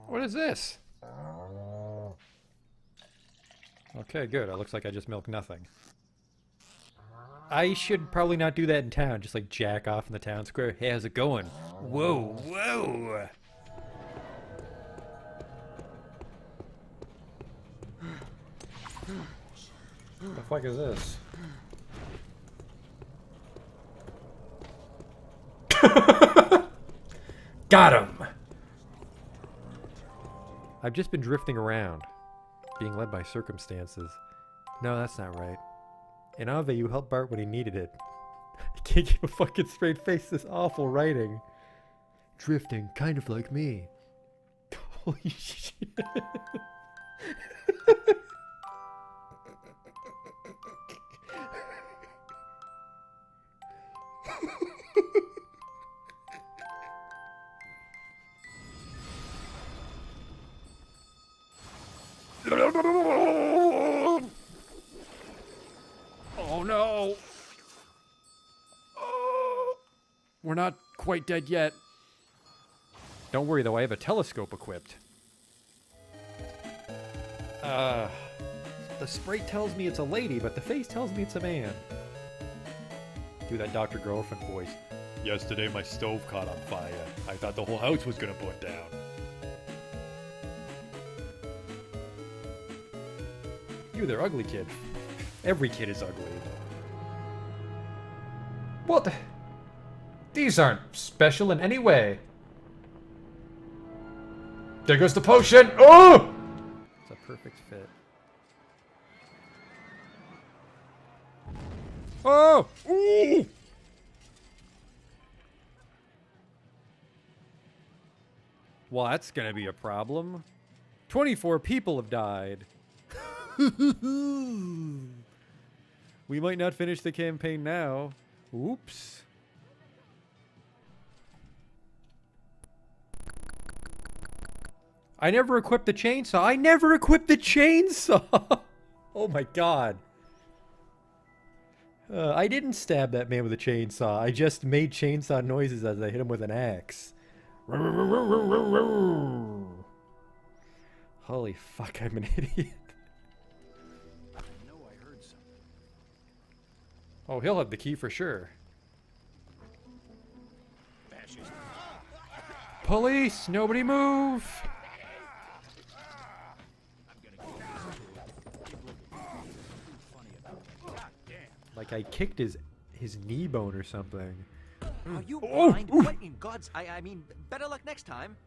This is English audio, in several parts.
What is this? Okay, good. It looks like I just milked nothing. I should probably not do that in town. Just like jack off in the town square. Hey, how's it going? Whoa, whoa! What the fuck is this? Got him! I've just been drifting around, being led by circumstances. No, that's not right. In Ave, you helped Bart when he needed it. I can't keep a fucking straight face, this awful writing. Drifting, kind of like me. Holy shit. Oh no! Oh, we're not quite dead yet. Don't worry though, I have a telescope equipped. The sprite tells me it's a lady, but the face tells me it's a man. Do that Dr. Girlfriend voice. Yesterday my stove caught on fire. I thought the whole house was gonna burn down. You there, ugly kid. Every kid is ugly. What? These aren't special in any way. There goes the potion! Oh! It's a perfect fit. Oh! Ooh! Well, that's gonna be a problem. 24 people have died. We might not finish the campaign now. Oops. I never equipped the chainsaw. I never equipped the chainsaw! Oh my god. I didn't stab that man with a chainsaw. I just made chainsaw noises as I hit him with an axe. Holy fuck, I'm an idiot. Oh, he'll have the key for sure. Police! Nobody move! Like I kicked his knee bone or something. Are you blind? What in God's... I mean, better luck next time.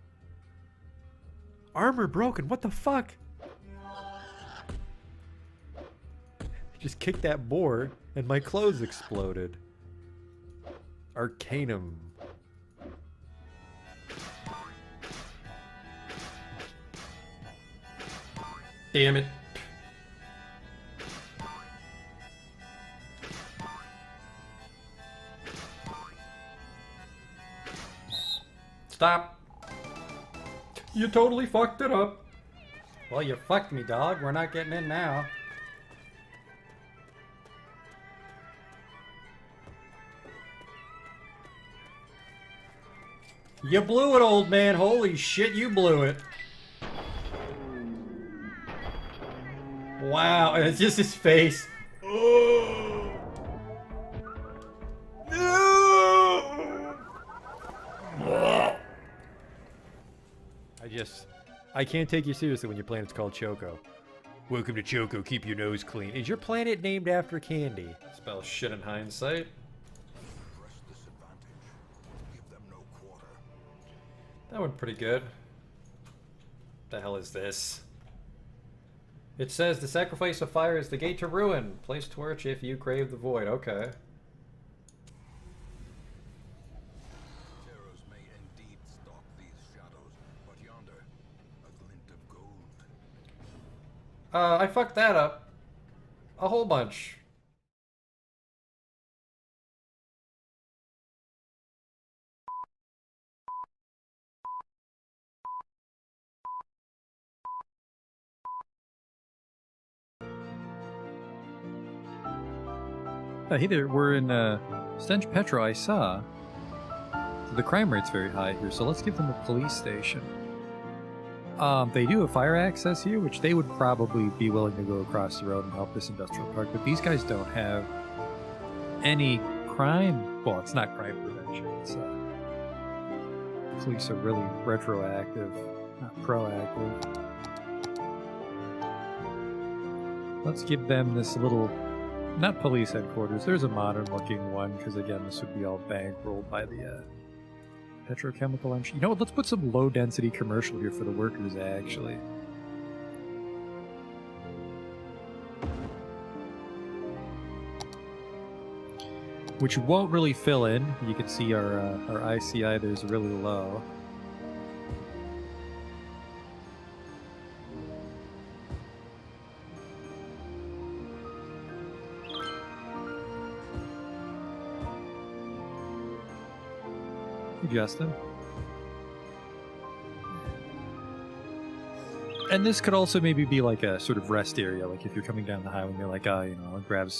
Armor broken, what the fuck? Just kicked that board and my clothes exploded. Arcanum. Damn it. Stop. You totally fucked it up. Well, you fucked me, dog. We're not getting in now. You blew it, old man. Holy shit, you blew it. Wow, and it's just his face. Oh. No! I can't take you seriously when your planet's called Choco. Welcome to Choco, keep your nose clean. Is your planet named after candy? Spell shit in hindsight. That went pretty good. The hell is this? It says the sacrifice of fire is the gate to ruin. Place torch if you crave the void. Okay. Terrors may indeed stalk these shadows, but yonder, a glint of gold. I fucked that up. A whole bunch. Hey there, we're in Stench Petra, I saw. The crime rate's very high here, so let's give them a police station. They do have fire access here, which they would probably be willing to go across the road and help this industrial park, but these guys don't have any crime. Well, it's not crime prevention. It's police are really retroactive, not proactive. Let's give them this little, not police headquarters. There's a modern looking one, because again, this would be all bankrolled by the petrochemical. You know what? Let's put some low density commercial here for the workers, actually. Which won't really fill in. You can see our ICI there's really low. Hey, Justin. And this could also maybe be like a sort of rest area, like if you're coming down the highway and you're like, oh, you know, I'll grab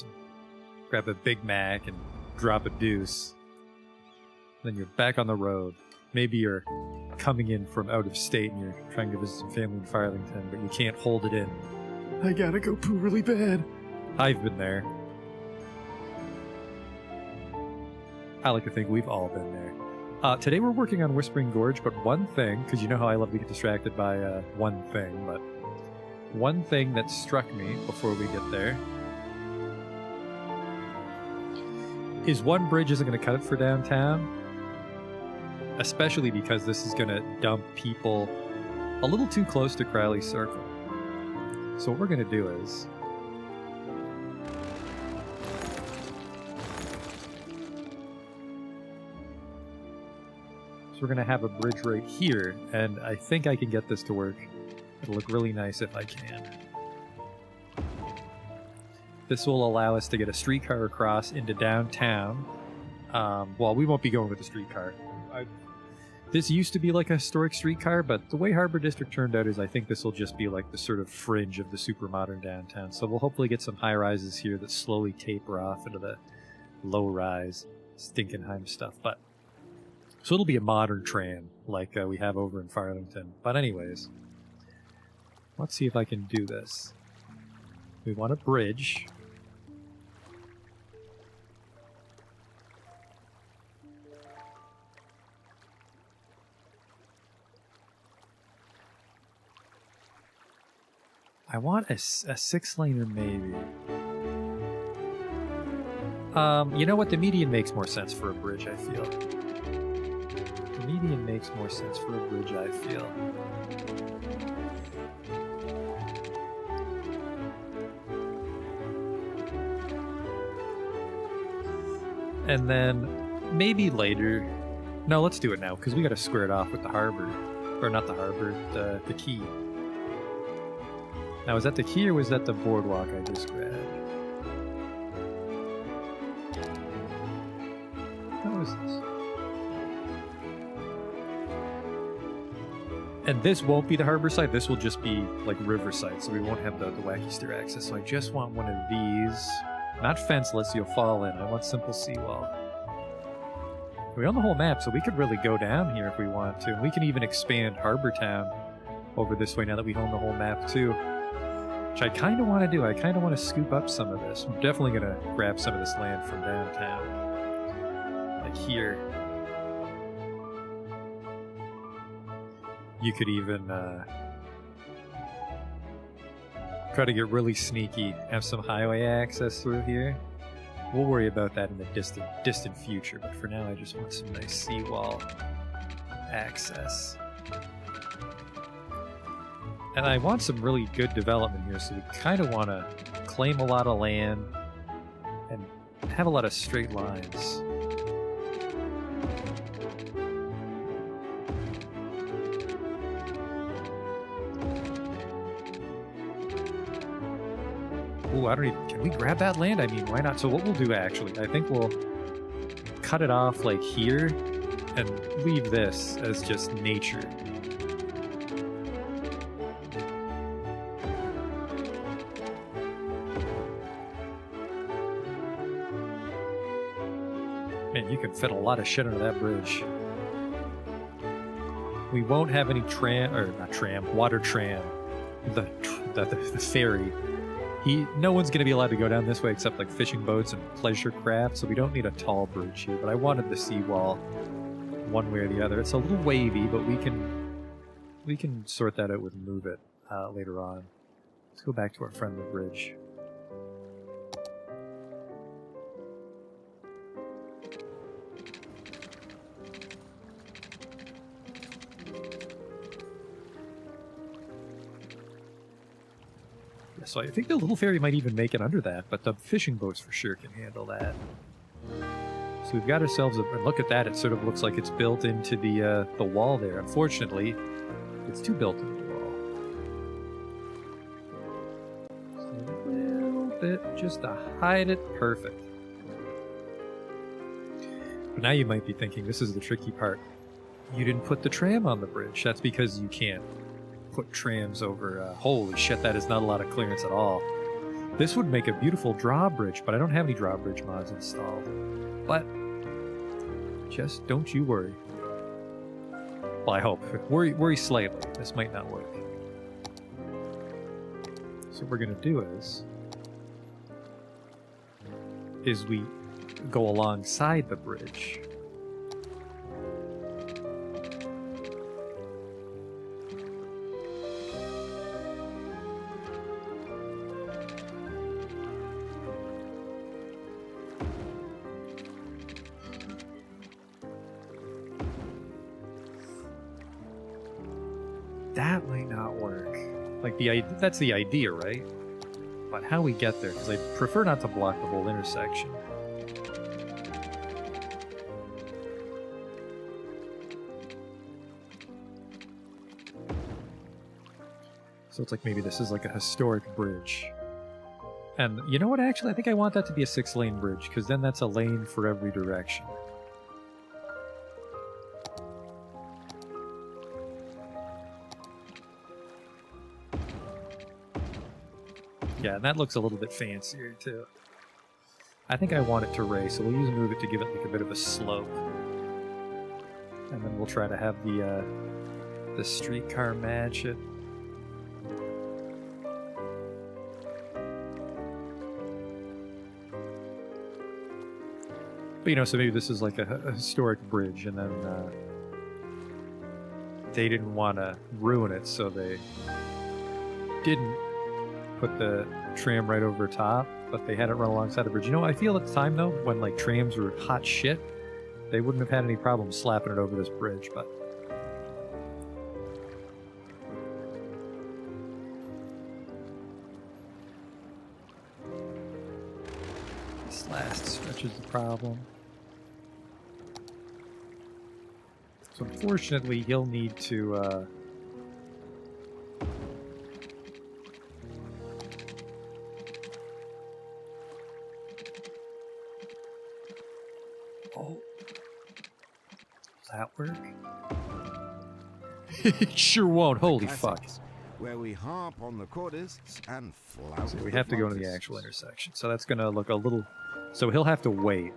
a Big Mac and drop a deuce. Then you're back on the road. Maybe you're coming in from out of state and you're trying to visit some family in Farlington, but you can't hold it in. I gotta go poo really bad. I've been there. I like to think we've all been there. Today we're working on Whispering Gorge, but one thing, because you know how I love to get distracted by one thing, but one thing that struck me before we get there is one bridge isn't going to cut it for downtown, especially because this is going to dump people a little too close to Crowley Circle. So what we're going to do is we're going to have a bridge right here, and I think I can get this to work. It'll look really nice if I can. This will allow us to get a streetcar across into downtown. Well, we won't be going with the streetcar. This used to be like a historic streetcar, but the way Harbor District turned out is I think this will just be like the sort of fringe of the super modern downtown. So we'll hopefully get some high-rises here that slowly taper off into the low-rise Stinkenheim stuff. But so it'll be a modern tram like we have over in Farlington. But anyways, let's see if I can do this. We want a bridge. I want a 6-laner maybe. You know what? The median makes more sense for a bridge, I feel. The median makes more sense for a bridge, I feel. And then maybe later. No, let's do it now because we got to square it off with the harbor, or not the harbor, the quay. Now, was that the quay or was that the boardwalk I just grabbed? What was this? And this won't be the harbor side. This will just be like riverside, so we won't have the wacky stair access. So I just want one of these. Not fenceless, you'll fall in. I want simple seawall. We're on the whole map, so we could really go down here if we want to. And we can even expand Harbor Town over this way now that we own the whole map too. Which I kind of want to do. I kind of want to scoop up some of this. I'm definitely going to grab some of this land from downtown. Like here. You could even try to get really sneaky, have some highway access through here. We'll worry about that in the distant future, but for now I just want some nice seawall access. And I want some really good development here, so we kind of want to claim a lot of land and have a lot of straight lines. Ooh, I don't even... Can we grab that land? I mean, why not? So what we'll do, actually, I think we'll cut it off, like, here, and leave this as just nature. Man, you can fit a lot of shit under that bridge. we won't have any tram, or not tram, water tram, the ferry. No one's going to be allowed to go down this way except like fishing boats and pleasure craft, so we don't need a tall bridge here. But I wanted the seawall one way or the other. It's a little wavy, but we can sort that out with move it later on. Let's go back to our friendly bridge. So I think the little ferry might even make it under that, but the fishing boats for sure can handle that. So we've got ourselves a look at that. It sort of looks like it's built into the wall there. Unfortunately, it's too built into the wall. So a little bit just to hide it. Perfect. But now you might be thinking, this is the tricky part. You didn't put the tram on the bridge. That's because you can't put trams over. Holy shit, that is not a lot of clearance at all. This would make a beautiful drawbridge, but I don't have any drawbridge mods installed. But just don't you worry. Well, I hope. Worry slightly. This might not work. So what we're gonna do is we go alongside the bridge. That might not work. Like that's the idea, right? But how we get there, because I prefer not to block the whole intersection. So it's like maybe this is like a historic bridge. And you know what, actually, I think I want that to be a 6-lane bridge, because then that's a lane for every direction. Yeah, and that looks a little bit fancier, too. I think I want it to race, so we'll use move it to give it like a bit of a slope. And then we'll try to have the streetcar match it. But, you know, so maybe this is like a historic bridge, and then they didn't want to ruin it, so they didn't put the tram right over top, but they had it run alongside the bridge. You know, I feel at the time, though, when like trams were hot shit, they wouldn't have had any problem slapping it over this bridge, but... this last stretch is the problem. So unfortunately, he'll need to... Oh. Does that work? It sure won't. Holy fuck. Where we harp on the quarters and flout. So we have to go to the actual intersection. So that's going to look a little... So he'll have to wait.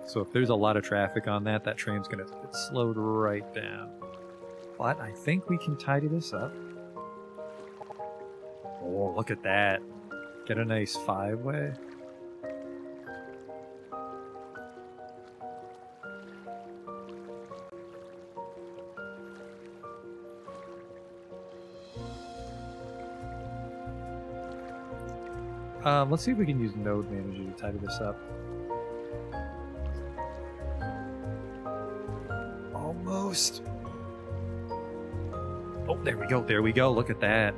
So if there's a lot of traffic on that, that train's going to get slowed right down. But I think we can tidy this up. Oh, look at that. Get a nice 5-way. Let's see if we can use Node Manager to tidy this up. Almost. Oh, there we go. There we go. Look at that.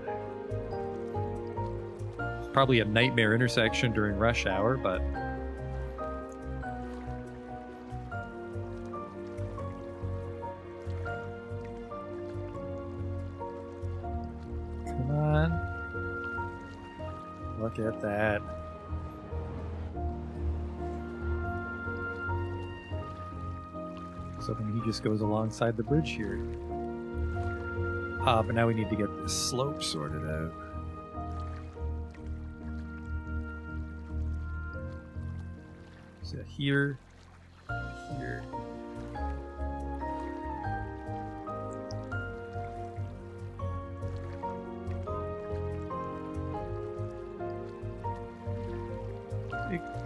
It's probably a nightmare intersection during rush hour, but... come on. Look at that. So then he just goes alongside the bridge here. But now we need to get this slope sorted out. So here, here.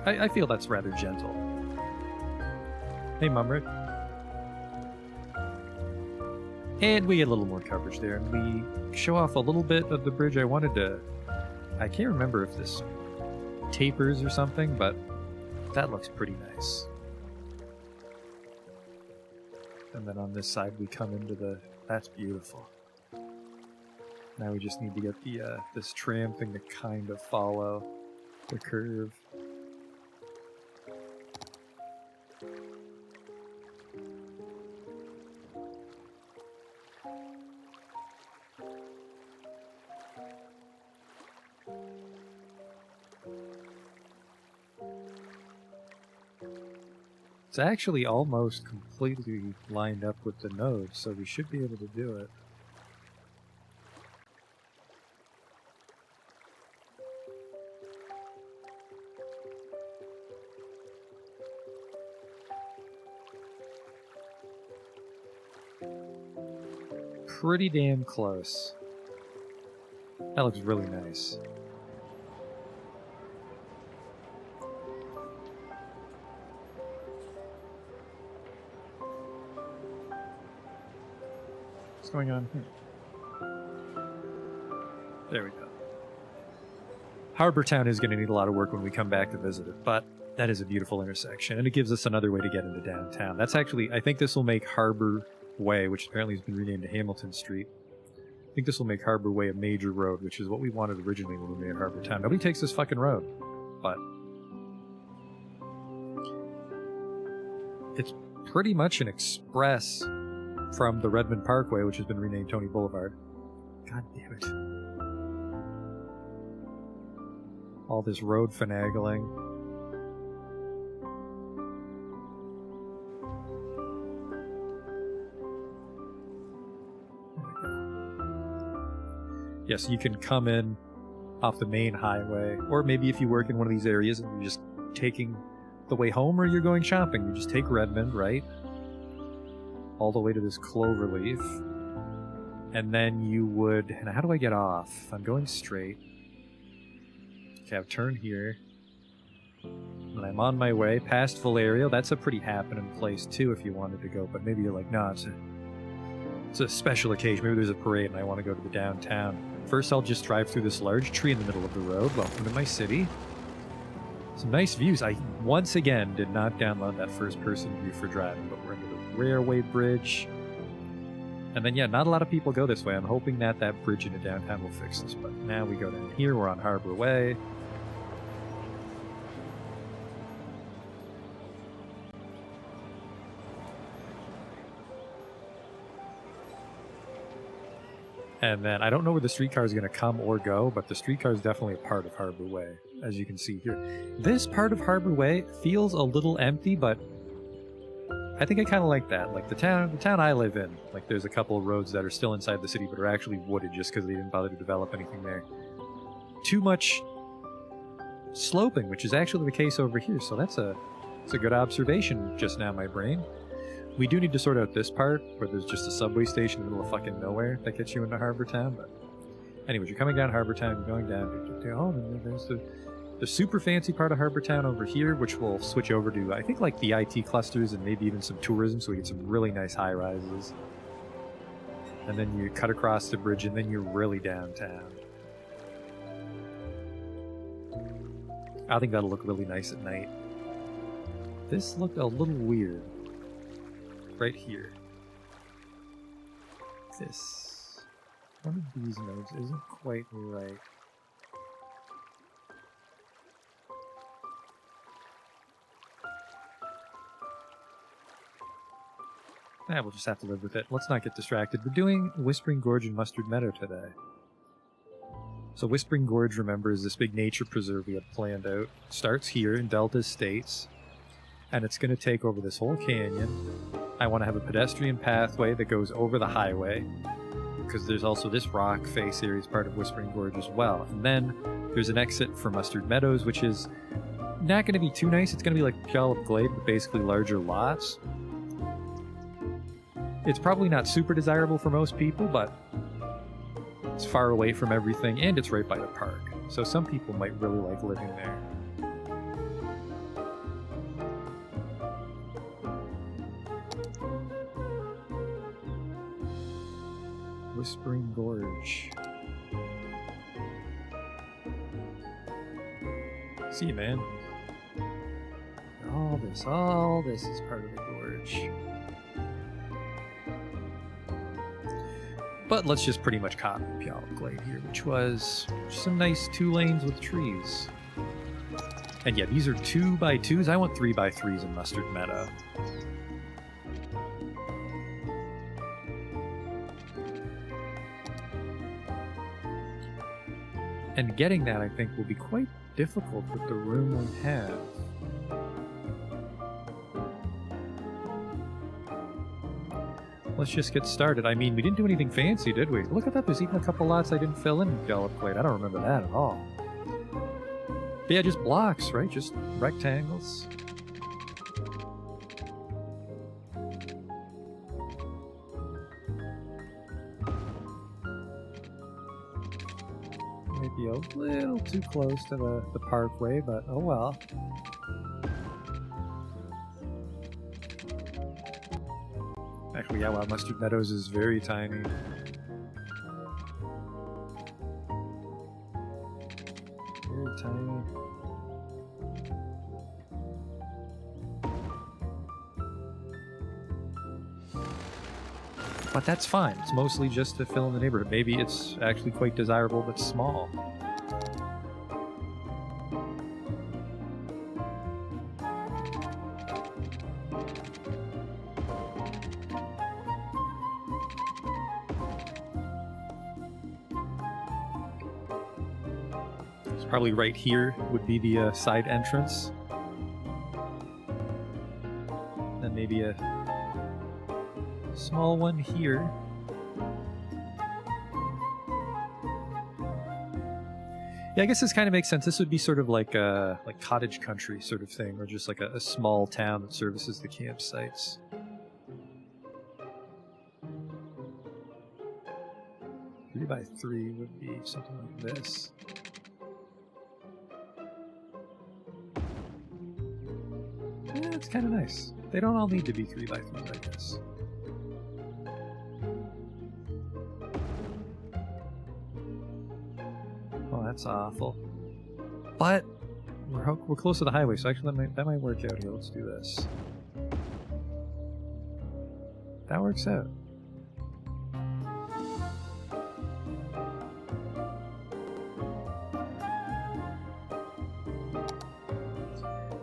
I feel that's rather gentle. Hey, Mumrit. And we get a little more coverage there, and we show off a little bit of the bridge. I can't remember if this tapers or something, but that looks pretty nice. And then on this side we come into that's beautiful. Now we just need to get the this tram thing to kind of follow the curve. It's actually almost completely lined up with the node, so we should be able to do it. Pretty damn close. That looks really nice. What's going on here? There we go. Harbor Town is going to need a lot of work when we come back to visit it, but that is a beautiful intersection, and it gives us another way to get into downtown. That's actually, I think this will make Harbor Way, which apparently has been renamed to Hamilton Street. I think this will make Harbor Way a major road, which is what we wanted originally when we made Harbor Town. Nobody takes this fucking road, but it's pretty much an express from the Redmond Parkway, which has been renamed Tony Boulevard. God damn it. All this road finagling. Yes, you can come in off the main highway, or maybe if you work in one of these areas and you're just taking the way home or you're going shopping, you just take Redmond, right? All the way to this cloverleaf. And then you would... And how do I get off? I'm going straight. Okay, I've turned here. And I'm on my way past Valerio. That's a pretty happening place too if you wanted to go, but maybe you're like, no, it's a special occasion. Maybe there's a parade and I want to go to the downtown. First, I'll just drive through this large tree in the middle of the road. Welcome to my city. Some nice views. I, once again, did not download that first-person view for driving, but we're into the railway bridge. And then, yeah, not a lot of people go this way. I'm hoping that that bridge into downtown will fix this. But now we go down here. We're on Harbor Way. And then I don't know where the streetcar is going to come or go, but the streetcar is definitely a part of Harbor Way, as you can see here. This part of Harbor Way feels a little empty, but I think I kind of like that. Like the town I live in, like there's a couple of roads that are still inside the city but are actually wooded just because they didn't bother to develop anything there. Too much sloping, which is actually the case over here, so that's a good observation just now, my brain. We do need to sort out this part, where there's just a subway station in the middle of fucking nowhere that gets you into Harbor Town, but... Anyways, you're coming down Harbor Town, you're going down, and there's the super fancy part of Harbor Town over here, which will switch over to, I think, like the IT clusters and maybe even some tourism, so we get some really nice high-rises. And then you cut across the bridge, and then you're really downtown. I think that'll look really nice at night. This looked a little weird. Right here. This. One of these nodes isn't quite right. We'll just have to live with it. Let's not get distracted. We're doing Whispering Gorge and Mustard Meadow today. So Whispering Gorge, remember, is this big nature preserve we had planned out. It starts here in Delta Estates, and it's going to take over this whole canyon. I want to have a pedestrian pathway that goes over the highway, because there's also this rock face area as part of Whispering Gorge as well. And then there's an exit for Mustard Meadows, which is not going to be too nice. It's going to be like Puyallup Glade, but basically larger lots. It's probably not super desirable for most people, but it's far away from everything, and it's right by the park. So some people might really like living there. Whispering Gorge. See you, man. All this is part of the gorge. But let's just pretty much copy Puyallup Glade here, which was some nice 2 lanes with trees. And yeah, these are 2x2s. I want 3x3s in Mustard Meadow. And getting that, I think, will be quite difficult with the room we have. Let's just get started. I mean, we didn't do anything fancy, did we? Look at that, there's even a couple lots I didn't fill in Puyallup Glade. I don't remember that at all. But yeah, just blocks, right? Just rectangles. Maybe a little too close to the parkway, but oh well. Actually, yeah, wow, Mustard Meadows is very tiny. Very tiny. But that's fine. It's mostly just to fill in the neighborhood. Maybe it's actually quite desirable but small. Probably right here would be the side entrance. Then maybe a small one here. Yeah, I guess this kind of makes sense. This would be sort of like a cottage country sort of thing, or just like a small town that services the campsites. Three by three would be something like this. Yeah, it's kind of nice. They don't all need to be 3x3s, I guess. Oh, that's awful. But we're close to the highway, so actually that might work out here. Let's do this. That works out.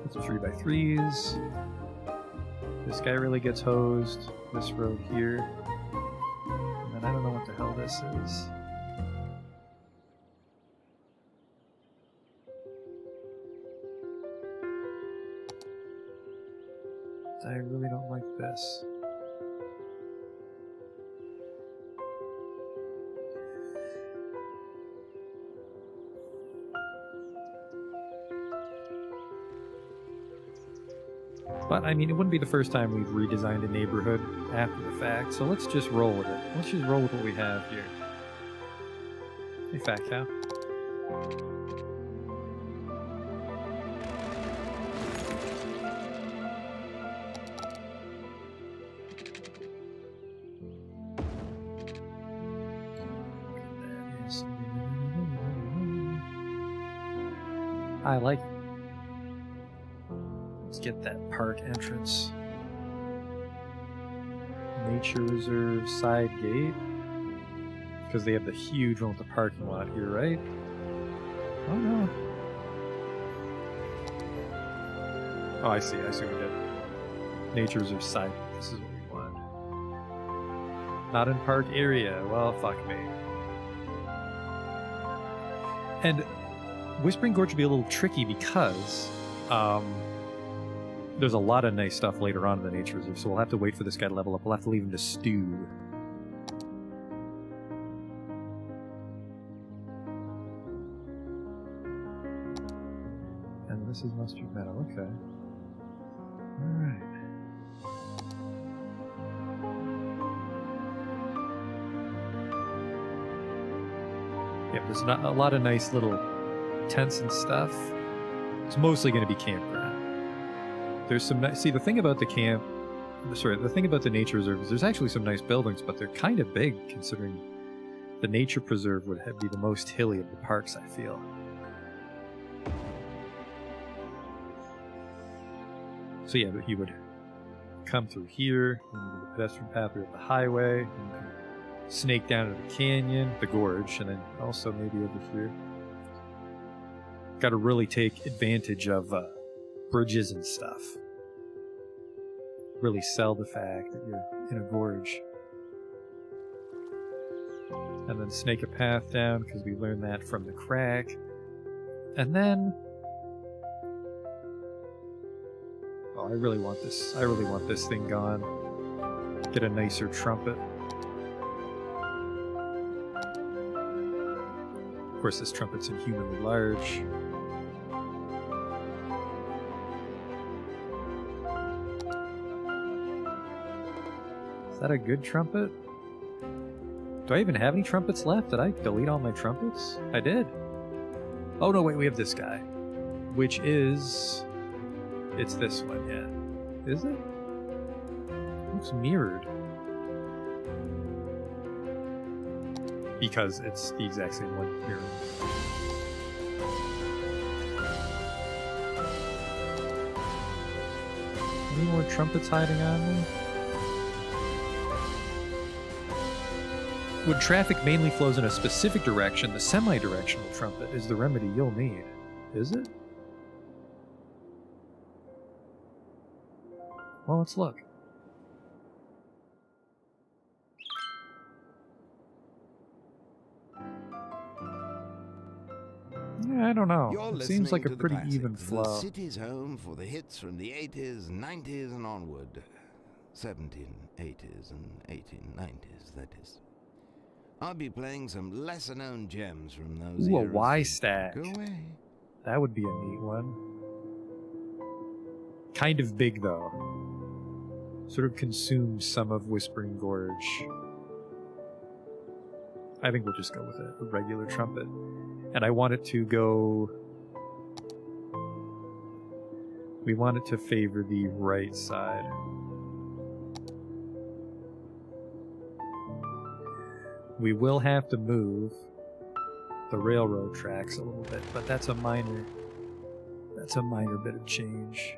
It's 3x3s. This guy really gets hosed. This road here. And then I don't know what the hell this is. I really don't like this. But, I mean, it wouldn't be the first time we've redesigned a neighborhood after the fact, so let's just roll with it. Let's just roll with what we have here. Hey, Fat Cow. I like it. Let's get that park entrance. Nature Reserve side gate. Because they have the huge one with the parking lot here, right? Oh no. Oh, I see what we did. Nature Reserve side gate. This is what we want. Not in park area. Well, fuck me. And Whispering Gorge would be a little tricky because there's a lot of nice stuff later on in the Nature Reserve, so we'll have to wait for this guy to level up. We'll have to leave him to stew. And this is Mustard Meadow, okay. Alright. Yeah, there's not a lot of nice little tents and stuff. It's mostly going to be campground. There's some see, the thing about the the thing about the Nature Reserve is there's actually some nice buildings, but they're kind of big considering The nature preserve would be the most hilly of the parks, I feel. So yeah, but he would come through here, and the pedestrian path through the highway, and snake down into the canyon, the gorge, and then also maybe over here. Got to really take advantage of bridges and stuff. Really sell the fact that you're in a gorge. And then snake a path down, because we learned that from the crack. And then... oh, I really want this thing gone. Get a nicer trumpet. Of course, this trumpet's inhumanly large. Is that a good trumpet? Do I even have any trumpets left? Did I delete all my trumpets? I did. Oh no, wait, we have this guy. Which is... it's this one, yeah. Is it? It looks mirrored. Because it's the exact same one here. Any more trumpets hiding on me? When traffic mainly flows in a specific direction, the semi-directional trumpet is the remedy you'll need. Is it? Well, let's look. Yeah, I don't know. You're It seems like a listening to the pretty classics, even flow. The city's home for the hits from the 80s, 90s, and onward. 1780s and 1890s, that is. I'll be playing some lesser-known gems from those Ooh, a eras. Y stack. Go away. That would be a neat one. Kind of big, though. Sort of consumes some of Whispering Gorge. I think we'll just go with a regular trumpet. And I want it to go... we want it to favor the right side. We will have to move the railroad tracks a little bit, but that's a minor bit of change.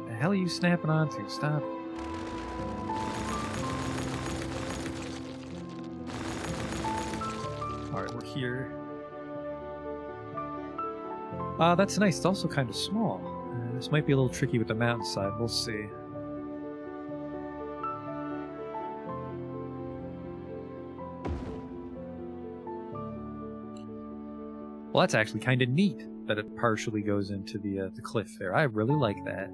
The hell are you snapping onto? Stop. Alright, we're here. That's nice. It's also kind of small. This might be a little tricky with the mountainside. We'll see. Well, that's actually kind of neat that it partially goes into the cliff there. I really like that.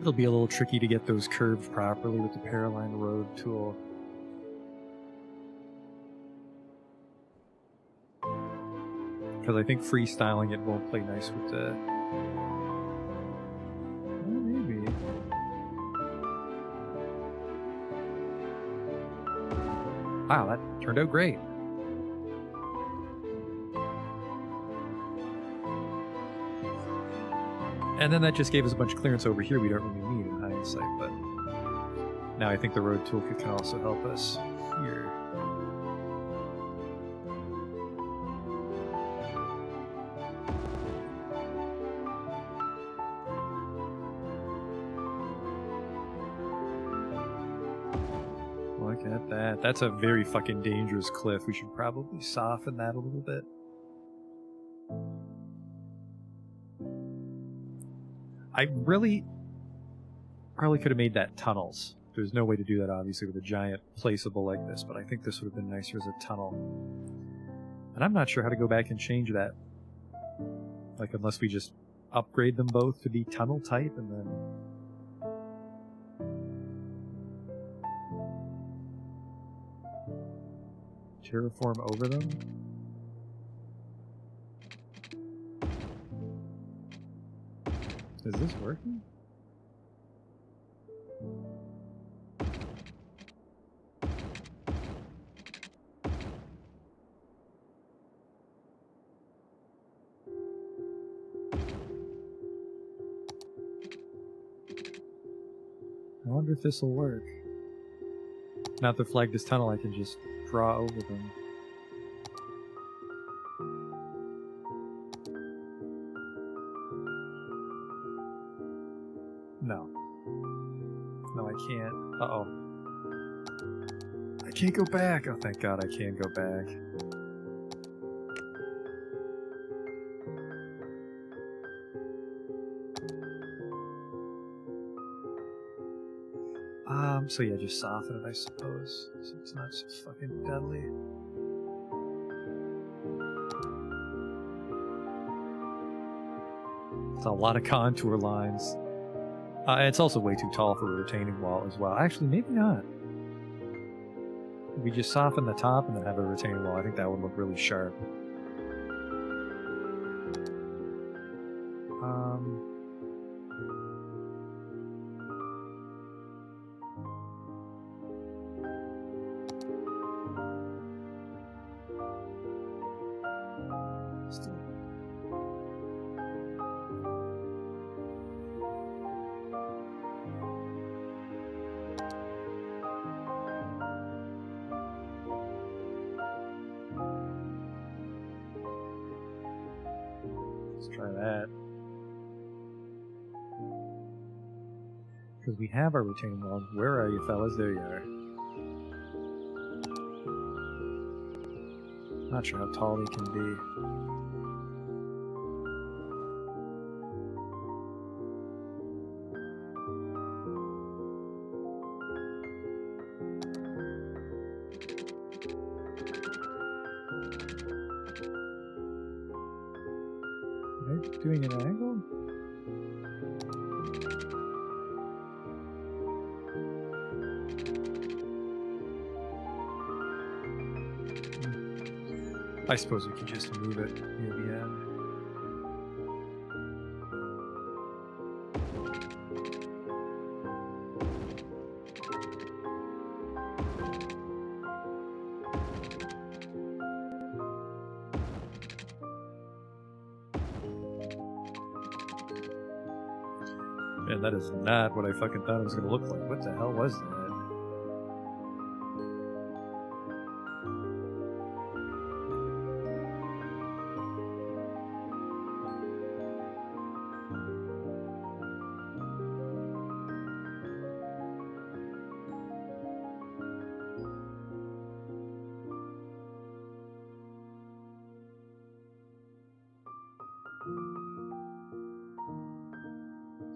It'll be a little tricky to get those curved properly with the Paraline Road tool. Because I think freestyling it won't play nice with the... well, maybe. Wow, that turned out great. And then that just gave us a bunch of clearance over here we don't really need in hindsight, but now I think the road toolkit can also help us here. Well, Look at that. That's a very fucking dangerous cliff. We should probably soften that a little bit. I really probably could have made that tunnels. There's no way to do that, obviously, with a giant placeable like this, but I think this would have been nicer as a tunnel. And I'm not sure how to go back and change that. Like, unless we just upgrade them both to be tunnel type, and then... terraform over them? Is this working? I wonder if this will work. Now that flag this tunnel, I can just draw over them. No. No, I can't. Uh-oh. I can't go back! Oh, thank God I can go back. So yeah, just soften it, I suppose. So it's not so fucking deadly. It's a lot of contour lines. It's also way too tall for a retaining wall as well. Actually, maybe not. If we just soften the top and then have a retaining wall, I think that would look really sharp. Let's try that. Because we have our retaining walls. Where are you, fellas? There you are. Not sure how tall they can be. Doing an angle? I suppose we can just move it near the end. Man, that is not what I fucking thought it was going to look like. What the hell was that?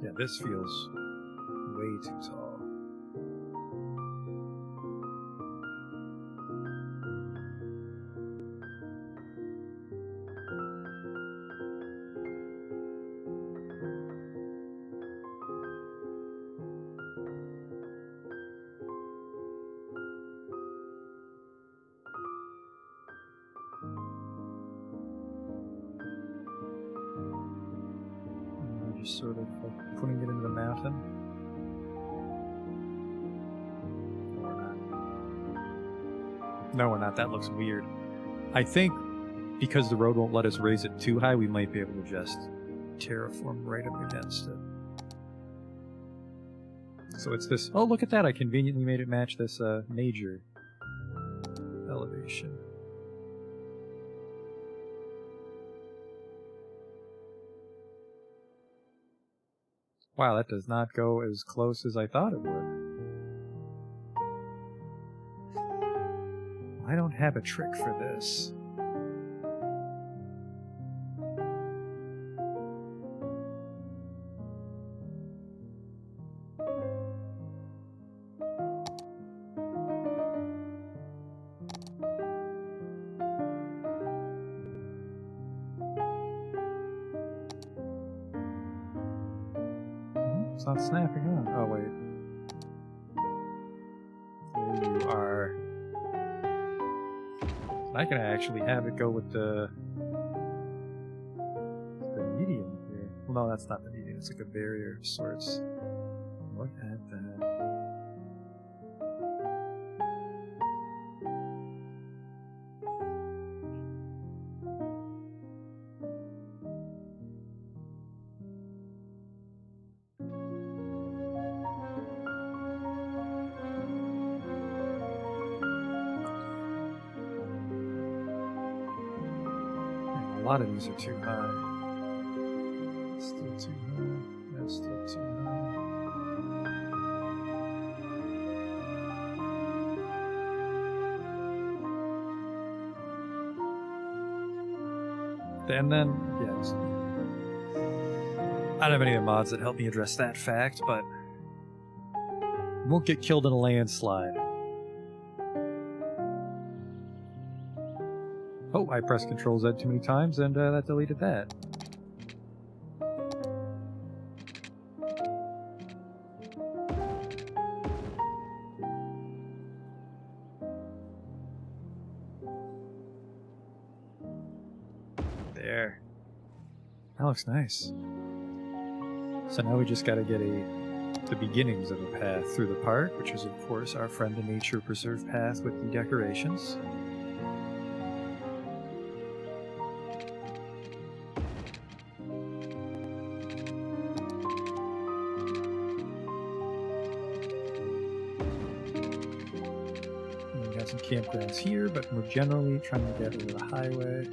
Yeah, this feels way too tall. Just sort of like putting it into the mountain. Or not. No, we're not. That looks weird. I think because the road won't let us raise it too high, we might be able to just terraform right up against it. So it's this. Oh, look at that! I conveniently made it match this major elevation. Wow, that does not go as close as I thought it would. I don't have a trick for this. It's not snapping on. Oh, wait. There you are. I can actually have it go with the medium here. Well, no, that's not the medium. It's like a barrier of sorts. Look at that. A lot of these are too high. Still too high. That's still too high. And then, yes. I don't have any of the mods that help me address that fact, but won't get killed in a landslide. Oh, I pressed Control Z too many times, and that deleted that. There. That looks nice. So now we just gotta get the beginnings of a path through the park, which is, of course, our Friend the Nature Preserve path with the decorations. Some campgrounds here, but we're generally trying to get over the highway.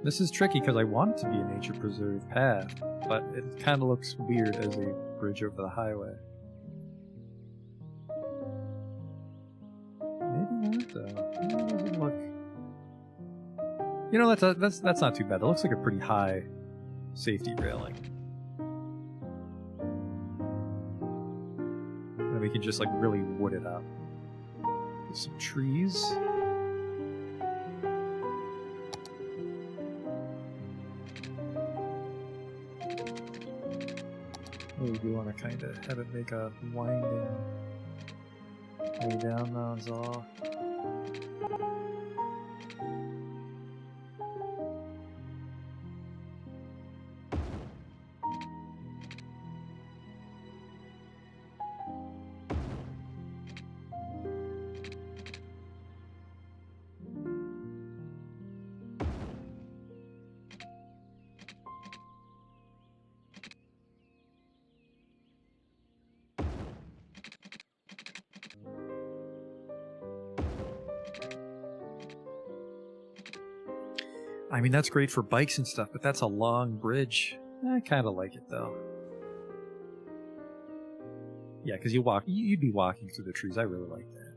This is tricky because I want it to be a nature preserve path, but it kind of looks weird as a bridge over the highway. Maybe not though. Maybe it doesn't look. You know, that's not too bad. That looks like a pretty high safety railing. And we can just like really wood it up. With some trees. Oh, we do want to kind of have it make a winding way down now is all. I mean, that's great for bikes and stuff, but that's a long bridge. I kind of like it, though. Yeah, because you'd be walking through the trees. I really like that.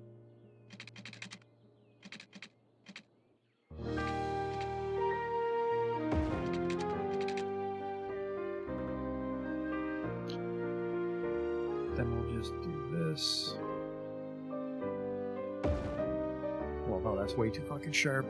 Then we'll just do this. Well, no, that's way too fucking sharp.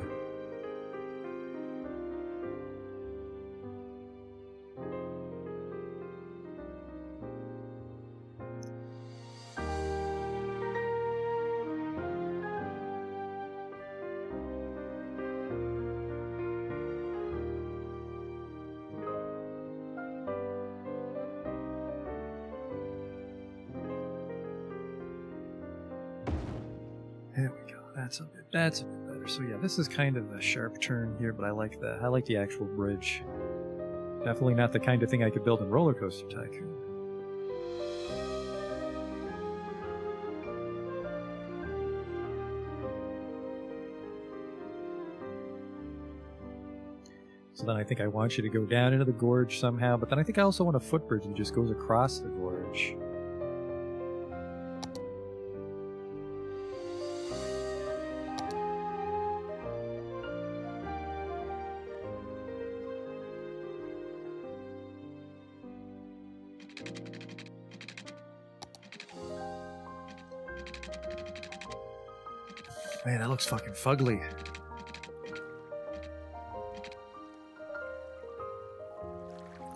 There we go. That's a bit better. So yeah, this is kind of a sharp turn here, but I like that. I like the actual bridge. Definitely not the kind of thing I could build in Roller Coaster Tycoon. So then I think I want you to go down into the gorge somehow, but then I think I also want a footbridge that just goes across the gorge. Man, that looks fucking fugly.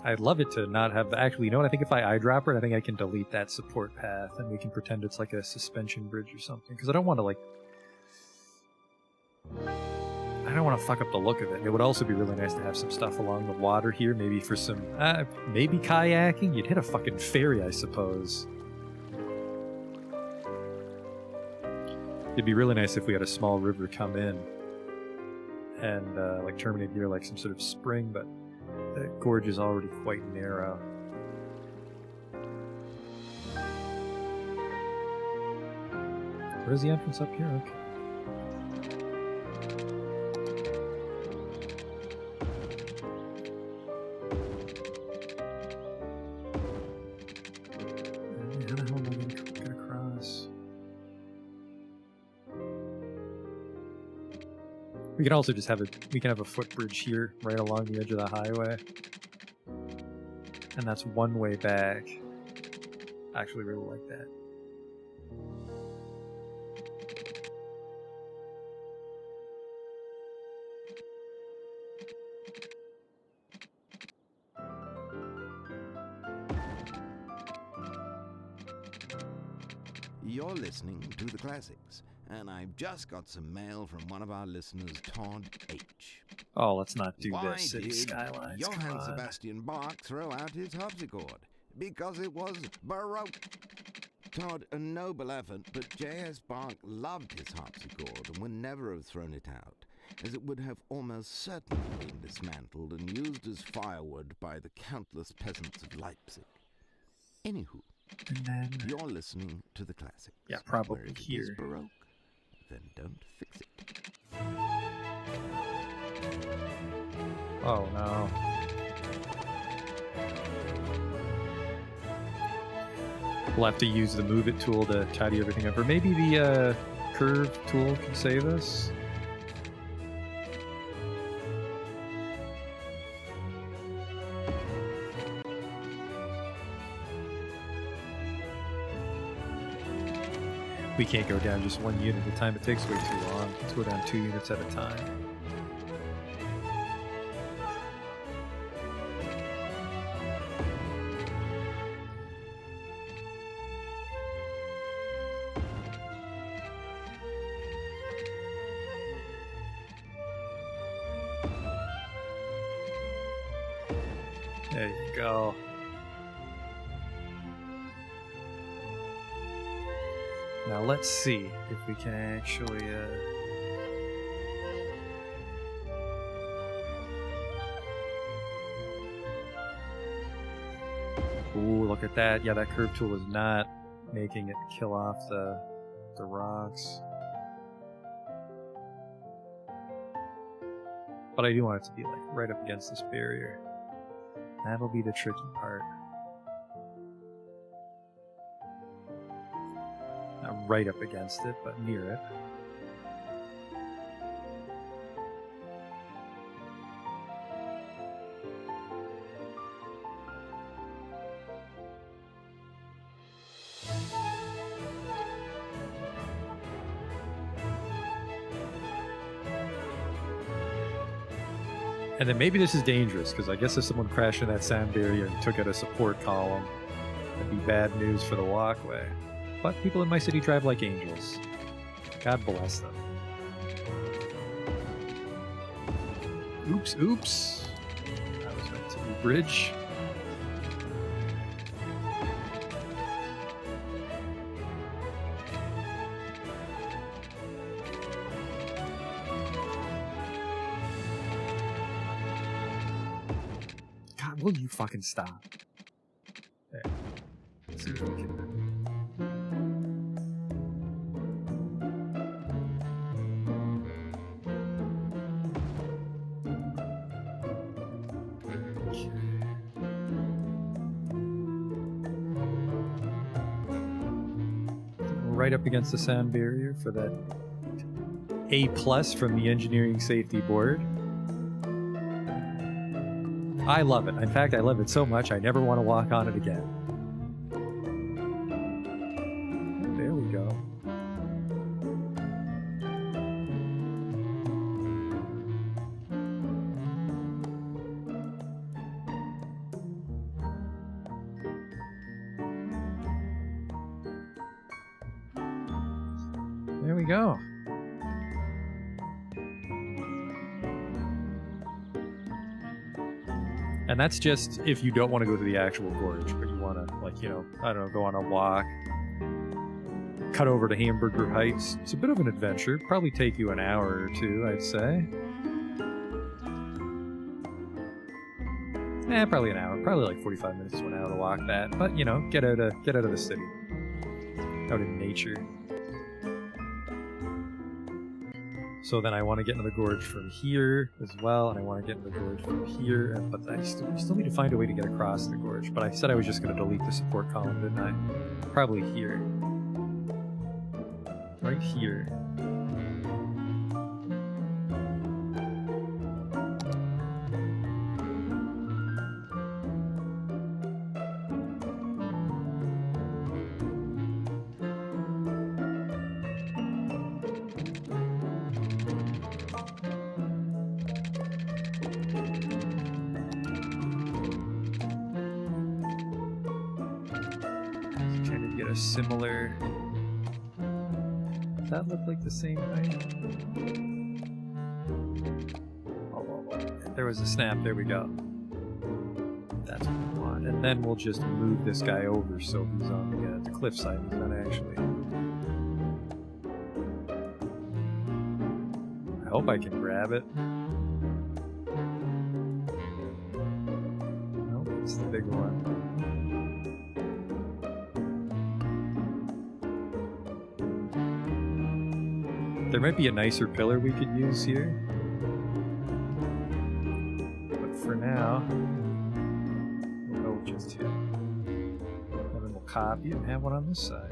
I'd love it to not have... Actually, you know what? I think if I eyedropper it, I think I can delete that support path, and we can pretend it's like a suspension bridge or something. Because I don't want to, like... I don't want to fuck up the look of it. It would also be really nice to have some stuff along the water here, maybe for some... maybe kayaking? You'd hit a fucking ferry, I suppose. It'd be really nice if we had a small river come in and like terminate near like some sort of spring, but the gorge is already quite narrow. Where's the entrance up here? Okay. How the hell am I going to get across? We can also just have a footbridge here, right along the edge of the highway. And that's one way back. I actually really like that. You're listening to the classics, and I've just got some mail from one of our listeners, Todd H. Oh, let's not do Why this, City did Skylines. Come Johann on. Sebastian Bach throw out his harpsichord? Because it was Baroque. Todd, a noble effort, but J.S. Bach loved his harpsichord and would never have thrown it out, as it would have almost certainly been dismantled and used as firewood by the countless peasants of Leipzig. Anywho, And then... you're listening to the classics. Yeah, probably Where it is here. Baroque, then don't fix it. Oh no. We'll have to use the move it tool to tidy everything up. Or maybe the curve tool can save us. We can't go down just one unit at a time. It takes way too long. Let's go down 2 units at a time. There you go. Now let's see if we can actually Ooh, look at that. Yeah, that curve tool is not making it kill off the rocks. But I do want it to be like right up against this barrier. That'll be the tricky part. Not right up against it, but near it. And then maybe this is dangerous, because I guess if someone crashed in that sound barrier and took out a support column, that'd be bad news for the walkway. But people in my city drive like angels. God bless them. Oops, oops. That was meant to be bridge. God, will you fucking stop? There. Let's see if we can... right up against the sound barrier for that A+ from the Engineering Safety Board. I love it. In fact, I love it so much I never want to walk on it again. There we go. There we go. And that's just if you don't want to go to the actual gorge, but you want to, like, you know, I don't know, go on a walk, cut over to Hamburger Heights. It's a bit of an adventure. Probably take you an hour or two, I'd say. Probably an hour. Probably like 45 minutes to an hour to walk that. But, you know, get out of the city. Out in nature. So then I want to get into the gorge from here as well, and I want to get into the gorge from here, but I still need to find a way to get across the gorge. But I said I was just going to delete the support column, didn't I? Probably here. Right here. Similar. Does that look like the same height? Oh, there was a snap. There we go. That's what we want. And then we'll just move this guy over so he's on the cliffside. He's not actually. I hope I can grab it. Nope, it's the big one. There might be a nicer pillar we could use here. But for now, we'll go with just here. And then we'll copy and have one on this side.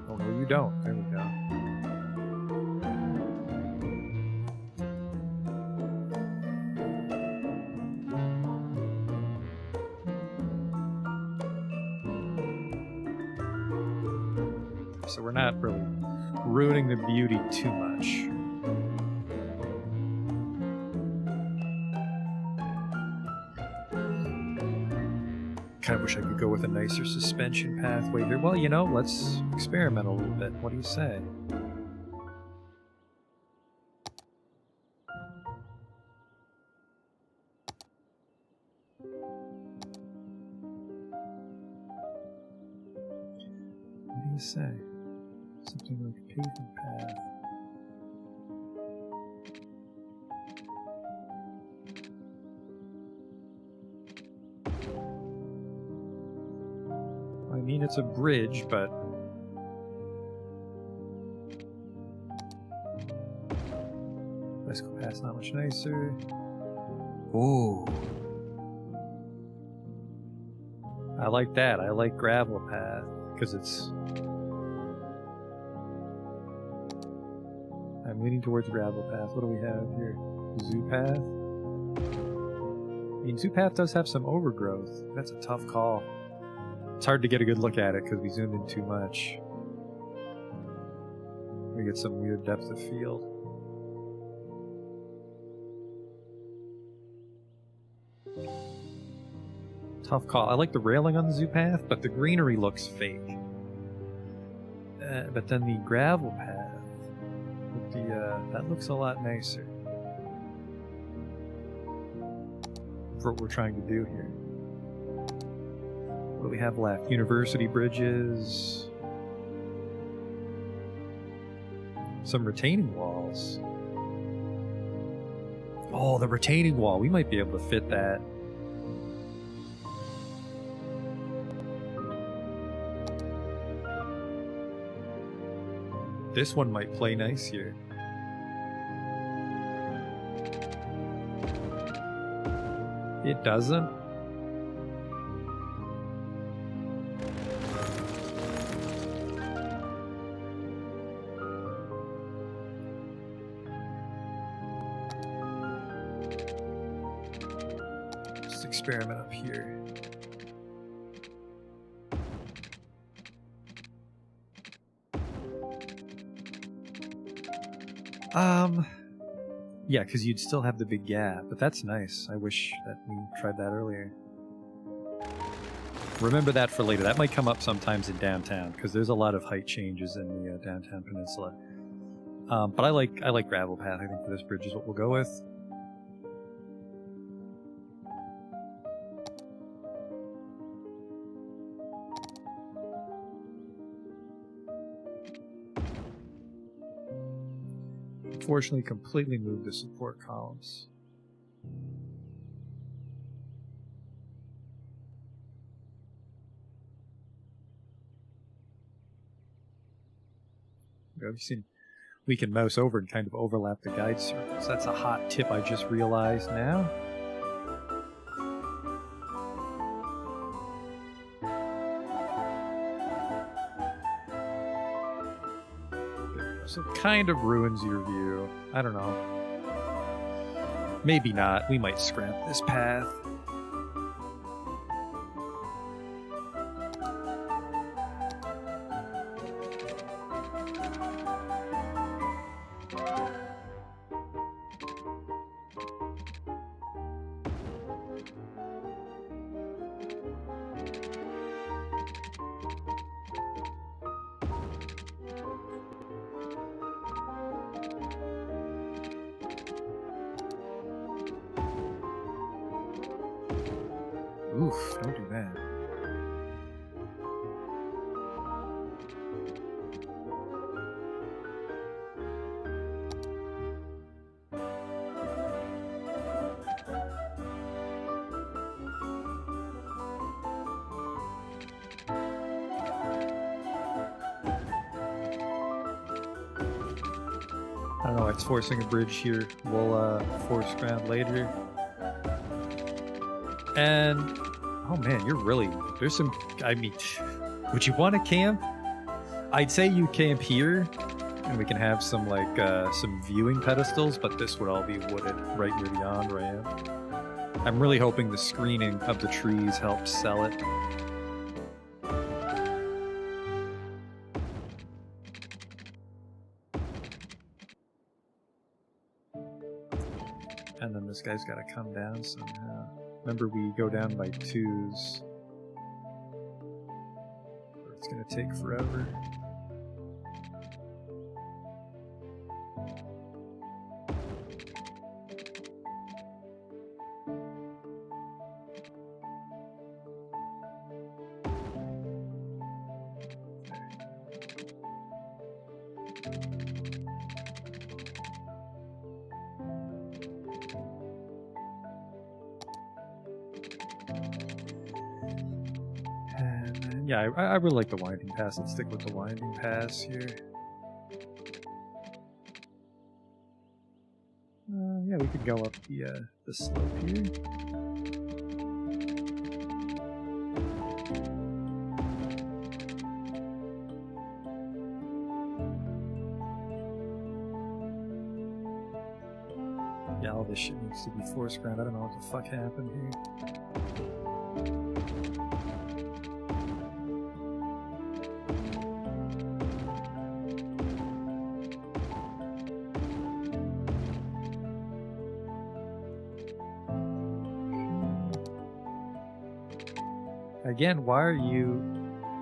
Oh, no, you don't. There we go. So we're not really ruining the beauty too much. Kind of wish I could go with a nicer suspension pathway here. Well, you know, let's experiment a little bit. What do you say? What do you say? Something like a pavement path. I mean, it's a bridge, but bicycle path's not much nicer. Ooh. I like that. I like gravel path because it's. I'm leaning towards gravel path. What do we have here? Zoo path? I mean, zoo path does have some overgrowth. That's a tough call. It's hard to get a good look at it because we zoomed in too much. We get some weird depth of field. Tough call. I like the railing on the zoo path, but the greenery looks fake. But then the gravel path, that looks a lot nicer for what we're trying to do here. What do we have left? University bridges. Some retaining walls. Oh, the retaining wall. We might be able to fit that. This one might play nice here. It doesn't? Just experiment up here. Yeah, because you'd still have the big gap, but that's nice. I wish that we tried that earlier. Remember that for later. That might come up sometimes in downtown, because there's a lot of height changes in the downtown peninsula. But I like gravel path. I think for this bridge is what we'll go with. Unfortunately, completely moved the support columns. Have you seen? We can mouse over and kind of overlap the guide circles. That's a hot tip I just realized now. So it kind of ruins your view. I don't know. Maybe not. We might scrap this path. Oof, don't do that. I don't know, it's forcing a bridge here. We'll force ground later. And oh man, you're really, there's some, I mean, would you want to camp? I'd say you camp here and we can have some like some viewing pedestals, but this would all be wooded right near beyond where I am. I'm really hoping the screening of the trees helps sell it. And then this guy's got to come down somehow. Remember, we go down by twos. It's going to take forever. Yeah, I really like the winding pass. Let's stick with the winding pass here. Yeah, we could go up the slope here. Yeah, all this shit needs to be force ground. I don't know what the fuck happened here. Again, why are you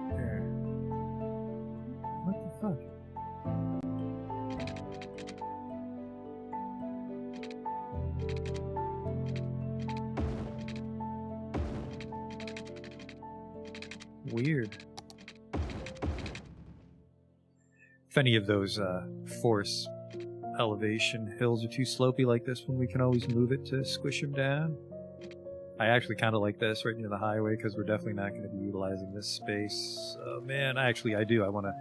there? What the fuck? Weird. If any of those force elevation hills are too slopey like this one, we can always move it to squish them down. I actually kind of like this right near the highway because we're definitely not going to be utilizing this space. Man, I do. I want to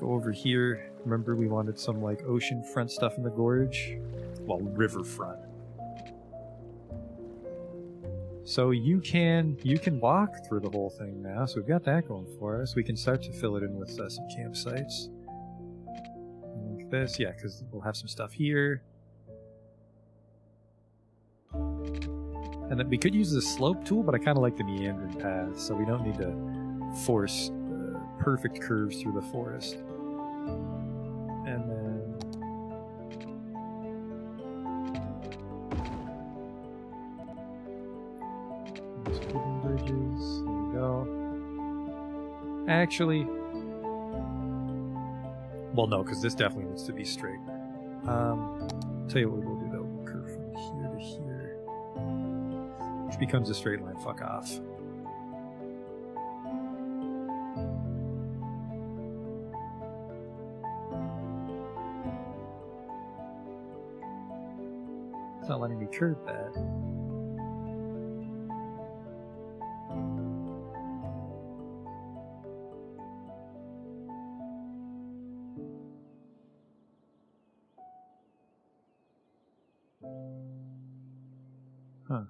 go over here. Remember we wanted some like ocean front stuff in the gorge? Well, riverfront. So you can walk through the whole thing now. So we've got that going for us. We can start to fill it in with some campsites. Like this, yeah, because we'll have some stuff here. And then we could use the slope tool, but I kind of like the meandering path, so we don't need to force perfect curves through the forest. And then these wooden bridges. There we go. Actually, well, no, because this definitely needs to be straight. Tell you what we'll do though. We'll curve from here to here, which becomes a straight line. Fuck off. It's not letting me curve that. Huh.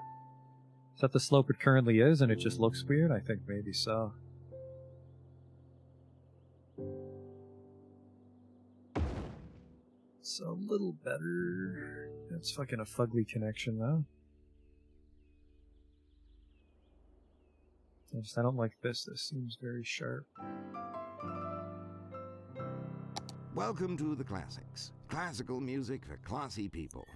Is that the slope it currently is and it just looks weird? I think maybe so. It's a little better. It's fucking a fugly connection though. I don't like this. This seems very sharp. Welcome to the classics. Classical music for classy people.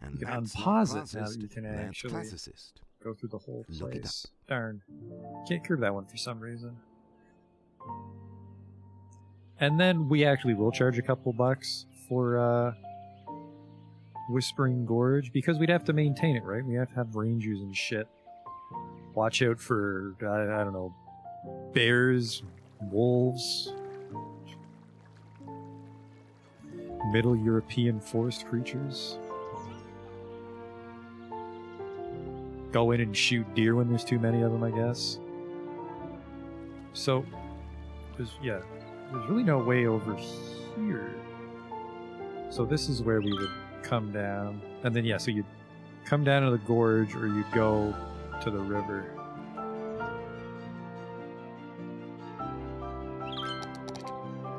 And You can that's not unpause it now that classist, you can that's actually classicist. go through the whole Look it place. Darn. Can't curve that one for some reason. And then we actually will charge a couple bucks for Whispering Gorge because we'd have to maintain it, right? We have to have rangers and shit. Watch out for, I don't know, bears, wolves, Middle European forest creatures. Go in and shoot deer when there's too many of them, I guess. So, there's really no way over here. So this is where we would come down. And then, yeah, so you'd come down to the gorge or you'd go to the river.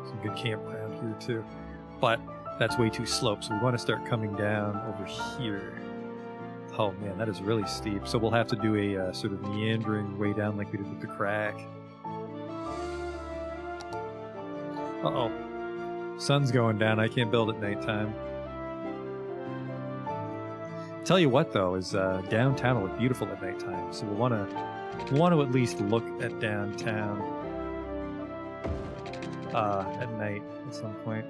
Some good campground here, too. But that's way too slope, so we want to start coming down over here. Oh man, that is really steep. So we'll have to do a sort of meandering way down like we did with the crack. Uh-oh. Sun's going down. I can't build at nighttime. Tell you what, though, is downtown will look beautiful at nighttime. So we'll want to at least look at downtown at night at some point.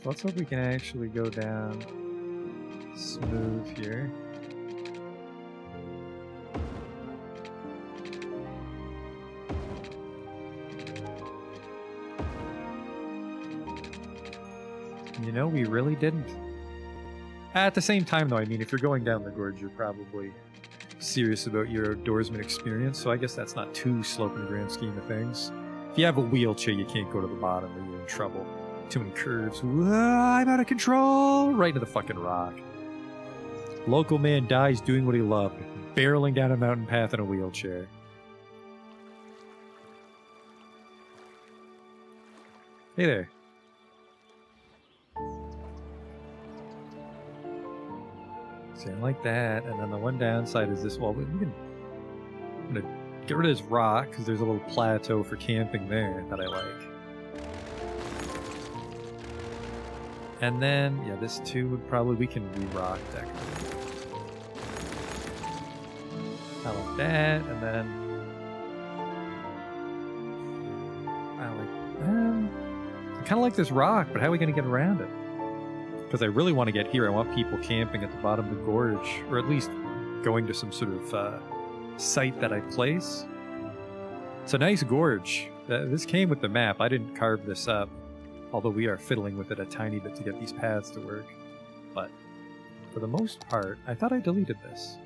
So let's hope we can actually go down smooth here. You know, we really didn't. At the same time, though, I mean, if you're going down the gorge, you're probably serious about your outdoorsman experience, so I guess that's not too slope in the grand scheme of things. If you have a wheelchair, you can't go to the bottom or you're in trouble. Too many curves. I'm out of control! Right into the fucking rock. Local man dies doing what he loved, barreling down a mountain path in a wheelchair. Hey there. Something like that, and then the one downside is this. Well, I'm gonna get rid of this rock because there's a little plateau for camping there that I like. And then, yeah, this too would probably, we can re-rock decorate. I like that, and then I kind of like this rock, but how are we going to get around it? Because I really want to get here. I want people camping at the bottom of the gorge, or at least going to some sort of site that I place. It's a nice gorge. This came with the map. I didn't carve this up, although we are fiddling with it a tiny bit to get these paths to work. But for the most part, I thought I deleted this.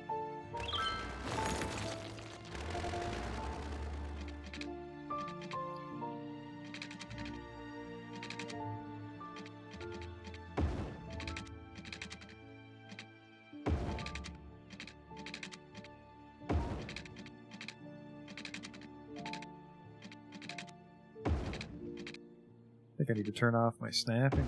think I need to turn off my snapping.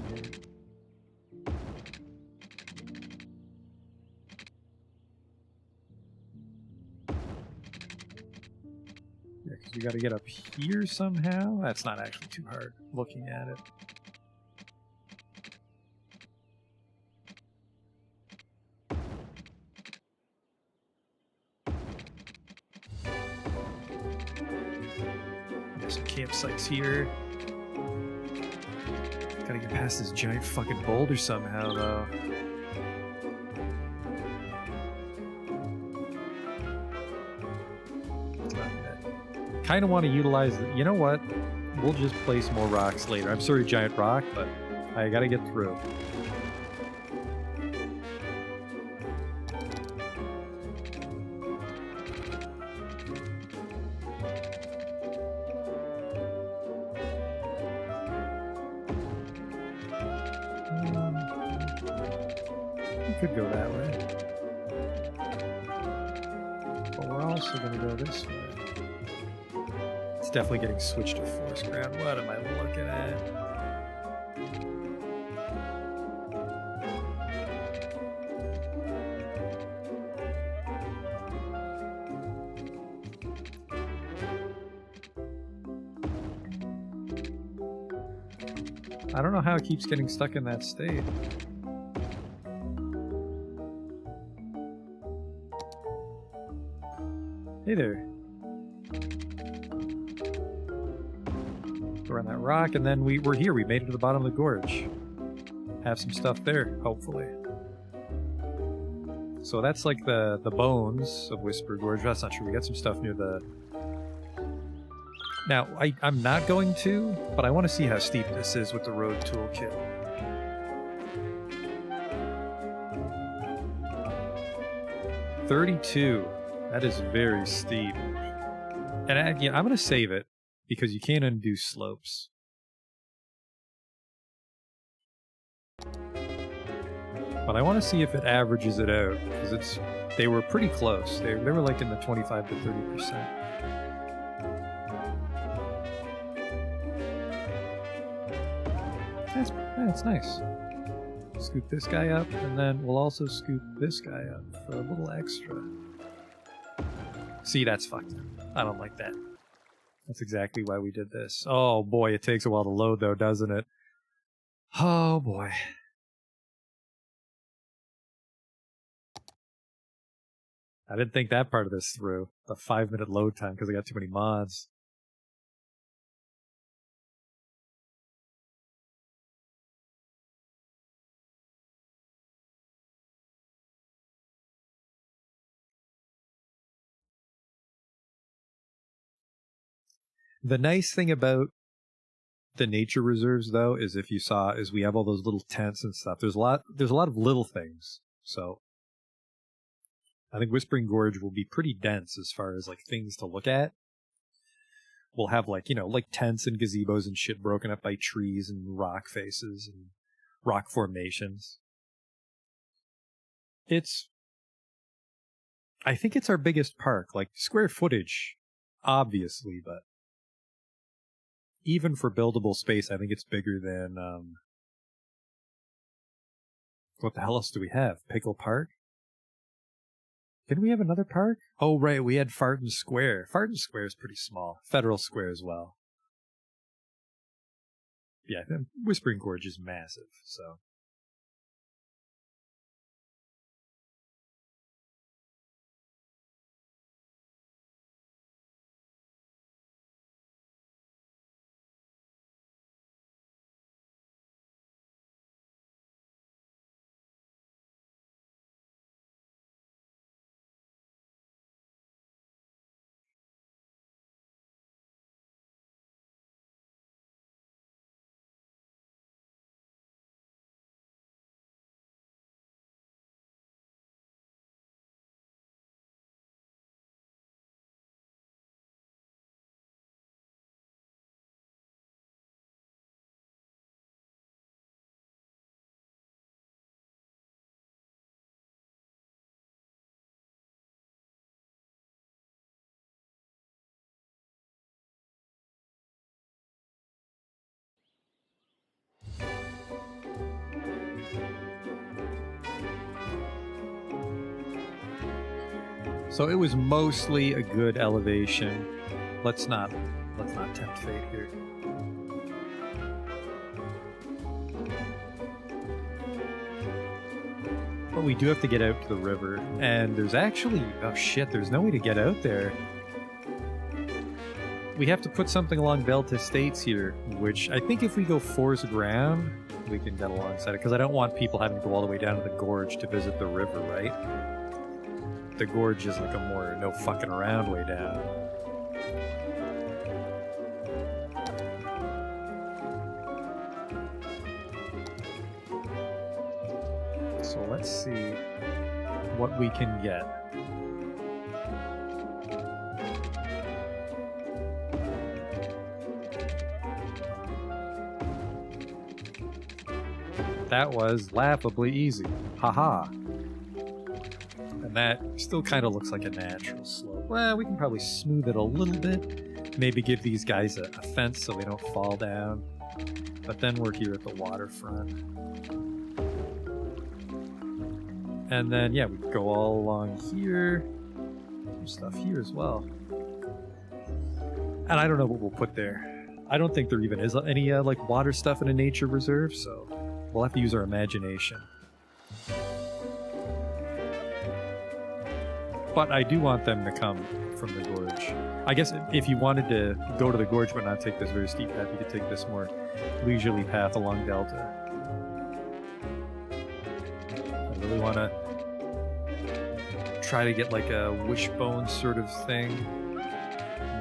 Yeah, because we got to get up here somehow. That's not actually too hard looking at it. There's some campsites here. Gotta get past this giant fucking boulder somehow, though. Kind of want to utilize the, you know what? We'll just place more rocks later. I'm sorry, giant rock, but I gotta get through. Could go that way. But we're also going to go this way. It's definitely getting switched to forest ground. What am I looking at? I don't know how it keeps getting stuck in that state. Hey there. We're on that rock, and then we're here. We made it to the bottom of the gorge. Have some stuff there, hopefully. So that's like the bones of Whisper Gorge. That's not true. We got some stuff near the... Now, I'm not going to, but I want to see how steep this is with the road toolkit. $32. That is very steep. And I'm going to save it because you can't undo slopes. But I want to see if it averages it out because they were pretty close. They were like in the 25 to 30%. That's nice. Scoop this guy up, and then we'll also scoop this guy up for a little extra. See, that's fucked up. I don't like that. That's exactly why we did this. Oh boy, it takes a while to load though, doesn't it? Oh boy. I didn't think that part of this through. The 5-minute load time because I got too many mods. The nice thing about the nature reserves, though, is if you saw, is we have all those little tents and stuff. There's a lot of little things. So I think Whispering Gorge will be pretty dense as far as like things to look at. We'll have like, like tents and gazebos and shit broken up by trees and rock faces and rock formations. I think it's our biggest park, like square footage, obviously, but even for buildable space, I think it's bigger than, what the hell else do we have? Pickle Park? Didn't we have another park? Oh, right, we had Farton Square. Farton Square is pretty small. Federal Square as well. Yeah, Whispering Gorge is massive, so... So it was mostly a good elevation. Let's not tempt fate here. But we do have to get out to the river, and there's actually, oh shit, there's no way to get out there. We have to put something along Delta Estates here, which I think if we go forest ground, we can get alongside it, because I don't want people having to go all the way down to the gorge to visit the river, right? The gorge is like a more no fucking around way down. So let's see what we can get. That was laughably easy. Haha. And that still kind of looks like a natural slope. Well, we can probably smooth it a little bit. Maybe give these guys a fence so they don't fall down. But then we're here at the waterfront. And then, yeah, we can go all along here. Some stuff here as well. And I don't know what we'll put there. I don't think there even is any, like, water stuff in a nature reserve, so we'll have to use our imagination. But I do want them to come from the gorge. I guess if you wanted to go to the gorge but not take this very steep path, you could take this more leisurely path along Delta. I really want to try to get like a wishbone sort of thing.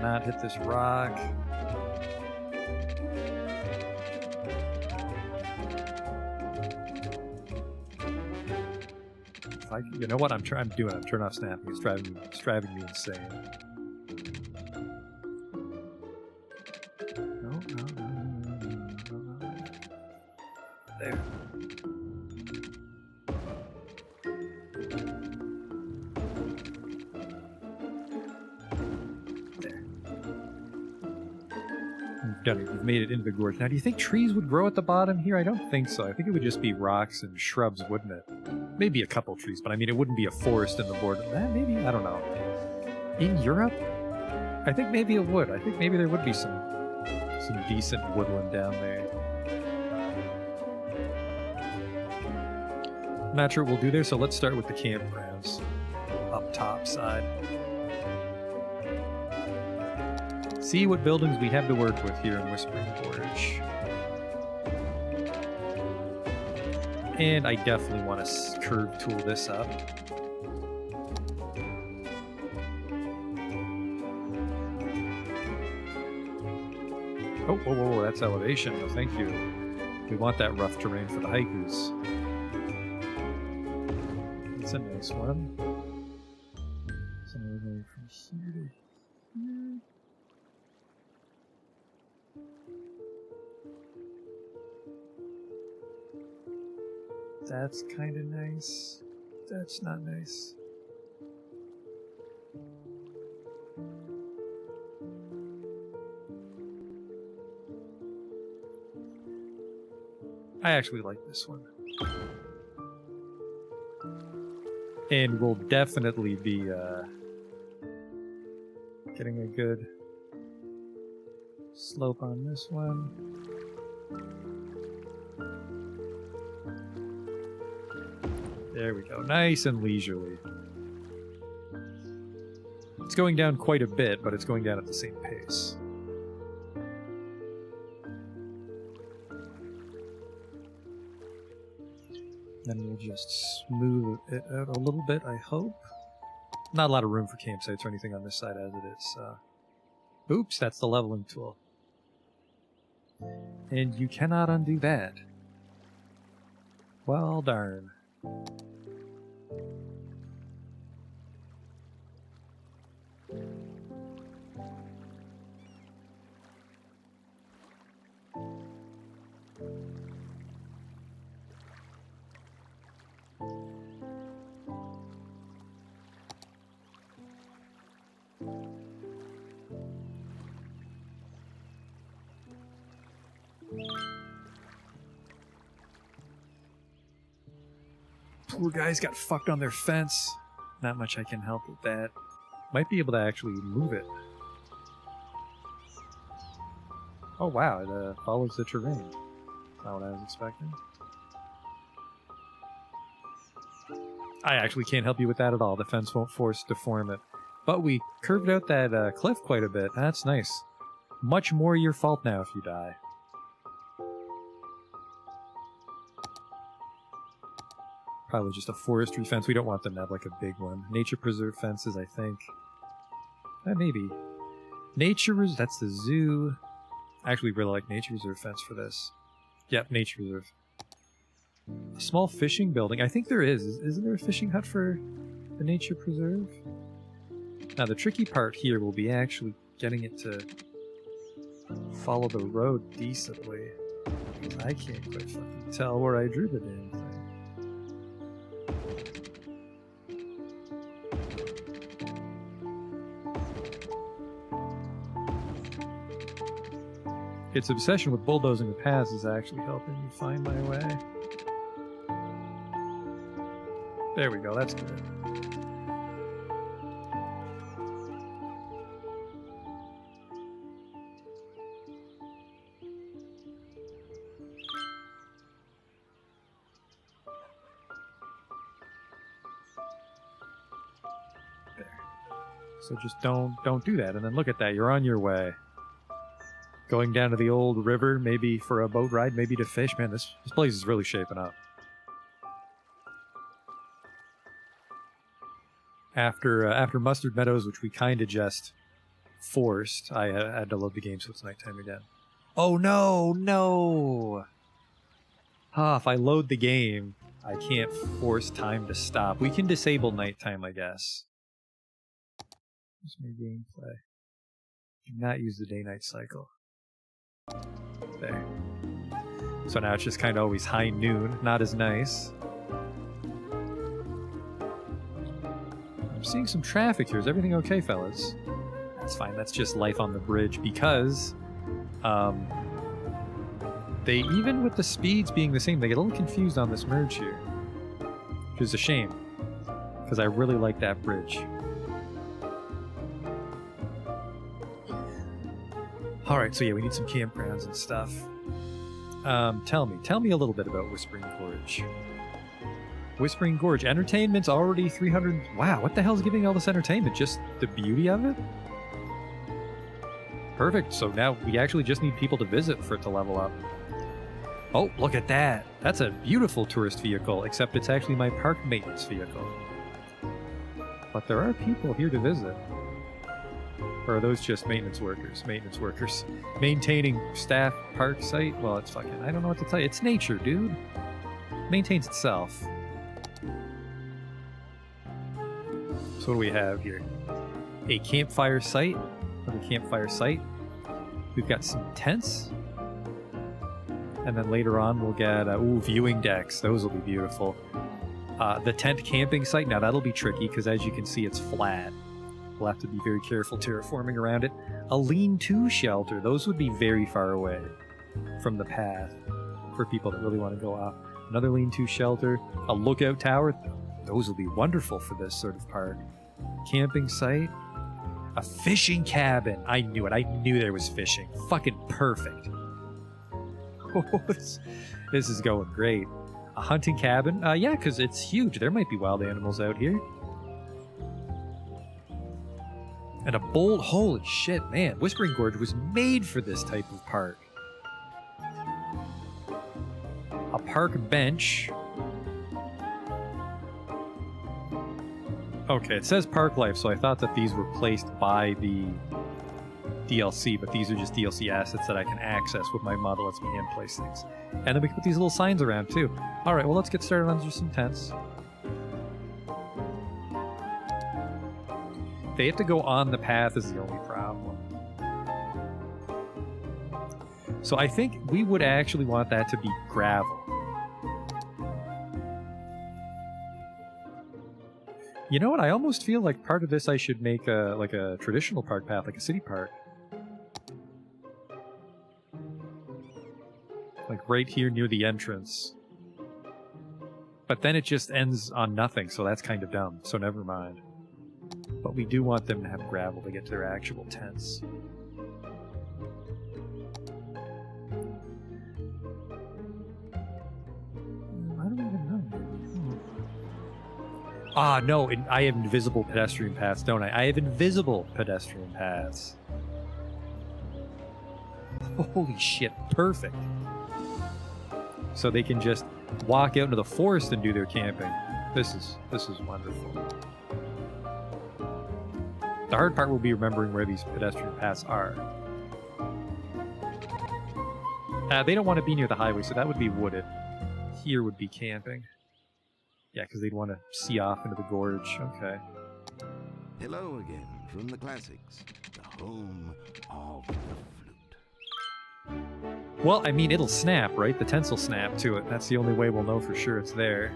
Not hit this rock. You know what I'm doing? I'm turning off snapping. It's driving me insane. No. There. There. We've done it. We've made it into the gorge. Now, do you think trees would grow at the bottom here? I don't think so. I think it would just be rocks and shrubs, wouldn't it? Maybe a couple trees, but I mean, it wouldn't be a forest in the border. Maybe, I don't know. In Europe? I think maybe it would. I think maybe there would be some decent woodland down there. I'm not sure what we'll do there, so let's start with the campgrounds. Up top side. See what buildings we have to work with here in Whispering Gorge. And I definitely want to curve tool this up. Oh, whoa, that's elevation. No, thank you. We want that rough terrain for the hikers. That's a nice one. So we're going from here to here. That's kind of nice. That's not nice. I actually like this one. And we'll definitely be getting a good slope on this one. There we go. Nice and leisurely. It's going down quite a bit, but it's going down at the same pace. Then we'll just smooth it out a little bit, I hope. Not a lot of room for campsites or anything on this side as it is. Oops, that's the leveling tool. And you cannot undo that. Well, darn. Poor guys got fucked on their fence. Not much I can help with that. Might be able to actually move it. Oh wow, it follows the terrain. Not what I was expecting. I actually can't help you with that at all. The fence won't force deform it. But we curved out that cliff quite a bit. That's nice. Much more your fault now if you die. Probably just a forestry fence. We don't want them to have like a big one. Nature preserve fences, I think. Maybe. Nature reserve. That's the zoo. I actually really like nature reserve fence for this. Yep, nature reserve. A small fishing building. I think there is. Isn't there a fishing hut for the nature preserve? Now the tricky part here will be actually getting it to follow the road decently. I can't quite fucking tell where I drew the damn thing. Its obsession with bulldozing the paths is actually helping me find my way. There we go, that's good. There. So just don't do that, and then look at that, you're on your way. Going down to the old river, maybe for a boat ride, maybe to fish. Man, this place is really shaping up. After Mustard Meadows, which we kind of just forced, I had to load the game so it's nighttime again. Oh no, no! If I load the game, I can't force time to stop. We can disable nighttime, I guess. Here's my gameplay. Do not use the day-night cycle. There. So now it's just kind of always high noon, not as nice. I'm seeing some traffic here. Is everything okay, fellas? That's fine. That's just life on the bridge because they, even with the speeds being the same, they get a little confused on this merge here. Which is a shame because I really like that bridge. Alright, so yeah, we need some campgrounds and stuff. Tell me a little bit about Whispering Gorge. Whispering Gorge. Entertainment's already 300... Wow, what the hell's giving all this entertainment? Just the beauty of it? Perfect, so now we actually just need people to visit for it to level up. Oh, look at that! That's a beautiful tourist vehicle, except it's actually my park maintenance vehicle. But there are people here to visit. Or are those just maintenance workers? Maintenance workers. Maintaining staff park site? Well, it's fucking... I don't know what to tell you. It's nature, dude. Maintains itself. So what do we have here? A campfire site. Another campfire site. We've got some tents. And then later on we'll get... viewing decks. Those will be beautiful. The tent camping site. Now that'll be tricky because as you can see it's flat. We'll have to be very careful terraforming around it. A lean-to shelter. Those would be very far away from the path for people that really want to go off. Another lean-to shelter. A lookout tower. Those will be wonderful for this sort of park. Camping site. A fishing cabin. I knew it. I knew there was fishing. Fucking perfect. This is going great. A hunting cabin. Yeah, because it's huge. There might be wild animals out here. And a bold, holy shit, man. Whispering Gorge was made for this type of park. A park bench. Okay, it says Park Life, so I thought that these were placed by the DLC, but these are just DLC assets that I can access with my mod that lets me hand place things. And then we can put these little signs around too. Alright, well let's get started on just some tents. They have to go on the path is the only problem. So I think we would actually want that to be gravel. You know what? I almost feel like part of this I should make like a traditional park path, like a city park. Like right here near the entrance. But then it just ends on nothing, so that's kind of dumb. So never mind. But we do want them to have gravel to get to their actual tents. I don't even know. Ah, no, I have invisible pedestrian paths, don't I? I have invisible pedestrian paths. Holy shit, perfect. So they can just walk out into the forest and do their camping. This is wonderful. The hard part will be remembering where these pedestrian paths are. They don't want to be near the highway, so that would be wooded. Here would be camping. Yeah, because they'd want to see off into the gorge. Okay. Hello again from the classics, the home of the flute. Well, I mean, it'll snap, right? The tents will snap to it. That's the only way we'll know for sure it's there.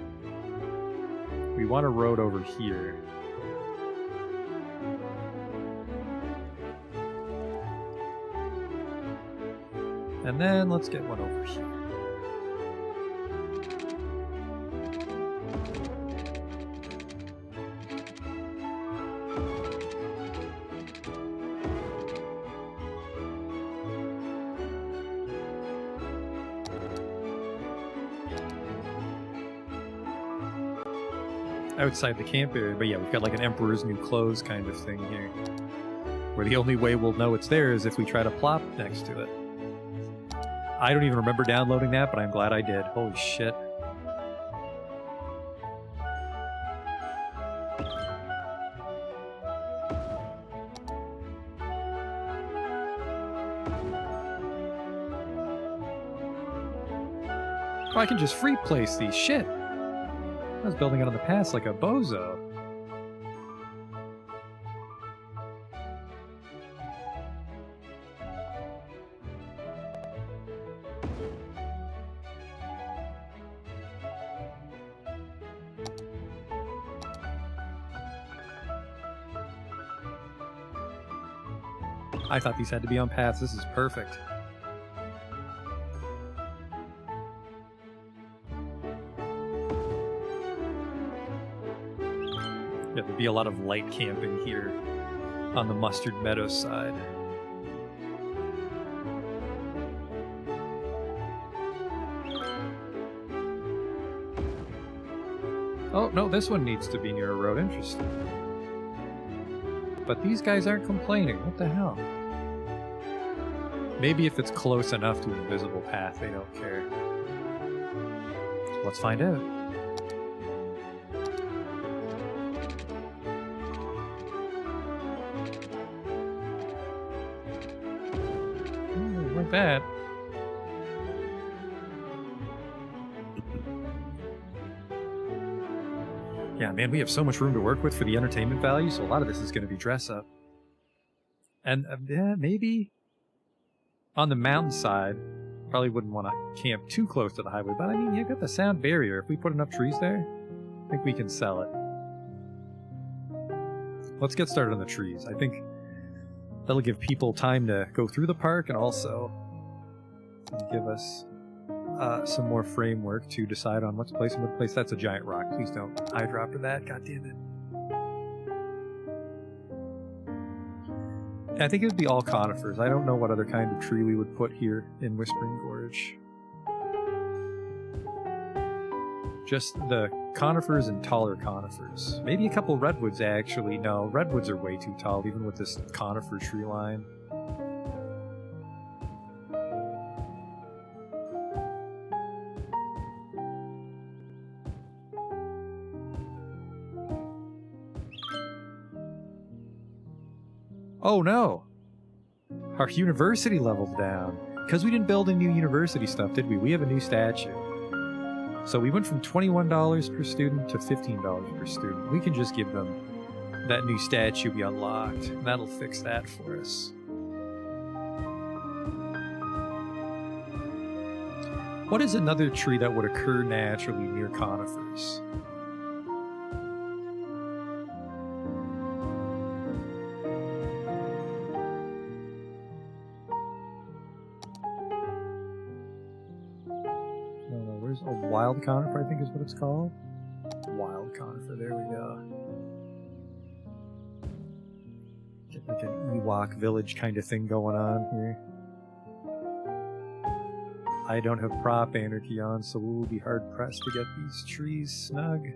We want a road over here. And then let's get one over here. Outside the camp area, but yeah, we've got like an Emperor's New Clothes kind of thing here. Where the only way we'll know it's there is if we try to plop next to it. I don't even remember downloading that, but I'm glad I did. Holy shit. Oh, I can just free place these. Shit. I was building it on the pass like a bozo. I thought these had to be on paths. This is perfect. Yeah, there'd be a lot of light camping here on the Mustard Meadows side. Oh, no, this one needs to be near a road. Interesting. But these guys aren't complaining. What the hell? Maybe if it's close enough to an invisible path, they don't care. Let's find out. Like that. Yeah, man, we have so much room to work with for the entertainment value, so a lot of this is going to be dress up. And yeah, maybe on the mountainside, probably wouldn't want to camp too close to the highway, but I mean, you got the sound barrier. If we put enough trees there, I think we can sell it. Let's get started on the trees. I think that'll give people time to go through the park and also give us some more framework to decide on what to place and what to place. That's a giant rock. Please don't eyedropper that. God damn it. I think it would be all conifers. I don't know what other kind of tree we would put here in Whispering Gorge. Just the conifers and taller conifers. Maybe a couple redwoods, actually. No, redwoods are way too tall, even with this conifer tree line. Oh no! Our university level's down. Because we didn't build any new university stuff, did we? We have a new statue. So we went from $21 per student to $15 per student. We can just give them that new statue we unlocked, and that'll fix that for us. What is another tree that would occur naturally near conifers? Wild conifer, I think is what it's called. Wild conifer, there we go. like an Ewok village kind of thing going on here. I don't have prop anarchy on, so we'll be hard pressed to get these trees snug.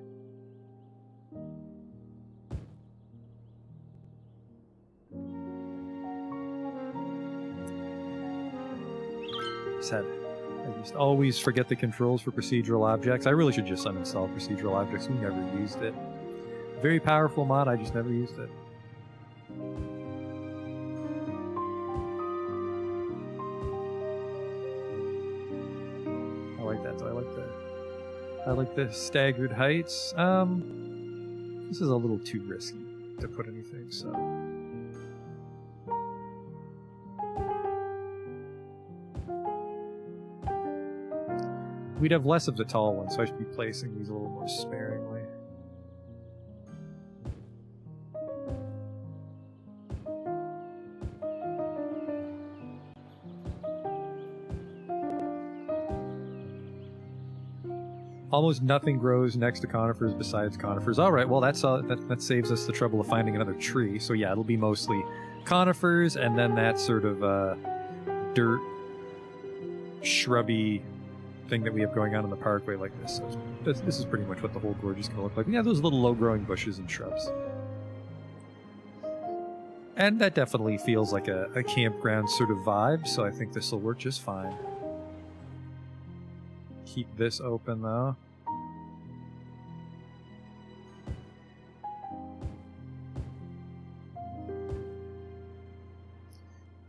I just always forget the controls for procedural objects. I really should just uninstall procedural objects. We never used it. Very powerful mod, I just never used it. I like that though. I like the staggered heights. This is a little too risky to put anything, so. We'd have less of the tall ones, so I should be placing these a little more sparingly. Almost nothing grows next to conifers besides conifers. All right, well that saves us the trouble of finding another tree. So yeah, it'll be mostly conifers, and then that sort of dirt, shrubby thing that we have going on in the parkway like this. So this is pretty much what the whole gorge is going to look like. Yeah, those little low-growing bushes and shrubs. And that definitely feels like a campground sort of vibe, so I think this will work just fine. Keep this open, though.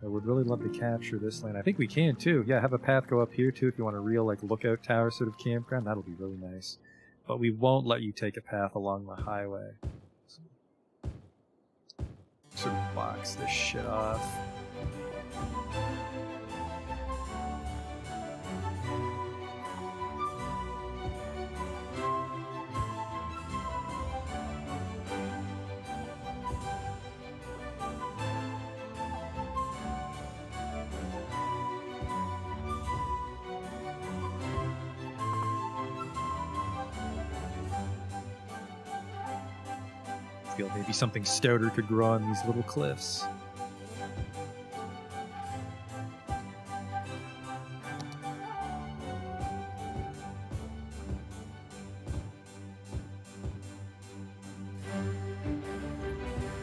I would really love to capture this lane. I think we can, too. Yeah, have a path go up here, too, if you want a real, like, lookout tower sort of campground. That'll be really nice. But we won't let you take a path along the highway. Sort of box this shit off. Maybe something stouter could grow on these little cliffs.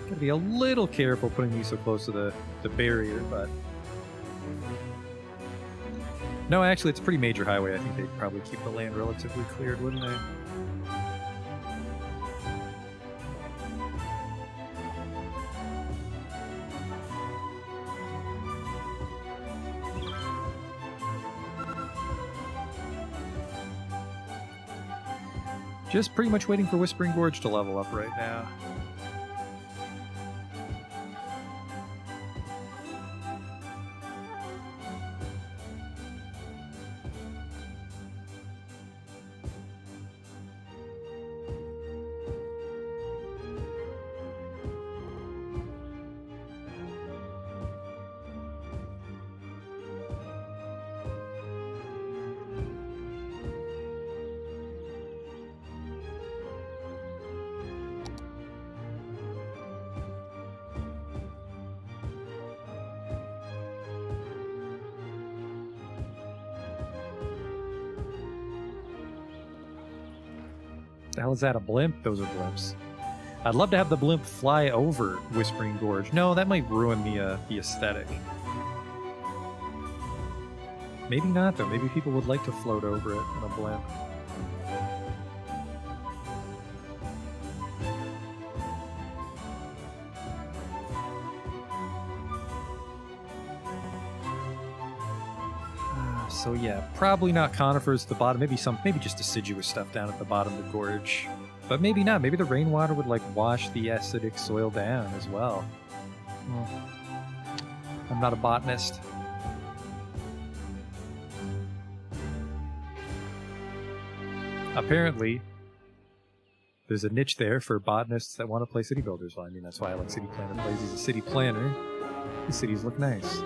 Gotta be a little careful putting these so close to the barrier, but... No, actually, it's a pretty major highway. I think they'd probably keep the land relatively cleared, wouldn't they? Just pretty much waiting for Whispering Gorge to level up right now. The hell is that, a blimp? Those are blimps. I'd love to have the blimp fly over Whispering Gorge. No, that might ruin the aesthetic. Maybe not, though. Maybe people would like to float over it in a blimp. So yeah, probably not conifers at the bottom. Maybe just deciduous stuff down at the bottom of the gorge. But maybe not. Maybe the rainwater would like wash the acidic soil down as well. I'm not a botanist. Apparently, there's a niche there for botanists that want to play city builders. Well, I mean, that's why I like City Planner plays. He's a city planner. The cities look nice.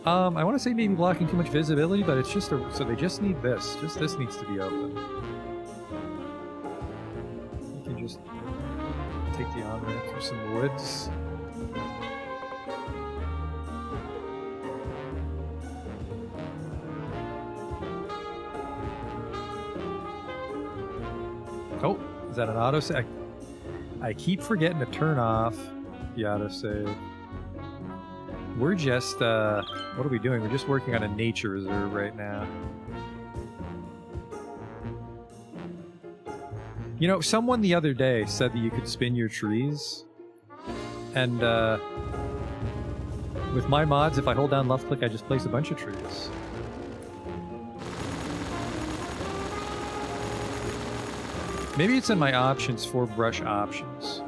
I want to say maybe blocking too much visibility, but it's just so they just need this. Just this needs to be open. You can just take the on-ramp through some woods. Oh, is that an autosave? I keep forgetting to turn off the autosave. We're just, what are we doing? We're just working on a nature reserve right now. You know, someone the other day said that you could spin your trees. And, with my mods, if I hold down left click, I just place a bunch of trees. Maybe it's in my options for brush options.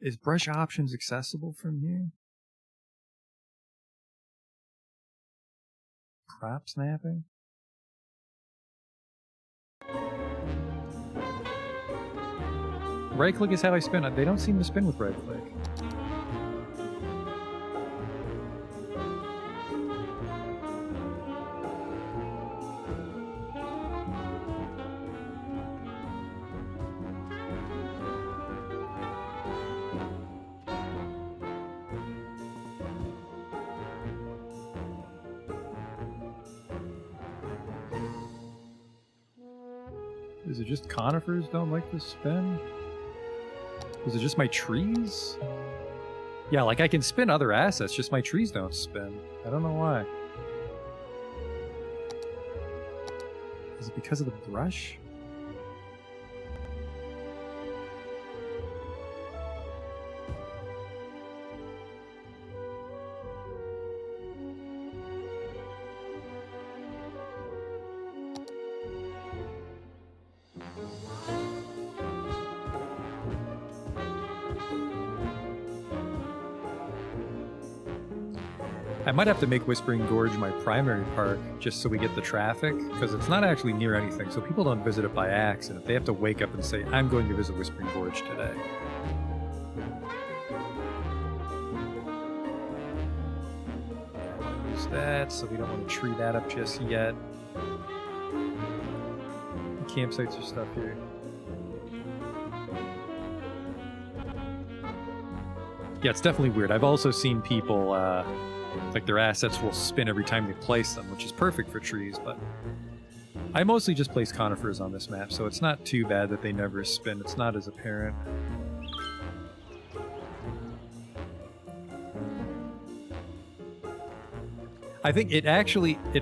Is brush options accessible from here? Crop snapping? Right click is how I spin. They don't seem to spin with right click. Is it just conifers don't like to spin? Is it just my trees? Yeah, like I can spin other assets, just my trees don't spin. I don't know why. Is it because of the brush? I might have to make Whispering Gorge my primary park just so we get the traffic, because it's not actually near anything, so people don't visit it by accident. They have to wake up and say, I'm going to visit Whispering Gorge today. Use that, so we don't want to tree that up just yet. Campsites or stuff here. Yeah, it's definitely weird. I've also seen people, like their assets will spin every time they place them, which is perfect for trees, but I mostly just place conifers on this map, so it's not too bad that they never spin. It's not as apparent. I think it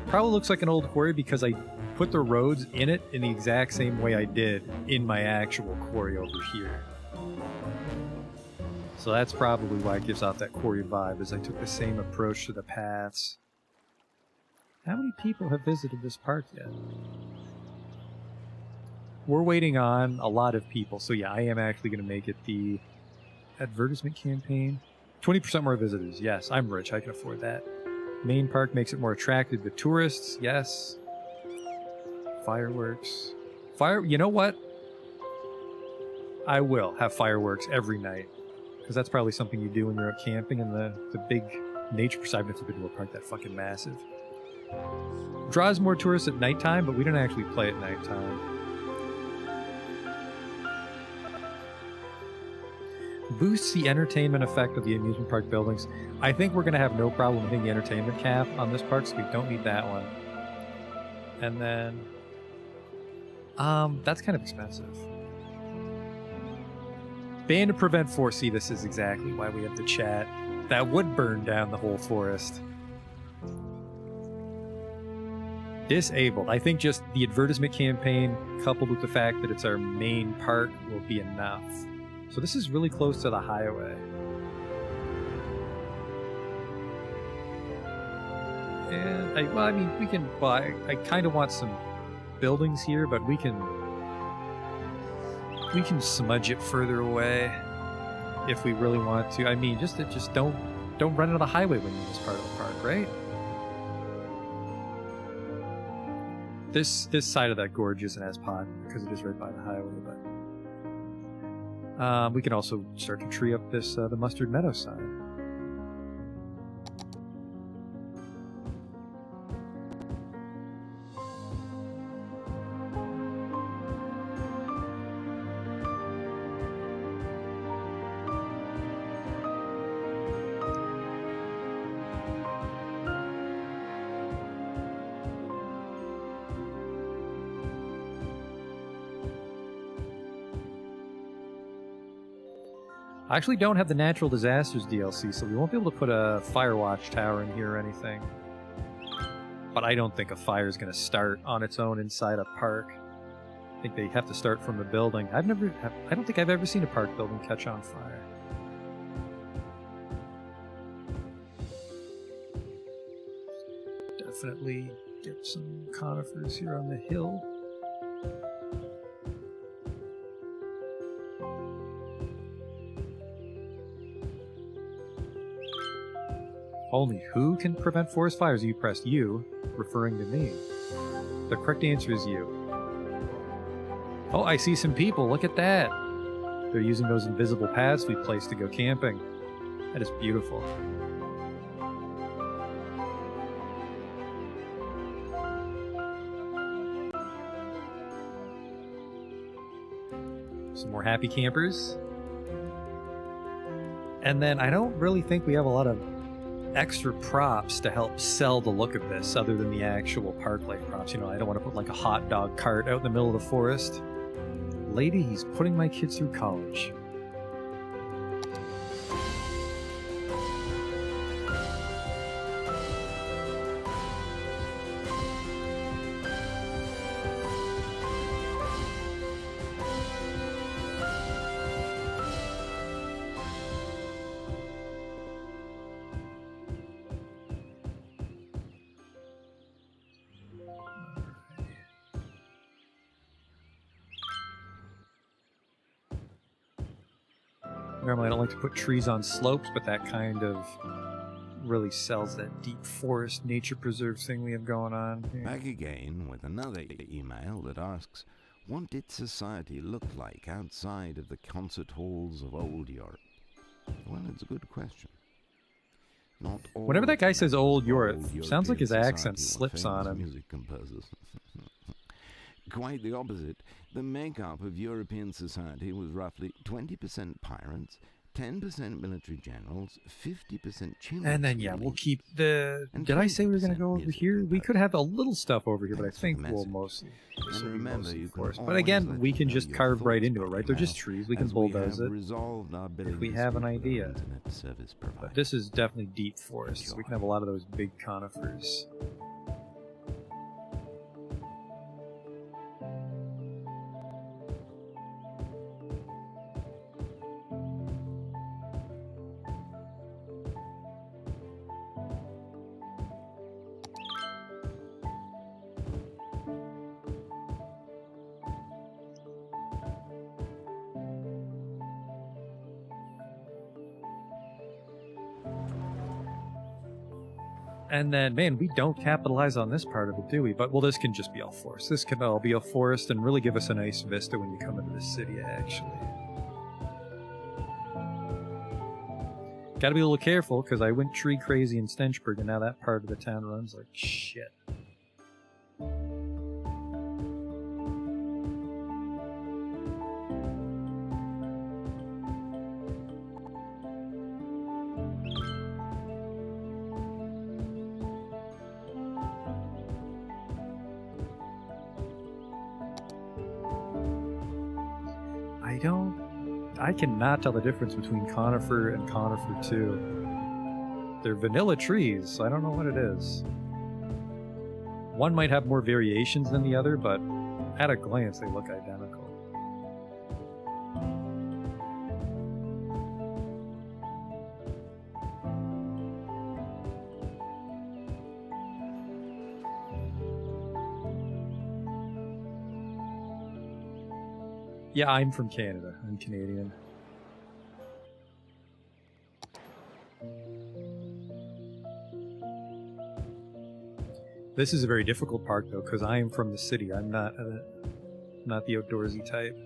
probably looks like an old quarry because I put the roads in it in the exact same way I did in my actual quarry over here. So that's probably why it gives off that quarry vibe, is I took the same approach to the paths. How many people have visited this park yet? We're waiting on a lot of people, so yeah, I am actually going to make it the advertisement campaign. 20% more visitors, yes, I'm rich, I can afford that. Main park makes it more attractive to tourists, yes. Fireworks. You know what? I will have fireworks every night. Because that's probably something you do when you're out camping in the big nature preserve. I've never been to a park that fucking massive. Draws more tourists at nighttime, but we don't actually play at nighttime. Boosts the entertainment effect of the amusement park buildings. I think we're going to have no problem hitting the entertainment cap on this park, so we don't need that one. And then... that's kind of expensive. Ban to prevent force. See, this is exactly why we have the chat. That would burn down the whole forest. Disabled. I think just the advertisement campaign, coupled with the fact that it's our main park, will be enough. So this is really close to the highway. And, I mean, we can... Well, I kind of want some buildings here, but we can smudge it further away if we really want to. I mean, just don't run into the highway when you're in this part of the park, right? This side of that gorge isn't as popular because it is right by the highway, but we can also start to tree up this the Mustard Meadow side. I actually don't have the Natural Disasters DLC, so we won't be able to put a Firewatch tower in here or anything. But I don't think a fire is going to start on its own inside a park. I think they have to start from a building. I don't think I've ever seen a park building catch on fire. Definitely get some conifers here on the hill. Only who can prevent forest fires? You pressed U, referring to me. The correct answer is you. Oh, I see some people. Look at that. They're using those invisible paths we placed to go camping. That is beautiful. Some more happy campers. And then I don't really think we have a lot of extra props to help sell the look of this other than the actual park life props. You know, I don't want to put like a hot dog cart out in the middle of the forest. Lady, he's putting my kids through college. Normally I don't like to put trees on slopes, but that kind of really sells that deep forest nature preserve thing we have going on here. Back again with another email that asks, what did society look like outside of the concert halls of old Europe? Well, it's a good question. Not all Whenever that guy says old Europe, European sounds like his society accent were slips on famous him. Music composers. Quite the opposite. The makeup of European society was roughly 20% pirates, 10% military generals, 50% children. And then, yeah, we'll keep the... Did I say we were going to go over here? We could have a little stuff over here, but I think we'll mostly... And remember, you can But again, always we let can me know just your carve right thoughts into it, by right? They're just email, trees. We can as bulldoze have it. resolved our billing we have an dispute with our idea. internet service provider. But this is definitely deep forest, so we can have a lot of those big conifers. And then, man, we don't capitalize on this part of it, do we? But, well, this can just be all forest. This can all be a forest and really give us a nice vista when you come into the city, actually. Gotta be a little careful, because I went tree crazy in Stenchburg, and now that part of the town runs like shit. I cannot tell the difference between conifer and conifer 2. They're vanilla trees, so I don't know what it is. One might have more variations than the other, but at a glance they look identical. Yeah, I'm from Canada. I'm Canadian. This is a very difficult park, though, because I am from the city. I'm not the outdoorsy type.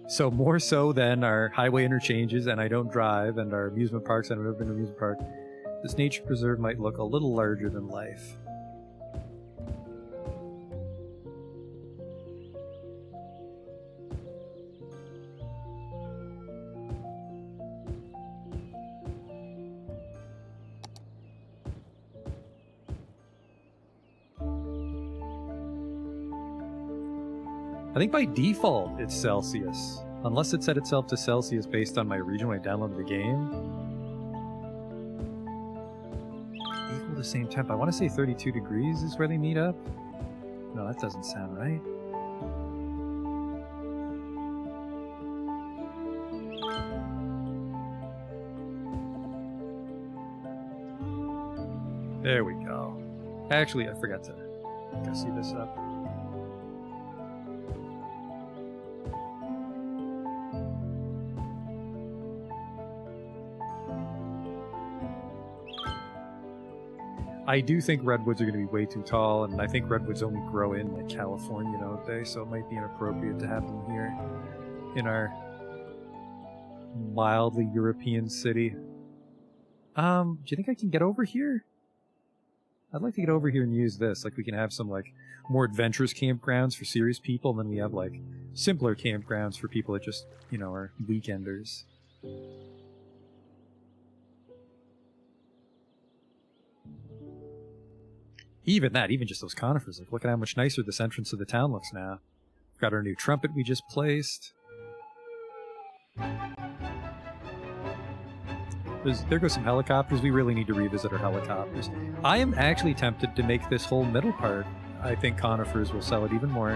So more so than our highway interchanges, and I don't drive, and our amusement parks, and I've never been to an amusement park, this nature preserve might look a little larger than life. I think by default it's Celsius. Unless it set itself to Celsius based on my region when I downloaded the game. Equal to same temp. I want to say 32 degrees is where they meet up. No, that doesn't sound right. There we go. Actually, I forgot to see this up. I do think redwoods are going to be way too tall, and I think redwoods only grow in like California, don't they? So it might be inappropriate to have them here in our mildly European city. Do you think I can get over here? I'd like to get over here and use this. Like, we can have some like more adventurous campgrounds for serious people, and then we have like simpler campgrounds for people that just, you know, are weekenders. Even that, even just those conifers. Like, look at how much nicer this entrance of the town looks now. We've got our new trumpet we just placed. There go some helicopters. We really need to revisit our helicopters. I am actually tempted to make this whole middle part. I think conifers will sell it even more.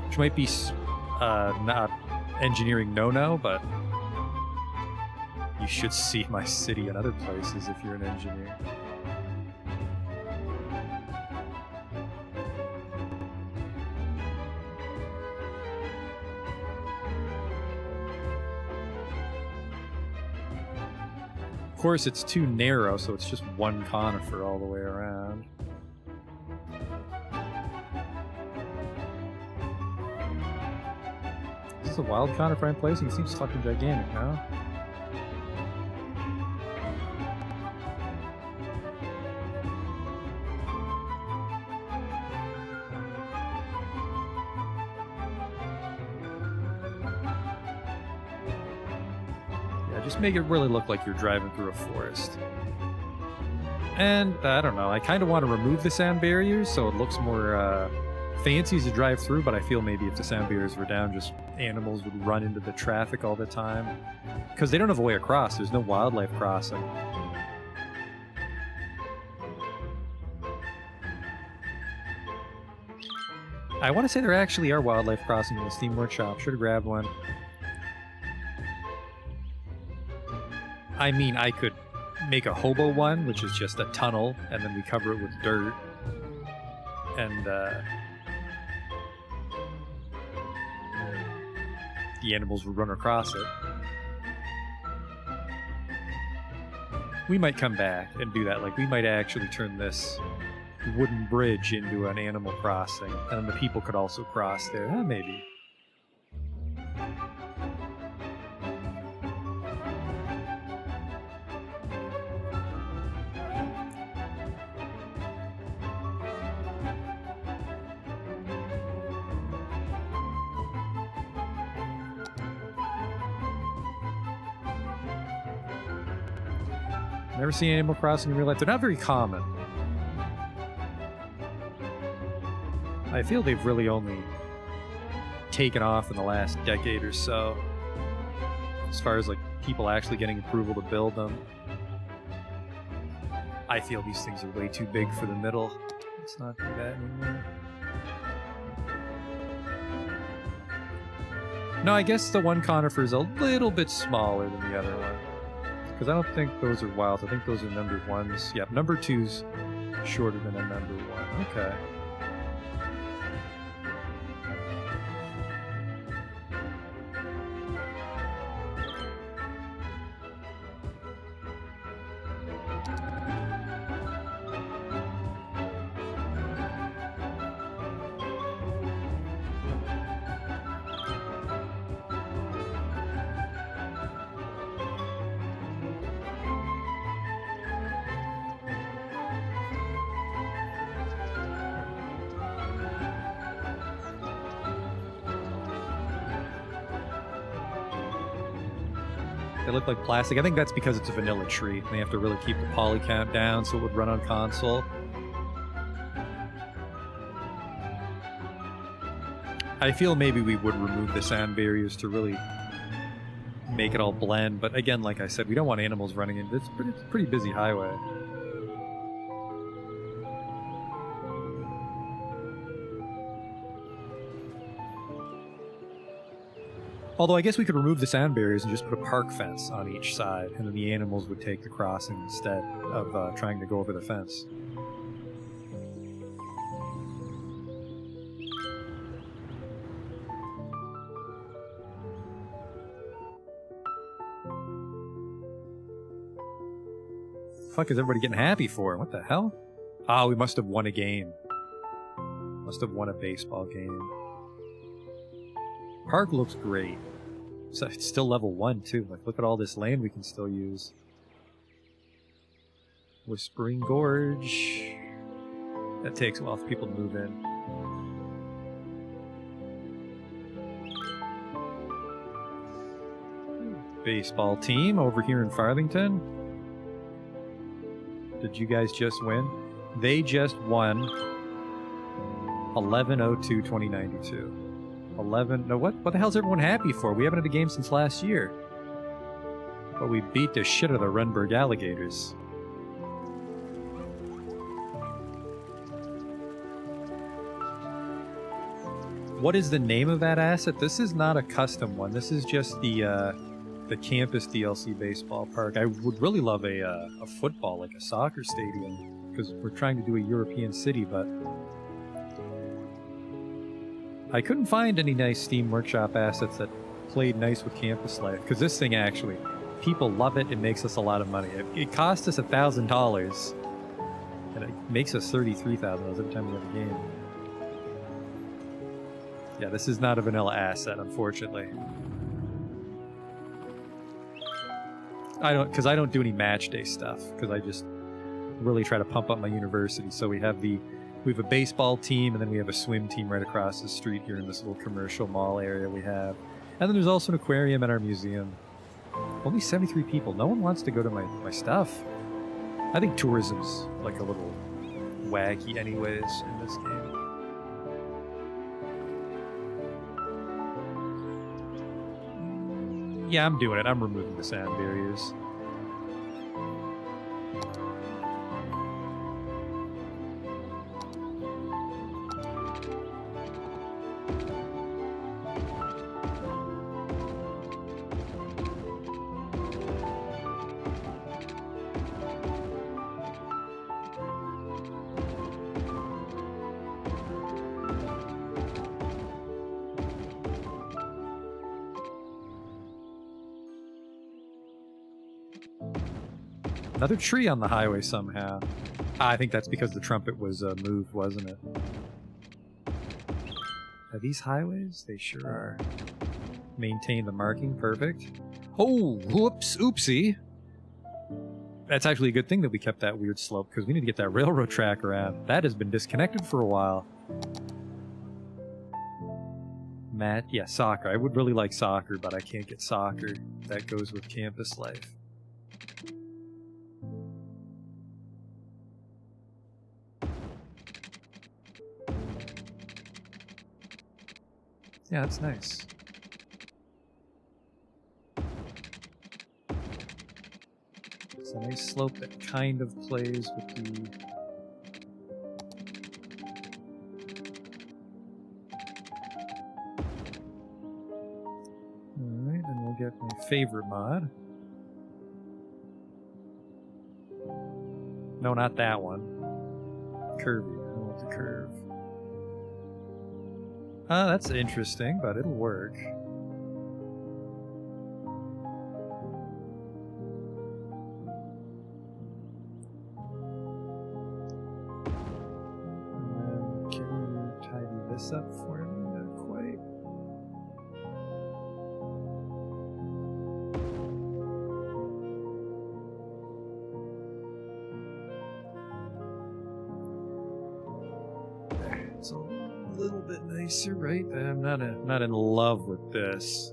Which might be not engineering no-no, but you should see my city and other places if you're an engineer. Of course, it's too narrow, so it's just one conifer all the way around. Is this a wild conifer I'm placing? It seems fucking gigantic, no? Just make it really look like you're driving through a forest. And, I don't know, I kind of want to remove the sound barriers so it looks more fancy as you drive through, but I feel maybe if the sound barriers were down, just animals would run into the traffic all the time. Because they don't have a way across, there's no wildlife crossing. I want to say there actually are wildlife crossings in the Steam Workshop. Should have grabbed one. I mean, I could make a hobo one, which is just a tunnel, and then we cover it with dirt. And, the animals would run across it. We might come back and do that. Like, we might actually turn this wooden bridge into an animal crossing, and then the people could also cross there. Maybe. Never seen Animal Crossing in real life. They're not very common. I feel they've really only taken off in the last decade or so. As far as like people actually getting approval to build them. I feel these things are way too big for the middle. Let's not do that anymore. No, I guess the one conifer is a little bit smaller than the other one. Because I don't think those are wild. I think those are number ones. Yep, number two's shorter than a number one. Okay. They look like plastic. I think that's because it's a vanilla tree. They have to really keep the poly count down so it would run on console. I feel maybe we would remove the sound barriers to really make it all blend, but again, like I said, we don't want animals running in. It's a pretty busy highway. Although I guess we could remove the sound barriers and just put a park fence on each side, and then the animals would take the crossing instead of trying to go over the fence. Fuck is everybody getting happy for? What the hell? Ah, we must have won a game. Must have won a baseball game. Park looks great. So it's still level 1 too. Like, look at all this land we can still use. Whispering Gorge. That takes a while for people to move in. Baseball team over here in Farthington. Did you guys just win? They just won 11/02/2092. 11. No, what the hell's everyone happy for? We haven't had a game since last year. But we beat the shit out of the Renberg Alligators. What is the name of that asset? This is not a custom one. This is just the campus DLC baseball park. I would really love a football, like a soccer stadium, because we're trying to do a European city, but I couldn't find any nice Steam Workshop assets that played nice with campus life, because this thing actually, people love it. It makes us a lot of money. It cost us $1,000, and it makes us $33,000 every time we have a game. Yeah, this is not a vanilla asset, unfortunately. Because I don't do any match day stuff, because I just really try to pump up my university. So we have a baseball team, and then we have a swim team right across the street here in this little commercial mall area we have. And then there's also an aquarium at our museum. Only 73 people. No one wants to go to my stuff. I think tourism's like a little wacky anyways in this game. Yeah, I'm doing it. I'm removing the sound barriers. Another tree on the highway somehow. I think that's because the trumpet was moved, wasn't it? Are these highways? They sure are. Maintain the marking, perfect. Oh, whoops, oopsie. That's actually a good thing that we kept that weird slope, because we need to get that railroad track around. That has been disconnected for a while. Matt, yeah, soccer. I would really like soccer, but I can't get soccer. That goes with campus life. Yeah, that's nice. It's a nice slope that kind of plays with the... Alright, and we'll get my favorite mod. No, not that one. Curvy. I don't want the curve. That's interesting, but it'll work. Can you tidy this up for me? Not quite. There, it's a little bit nicer, right? I'm not in love with this.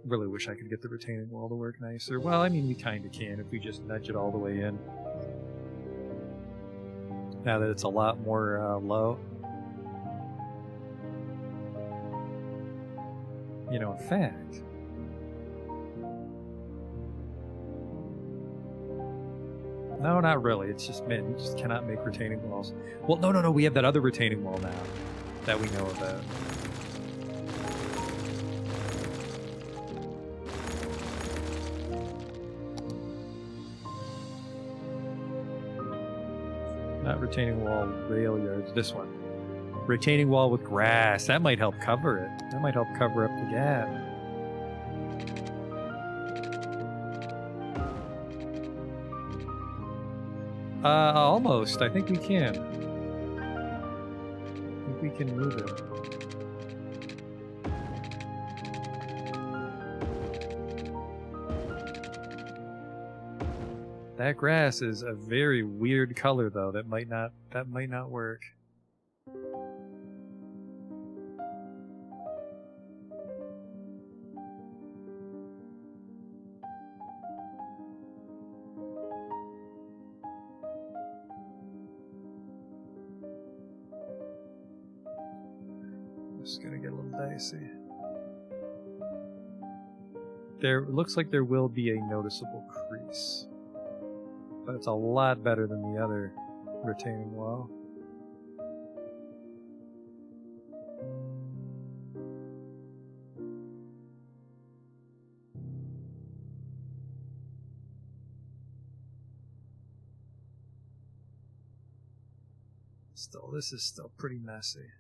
Really wish I could get the retaining wall to work nicer. Well, I mean, we kind of can if we just nudge it all the way in. Now that it's a lot more low. You know, in fact. No, not really. It's just, man, you just cannot make retaining walls. Well, no. We have that other retaining wall now that we know about. Not retaining wall, rail yards. This one. Retaining wall with grass. That might help cover it. That might help cover up the gap. Almost. I think we can. I think we can move it. That grass is a very weird color, though. That might not work. It's gonna get a little dicey. There looks like there will be a noticeable crease, but it's a lot better than the other retaining wall. Still, this is still pretty messy.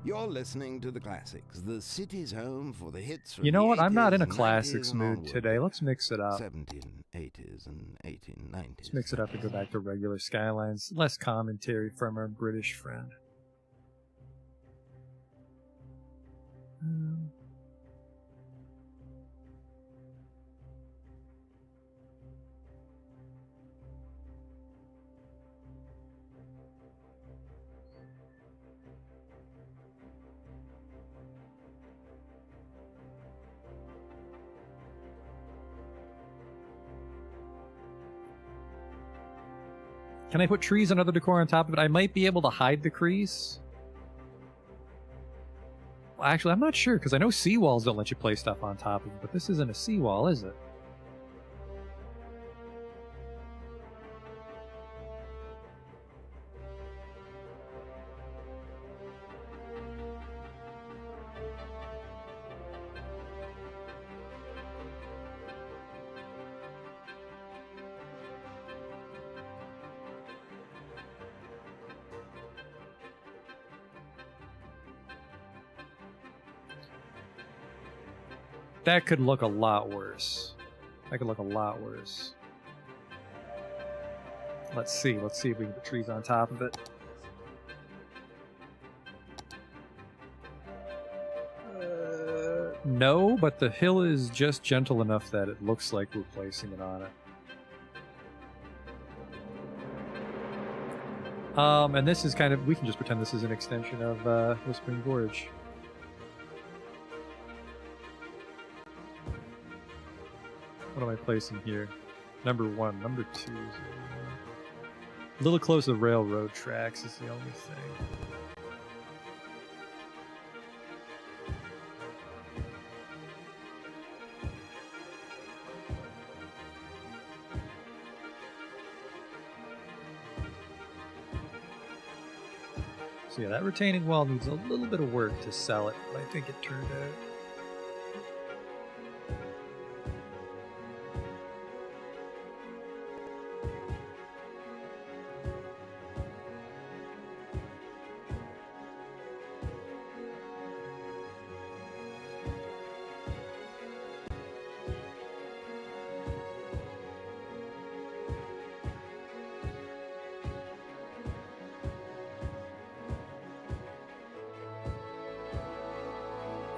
You're listening to the classics, the city's home for the hits from You know the what? I'm not in a 80s and classics 90s and mood onward. today. Let's mix it up. 1780s and 1890s. Let's mix it up and go back to regular Skylines. Less commentary from our British friend. Can I put trees and other decor on top of it? I might be able to hide the crease. Well, actually, I'm not sure, because I know seawalls don't let you place stuff on top of it, but this isn't a seawall, is it? That could look a lot worse. That could look a lot worse. Let's see. Let's see if we can put trees on top of it. No, but the hill is just gentle enough that it looks like we're placing it on it. And this is kind of, we can just pretend this is an extension of Whispering Gorge. What am I placing here? Number 1, number 2. A little close to railroad tracks is the only thing. So yeah, that retaining wall needs a little bit of work to sell it, but I think it turned out.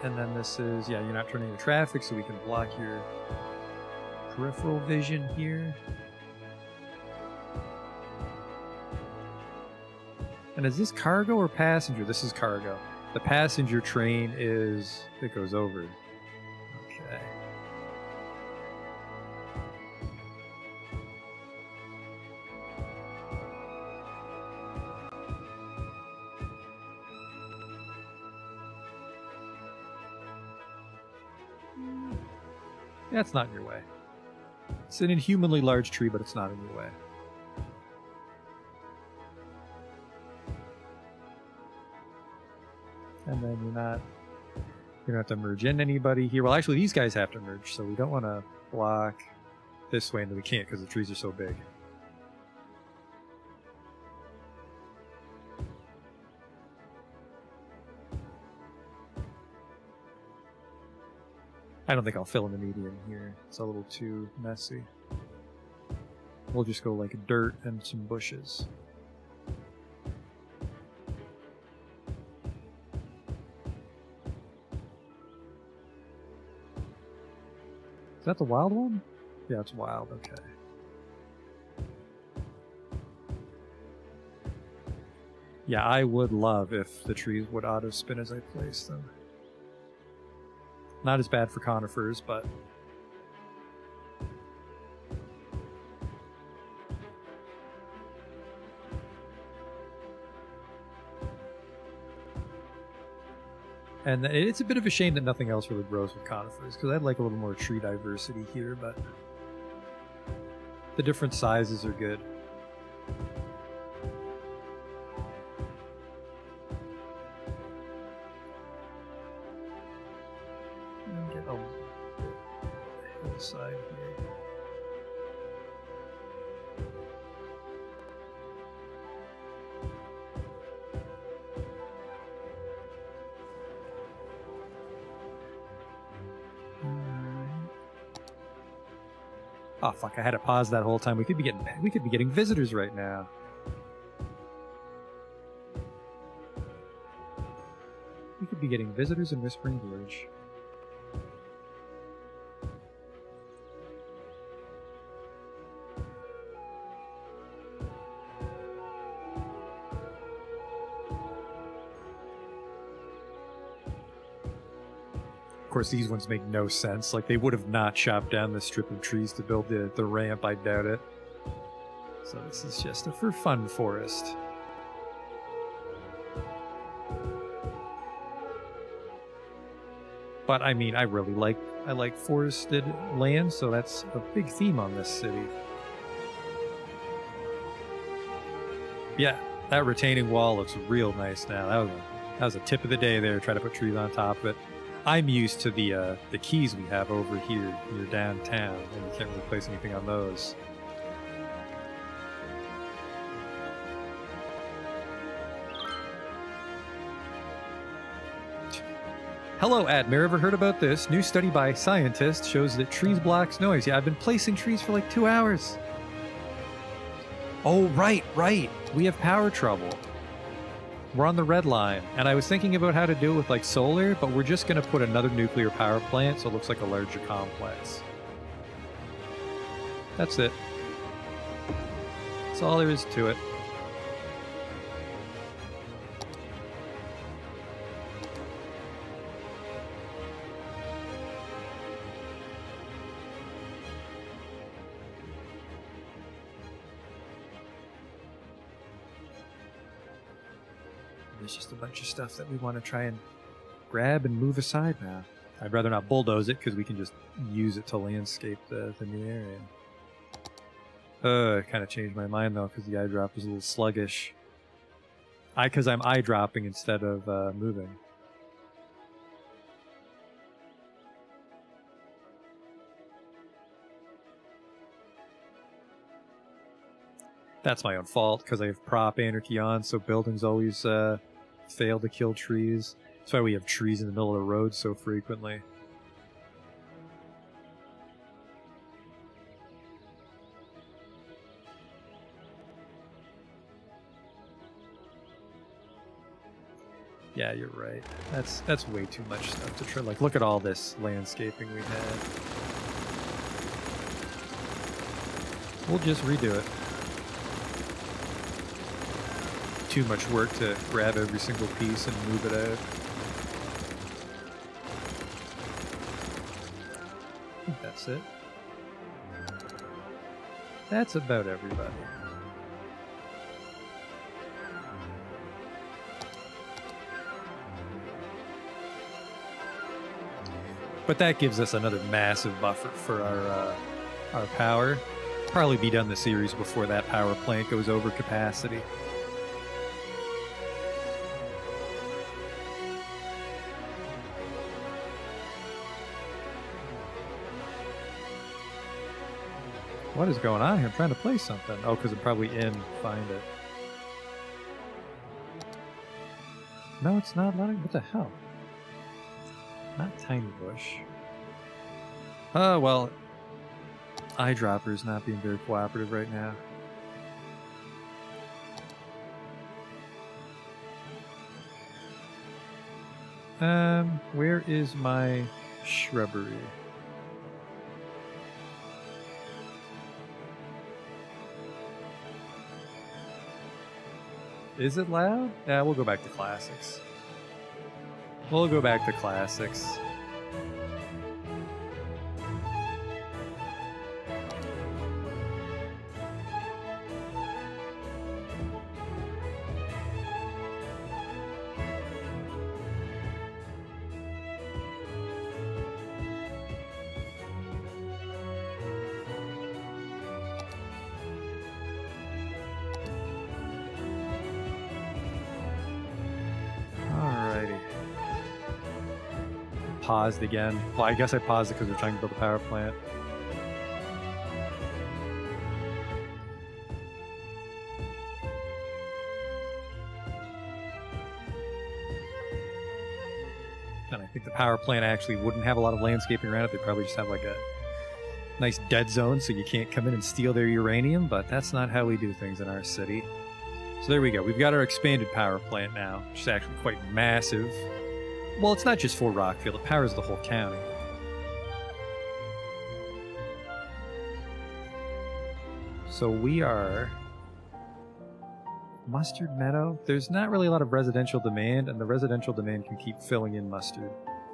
And then this is, yeah, you're not turning into traffic, so we can block your peripheral vision here. And is this cargo or passenger? This is cargo. The passenger train is, it goes over. Okay. That's not in your way. It's an inhumanly large tree, but it's not in your way. And then you don't have to merge in anybody here. Well, actually, these guys have to merge, so we don't want to block this way, and we can't because the trees are so big. I don't think I'll fill in the median here. It's a little too messy. We'll just go like dirt and some bushes. Is that the wild one? Yeah, it's wild, okay. Yeah, I would love if the trees would auto-spin as I place them. Not as bad for conifers, but... And it's a bit of a shame that nothing else really grows with conifers, because I'd like a little more tree diversity here, but the different sizes are good. And get a little bit hillside here. Oh fuck! I had to pause that whole time. We could be getting visitors right now. We could be getting visitors in Whispering Gorge. Of course, these ones make no sense. Like, they would have not chopped down this strip of trees to build the ramp, I doubt it. So this is just a for fun forest. But I mean, I like forested land, so that's a big theme on this city. Yeah, that retaining wall looks real nice now. That was a tip of the day there, try to put trees on top of it. I'm used to the keys we have over here near downtown, and you can't really place anything on those. Hello, Admir. Ever heard about this? New study by scientists shows that trees blocks noise. Yeah, I've been placing trees for like 2 hours. Oh, right. We have power trouble. We're on the red line, and I was thinking about how to do it with like solar, but we're just going to put another nuclear power plant so it looks like a larger complex. That's it. That's all there is to it. There's just a bunch of stuff that we want to try and grab and move aside now. I'd rather not bulldoze it because we can just use it to landscape the new area. I kind of changed my mind though because the eye drop was a little sluggish. Because I'm eye dropping instead of moving. That's my own fault because I have prop anarchy on, so buildings always fail to kill trees. That's why we have trees in the middle of the road so frequently. Yeah, you're right. That's way too much stuff to try. Like, look at all this landscaping we have. We'll just redo it. Too much work to grab every single piece and move it out. I think that's it. That's about everybody. But that gives us another massive buffer for our power. Probably be done the series before that power plant goes over capacity. What is going on here? I'm trying to play something. Oh, because I'm probably in. Find it. No, it's not letting. What the hell? Not Tiny Bush. Oh, well. Eyedropper's not being very cooperative right now. Where is my shrubbery? Is it loud? Yeah, we'll go back to classics. We'll go back to classics. Paused again. Well, I guess I paused it because we're trying to build a power plant. And I think the power plant actually wouldn't have a lot of landscaping around it. They'd probably just have like a nice dead zone so you can't come in and steal their uranium, but that's not how we do things in our city. So there we go. We've got our expanded power plant now, which is actually quite massive. Well, it's not just for Rockfield, it powers the whole county. So we are... Mustard Meadow? There's not really a lot of residential demand, and the residential demand can keep filling in Mustard.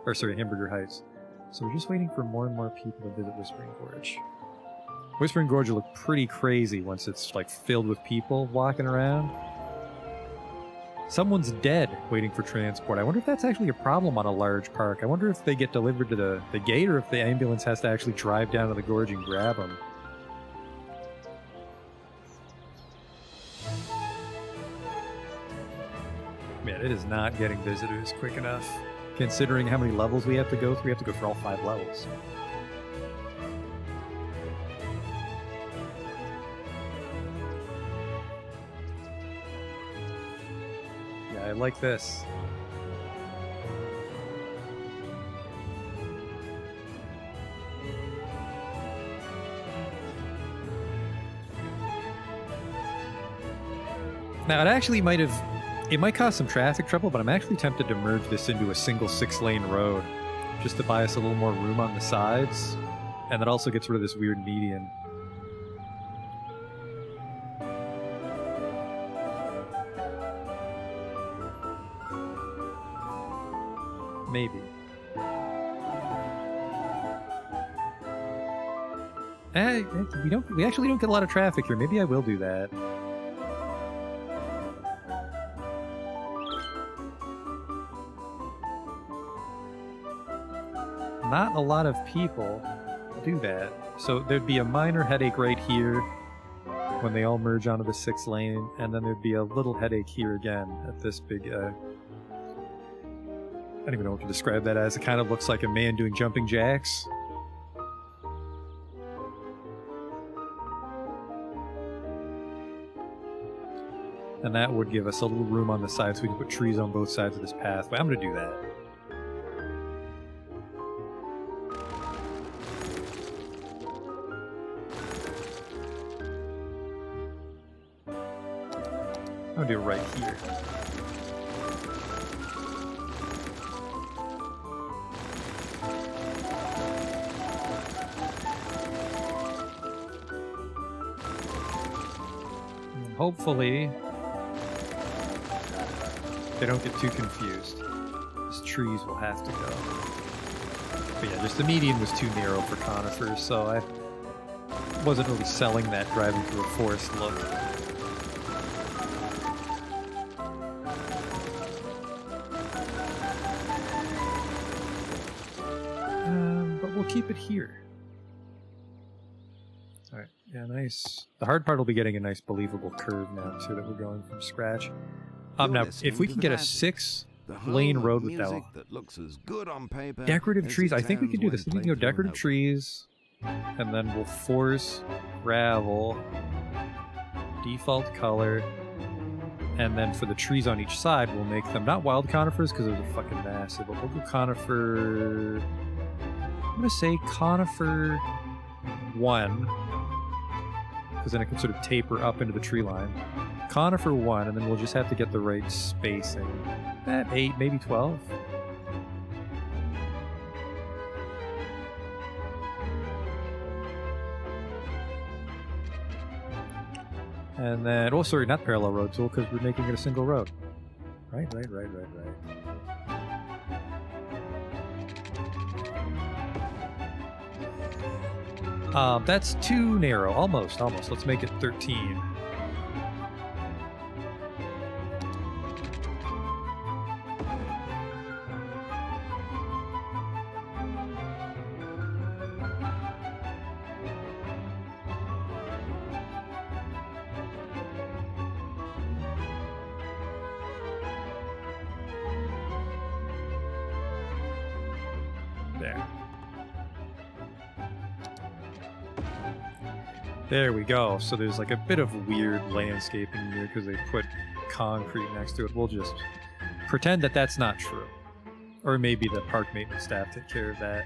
Or sorry, Hamburger Heights. So we're just waiting for more and more people to visit Whispering Gorge. Whispering Gorge will look pretty crazy once it's like filled with people walking around. Someone's dead waiting for transport. I wonder if that's actually a problem on a large park. I wonder if they get delivered to the gate or if the ambulance has to actually drive down to the gorge and grab them. Man, it is not getting visitors quick enough. Considering how many levels we have to go through, we have to go through all 5 levels. I like this. Now, it actually might have... It might cause some traffic trouble, but I'm actually tempted to merge this into a single 6-lane road, just to buy us a little more room on the sides, and that also gets rid of this weird median. Maybe. We actually don't get a lot of traffic here. Maybe I will do that. Not a lot of people do that. So there'd be a minor headache right here when they all merge onto the 6th lane, and then there'd be a little headache here again at this big I don't even know what to describe that as. It kind of looks like a man doing jumping jacks. And that would give us a little room on the side so we can put trees on both sides of this pathway. I'm going to do that. I'm going to do it right here. Hopefully, they don't get too confused. These trees will have to go. But yeah, just the median was too narrow for conifers, so I wasn't really selling that driving through a forest look. we'll keep it here. All right, yeah, nice. The hard part will be getting a nice believable curve now too that we're going from scratch. Now, if we can get a 6-lane road with that looks as good on paper decorative as trees, it I think we sounds can do when this. We can played go through an decorative open. trees, and then we'll force gravel, default color, and then for the trees on each side, we'll make them not wild conifers because those are fucking massive, but we'll go conifer. I'm gonna say conifer 1, because then it can sort of taper up into the tree line. Conifer 1, and then we'll just have to get the right spacing. At 8, maybe 12. And then, oh, sorry, not parallel road tool, because we're making it a single road. Right. That's too narrow. Almost. Let's make it 13. There we go. So there's like a bit of weird landscaping here because they put concrete next to it. We'll just pretend that that's not true. Or maybe the park maintenance staff take care of that.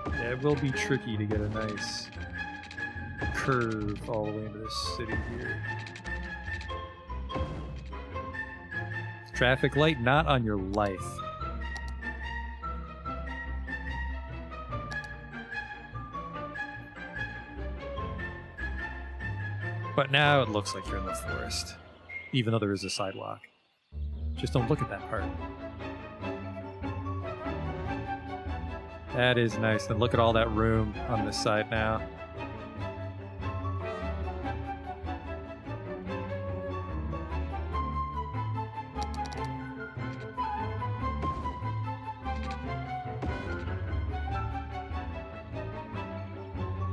Yeah, it will be tricky to get a nice curve all the way into this city here. Traffic light, not on your life. But now it looks like you're in the forest, even though there is a sidewalk. Just don't look at that part. That is nice. And look at all that room on this side now.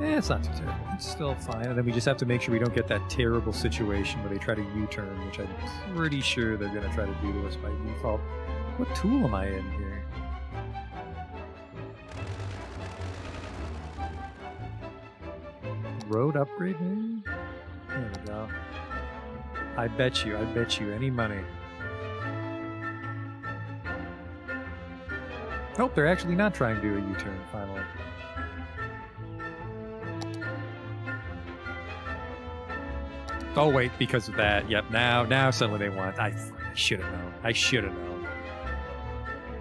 It's not too terrible. It's still fine. And then we just have to make sure we don't get that terrible situation where they try to U-turn, which I'm pretty sure they're going to try to do to us by default. What tool am I in here? Road upgrade, maybe? There we go. I bet you any money. Nope, they're actually not trying to do a U-turn, finally. Oh wait, because of that. Yep, now suddenly they want. I should have known. I should have known.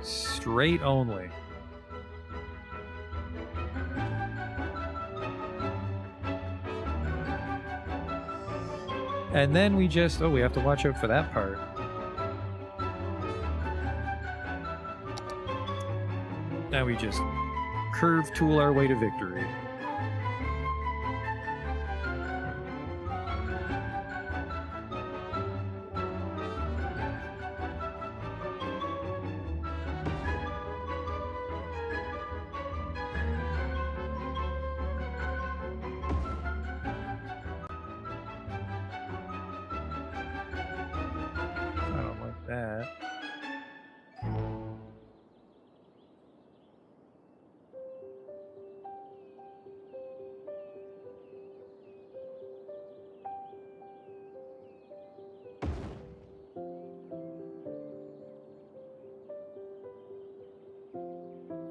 Straight only. And then we just, we have to watch out for that part. Now we just curve tool our way to victory. That.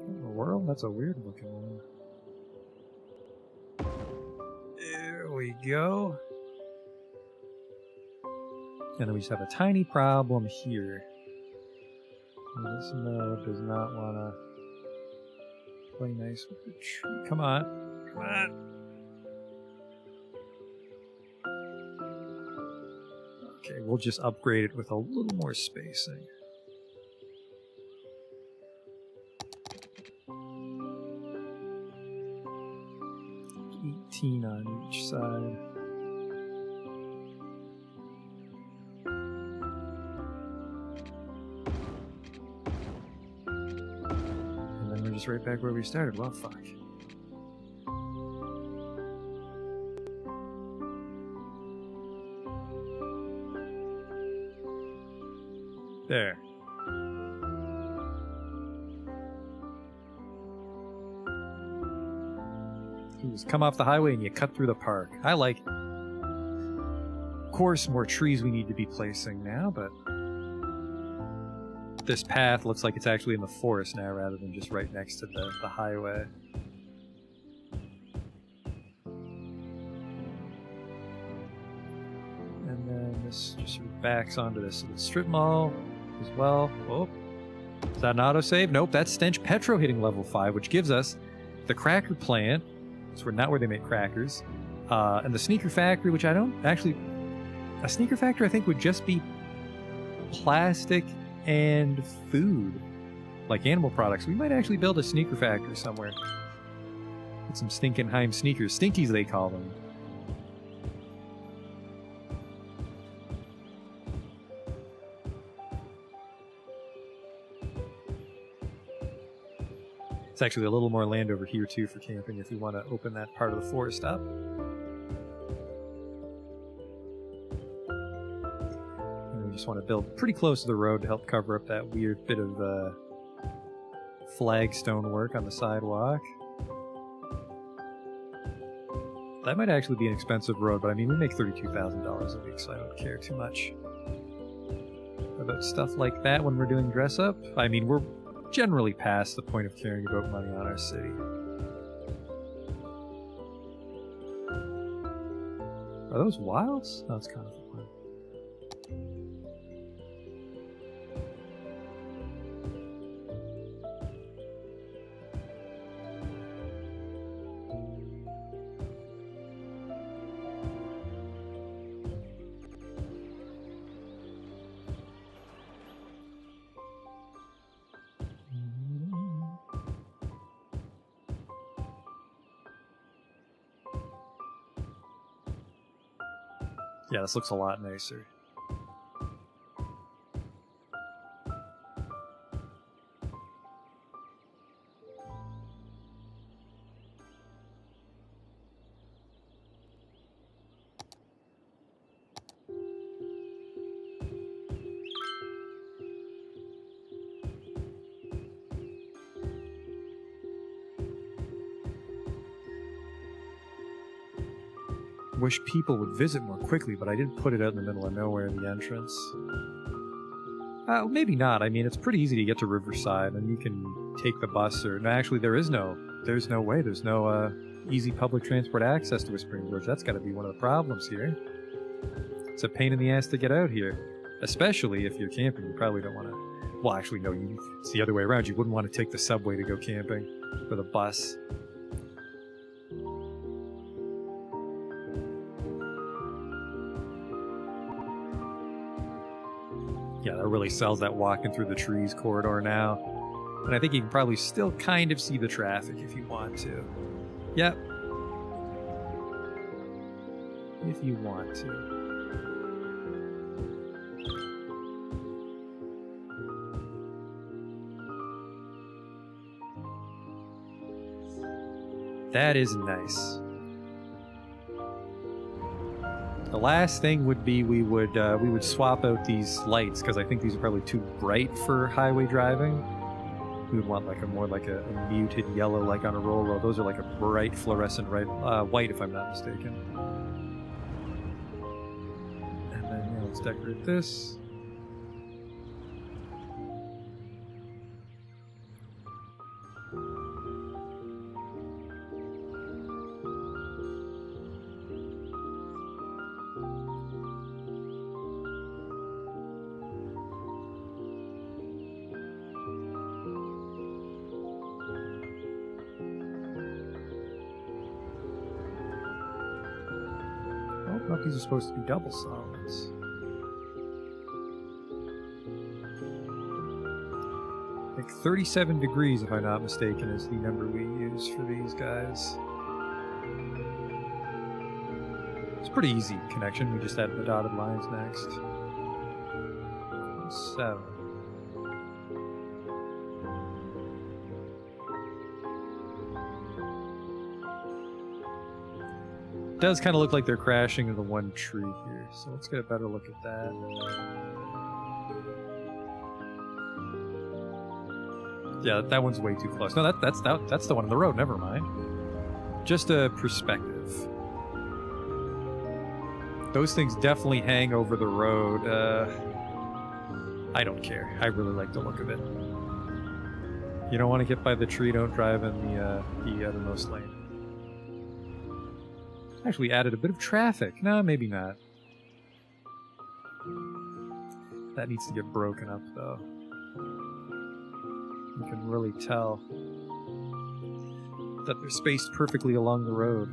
In the world? That's a weird looking one. There we go. And then we just have a tiny problem here. This node does not want to play nice with the tree. Come on. Come on. Okay, we'll just upgrade it with a little more spacing. $18 on each side. just right back where we started. Well, fuck. There. You just come off the highway and you cut through the park. I like it. Of course, more trees we need to be placing now, but this path looks like it's actually in the forest now rather than just right next to the highway. And then this just sort of backs onto this little strip mall as well. Oh, is that an autosave? Nope, that's Stench Petro hitting level 5, which gives us the cracker plant. So we're not where they make crackers. And the sneaker factory, which I don't actually... A sneaker factory, I think, would just be plastic and food, like animal products. We might actually build a sneaker factory somewhere. Get some Stinkenheim sneakers. Stinkies, they call them. It's actually a little more land over here, too, for camping if you want to open that part of the forest up. Just want to build pretty close to the road to help cover up that weird bit of flagstone work on the sidewalk. That might actually be an expensive road, but I mean, we make $32,000 a week, so I don't care too much about stuff like that when we're doing dress up. I mean, we're generally past the point of caring about money on our city. Are those wilds? No, it's kind of fun. Yeah, this looks a lot nicer. Wish people would visit more quickly, but I did put it out in the middle of nowhere in the entrance. Maybe not. I mean, it's pretty easy to get to Riverside, and you can take the bus or... No, actually, there's no way. There's no easy public transport access to Whispering Gorge. That's got to be one of the problems here. It's a pain in the ass to get out here. Especially if you're camping. You probably don't want to... Well, actually, no. It's the other way around. You wouldn't want to take the subway to go camping or the bus. Yeah, that really sells that walking through the trees corridor now. And I think you can probably still kind of see the traffic if you want to. Yep. If you want to. That is nice. The last thing would be we would swap out these lights because I think these are probably too bright for highway driving. We would want like a muted yellow like on a roll. Those are like a bright fluorescent white if I'm not mistaken. And then yeah, let's decorate this. Nope, these are supposed to be double solids. Like 37 degrees, if I'm not mistaken, is the number we use for these guys. It's pretty easy connection. We just add the dotted lines next. 7. does kind of look like they're crashing into the one tree here, so let's get a better look at that. Yeah, that one's way too close. No, that's the one on the road. Never mind. Just a perspective. Those things definitely hang over the road. I don't care. I really like the look of it. You don't want to get by the tree. Don't drive in the othermost lane. Actually added a bit of traffic. No, maybe not. That needs to get broken up, though. You can really tell that they're spaced perfectly along the road.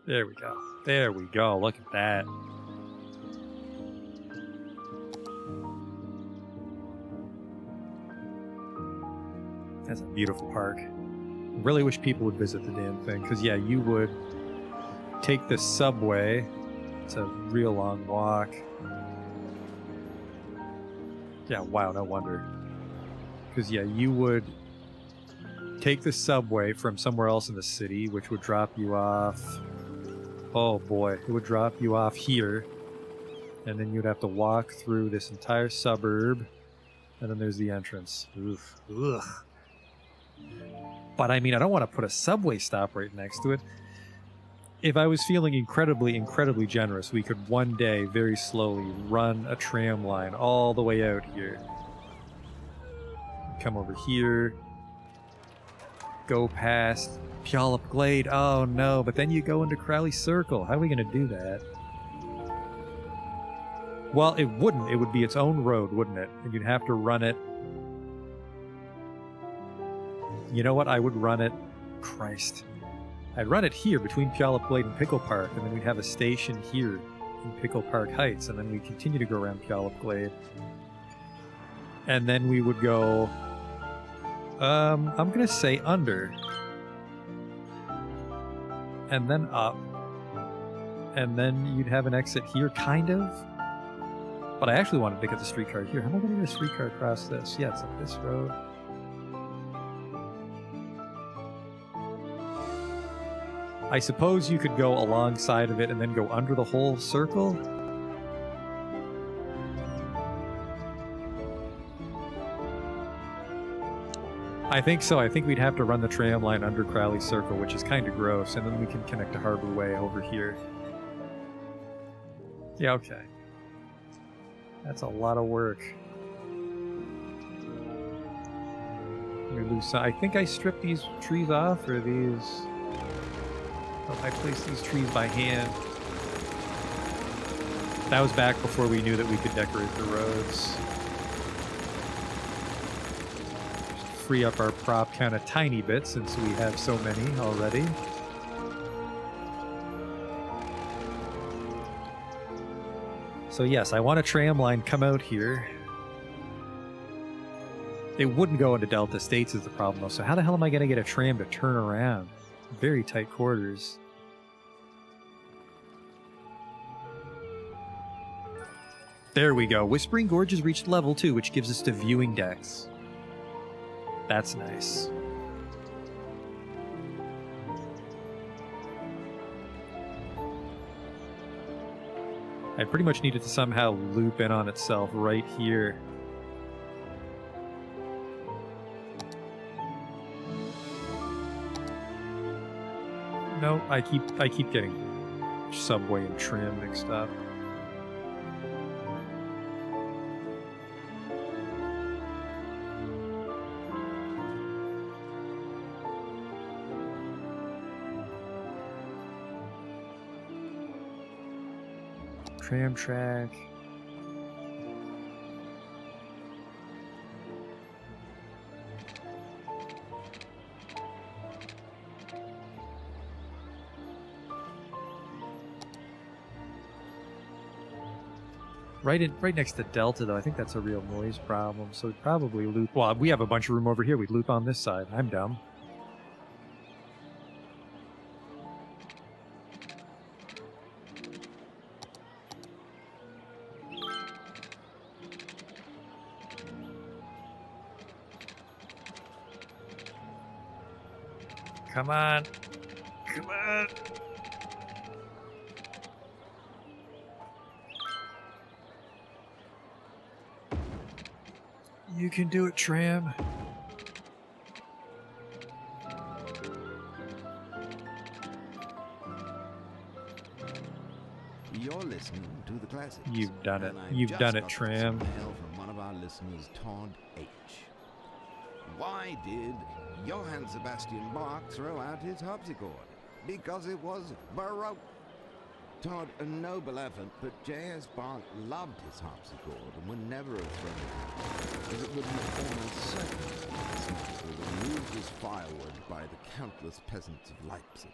There we go. There we go. Look at that. That's a beautiful park. Really wish people would visit the damn thing, because yeah, you would take the subway. It's a real long walk. Yeah, wow, no wonder. Because yeah, you would take the subway from somewhere else in the city, which would drop you off. Oh boy, it would drop you off here, and then you'd have to walk through this entire suburb, and then there's the entrance. Oof. Ugh. But I mean, I don't want to put a subway stop right next to it. If I was feeling incredibly, incredibly generous, we could one day, very slowly, run a tram line all the way out here. Come over here. Go past Puyallup Glade. Oh no, but then you go into Crowley Circle. How are we going to do that? Well, it wouldn't. It would be its own road, wouldn't it? And you'd have to run it. You know what? I would run it. Christ. I'd run it here between Puyallup Glade and Pickle Park, and then we'd have a station here in Pickle Park Heights, and then we'd continue to go around Puyallup Glade. And then we would go... I'm going to say under. And then up. And then you'd have an exit here, kind of. But I actually wanted to get the streetcar here. How am I going to get a streetcar across this? Yeah, it's up this road. I suppose you could go alongside of it and then go under the whole circle. I think so. I think we'd have to run the tram line under Crowley Circle, which is kind of gross, and then we can connect to Harbor Way over here. Yeah, okay. That's a lot of work. Let me lose some. I think I stripped these trees off, or these... Oh, I placed these trees by hand. That was back before we knew that we could decorate the roads. Just free up our prop kind of tiny bit since we have so many already. So yes, I want a tram line come out here. It wouldn't go into Delta States is the problem though, so how the hell am I going to get a tram to turn around? Very tight quarters. There we go. Whispering Gorge has reached level 2, which gives us to viewing decks. That's nice. I pretty much needed to somehow loop in on itself right here. No, I keep getting subway and tram mixed up. Tram track. Right next to Delta, though. I think that's a real noise problem, so we'd probably loop... Well, we have a bunch of room over here. We'd loop on this side. I'm dumb. Come on. Come on. You can do it, Tram. You're listening to the classics. You've done it. And I You've just done it, got Tram. some mail from one of our listeners, Todd H. Why did Johann Sebastian Bach throw out his harpsichord? Because it was Baroque. Todd, a noble effort, but J.S. Bach loved his harpsichord and would never have thrown it out, as it would be almost certain that removed as firewood by the countless peasants of Leipzig.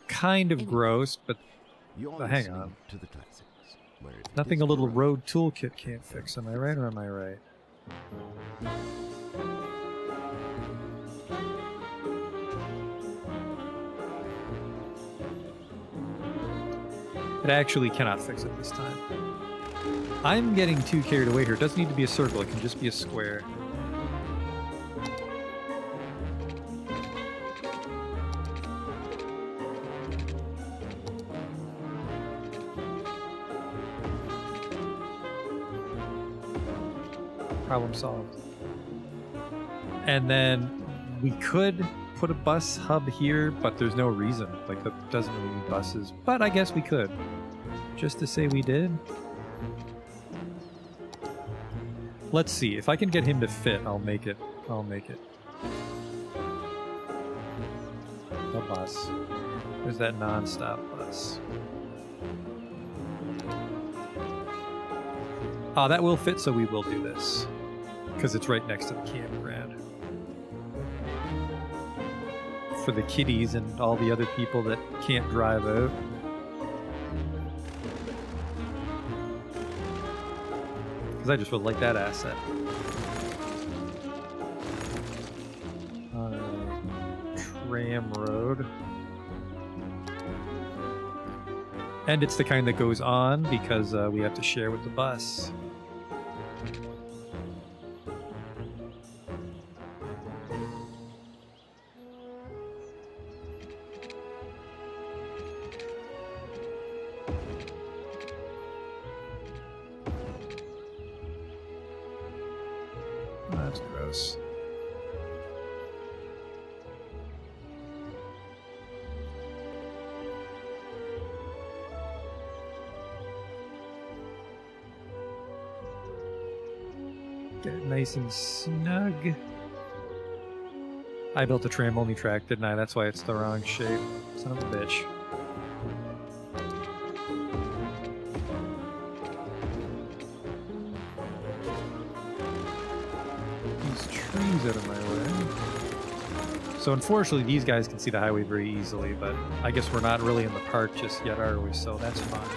Kind of gross, but You're hang listening on. to the classics, where it nothing is a little Baroque. road toolkit can't fix. Am I right or am I right? It actually cannot fix it this time. I'm getting too carried away here. It doesn't need to be a circle. It can just be a square. Problem solved. And then we could put a bus hub here, but there's no reason. Like, that doesn't really need buses. But I guess we could. Just to say we did. Let's see. If I can get him to fit, I'll make it. I'll make it. A bus. There's that non-stop bus. Ah, that will fit, so we will do this. Because it's right next to the campground. For the kiddies and all the other people that can't drive out. Because I just would like that asset. Tram road. And it's the kind that goes on because we have to share with the bus. That's gross. Get it nice and snug. I built a tram only track, didn't I? That's why it's the wrong shape. Son of a bitch. These trees out of my way. So unfortunately these guys can see the highway very easily, but I guess we're not really in the park just yet, are we? So that's fine.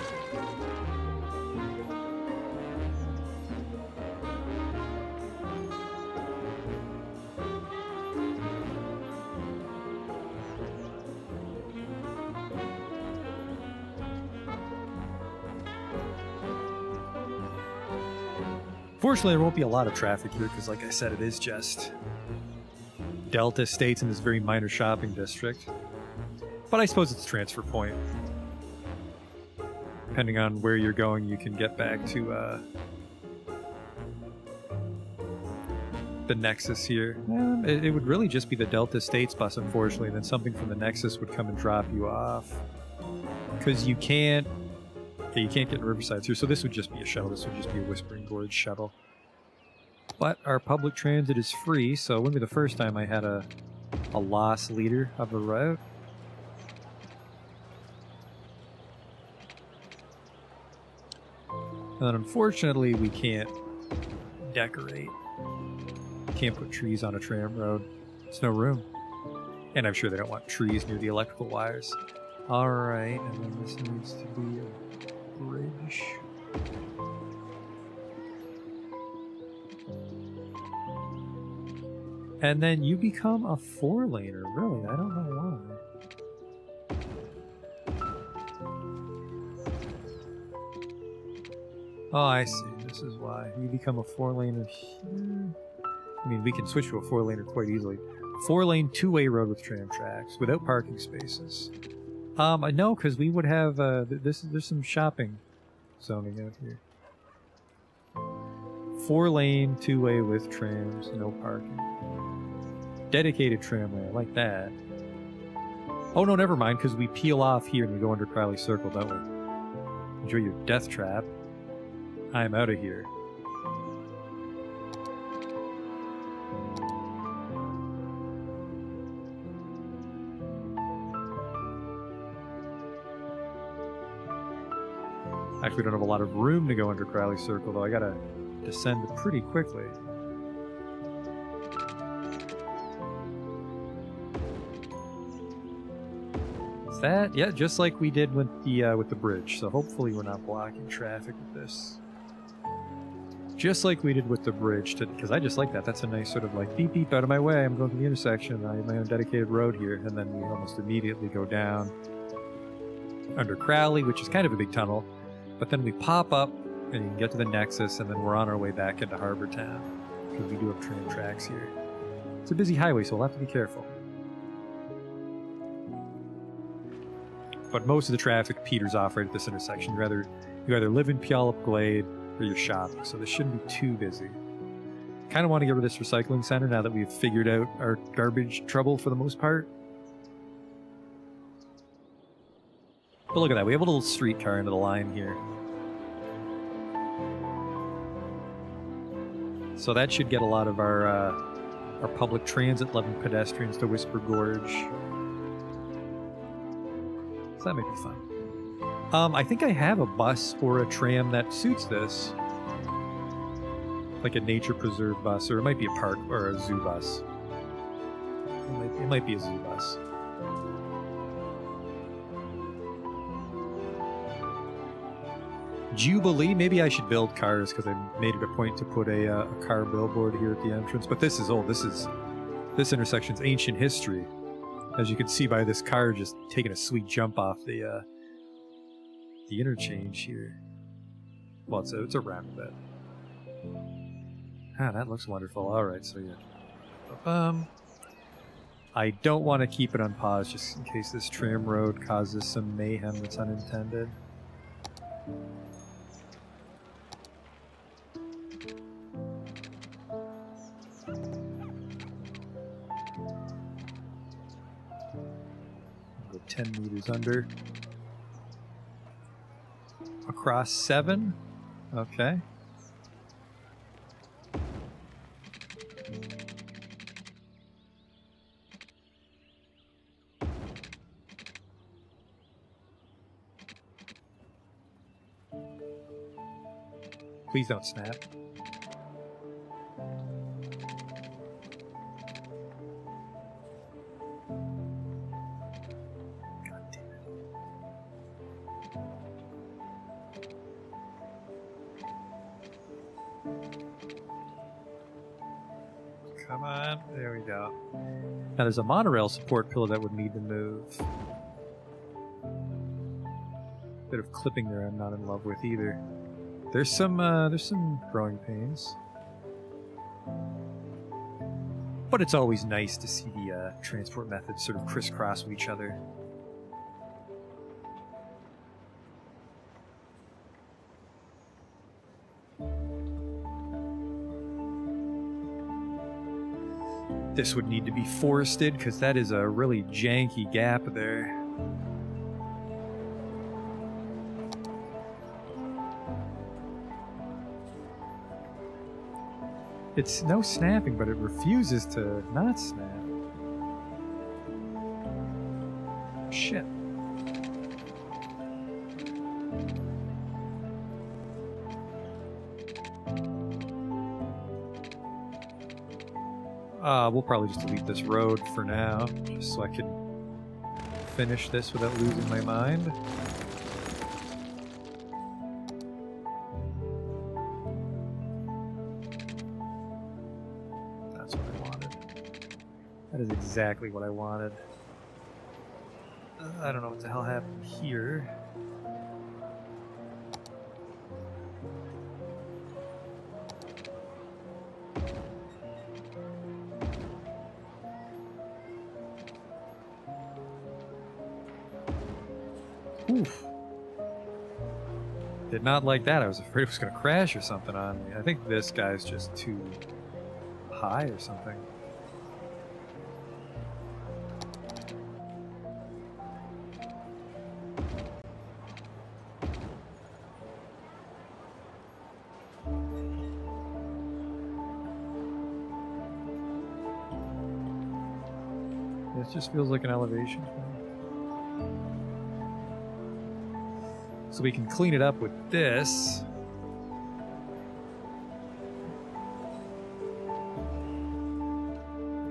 Fortunately, there won't be a lot of traffic here because, like I said, it is just Delta Estates in this very minor shopping district. But I suppose it's a transfer point. Depending on where you're going, you can get back to the Nexus here. It would really just be the Delta Estates bus, unfortunately. Then something from the Nexus would come and drop you off. Because you can't... Yeah, you can't get in Riverside through, so this would just be a shuttle. This would just be a Whispering Gorge shuttle. But our public transit is free, so it wouldn't be the first time I had a lost leader of a route. And then unfortunately, we can't decorate. Can't put trees on a tram road. There's no room. And I'm sure they don't want trees near the electrical wires. Alright, and then this needs to be a bridge. And then you become a 4-laner, really? I don't know why. Oh, I see. This is why. You become a 4-laner here. I mean, we can switch to a 4-laner quite easily. 4-lane, two-way road with tram tracks, without parking spaces. No, because we would have, there's some shopping zoning out here. 4-lane, two-way with trams, no parking. Dedicated tramway, I like that. Oh no, never mind, because we peel off here and we go under Crowley Circle, don't we? Enjoy your death trap. I'm out of here. Actually, we don't have a lot of room to go under Crowley Circle, though. I gotta descend pretty quickly. Is that? Yeah, just like we did with the bridge. So hopefully we're not blocking traffic with this. Just like we did with the bridge, because I just like that. That's a nice sort of like beep beep out of my way. I'm going to the intersection. I have my own dedicated road here, and then we almost immediately go down under Crowley, which is kind of a big tunnel. But then we pop up and you can get to the Nexus, and then we're on our way back into Harbor Town because we do have tram tracks here. It's a busy highway, so we'll have to be careful. But most of the traffic peters off right at this intersection. You either live in Puyallup Glade or you're shopping, so this shouldn't be too busy. Kind of want to get rid of this recycling center now that we've figured out our garbage trouble for the most part. But look at that, we have a little streetcar into the line here. So that should get a lot of our public transit loving pedestrians to Whisper Gorge. So that might be fun. I think I have a bus or a tram that suits this. Like a nature preserve bus, or it might be a park or a zoo bus. It might be a zoo bus. Jubilee, maybe I should build cars because I made it a point to put a car billboard here at the entrance. But this is old. This intersection's ancient history, as you can see by this car just taking a sweet jump off the interchange here. Well, it's a roundabout. Ah, that looks wonderful. All right, so yeah. I don't want to keep it on pause just in case this tram road causes some mayhem that's unintended. Go 10 meters under. Across 7. Okay. Please don't snap. God damn it. Come on. There we go. Now there's a monorail support pillar that would need to move. Bit of clipping there I'm not in love with either. There's some growing pains. But it's always nice to see the transport methods sort of crisscross with each other. This would need to be forested because that is a really janky gap there. It's no snapping, but it refuses to not snap. Shit. We'll probably just delete this road for now, just so I can finish this without losing my mind. That is exactly what I wanted. I don't know what the hell happened here. Oof. Did not like that. I was afraid it was going to crash or something on me. I think this guy's just too high or something. It just feels like an elevation. So we can clean it up with this.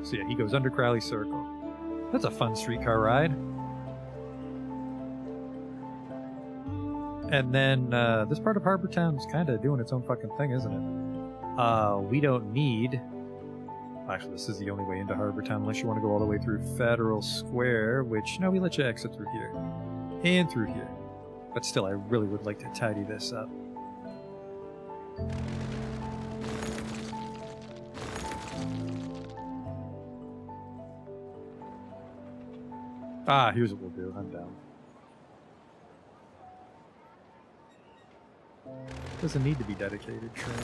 So yeah, he goes under Crowley Circle. That's a fun streetcar ride. And then this part of Harbor Town is kind of doing its own fucking thing, isn't it? We don't need... Actually, this is the only way into Harbor Town unless you want to go all the way through Federal Square, which, no, we let you exit through here. And through here. But still, I really would like to tidy this up. Ah, here's what we'll do. I'm down. Doesn't need to be dedicated train.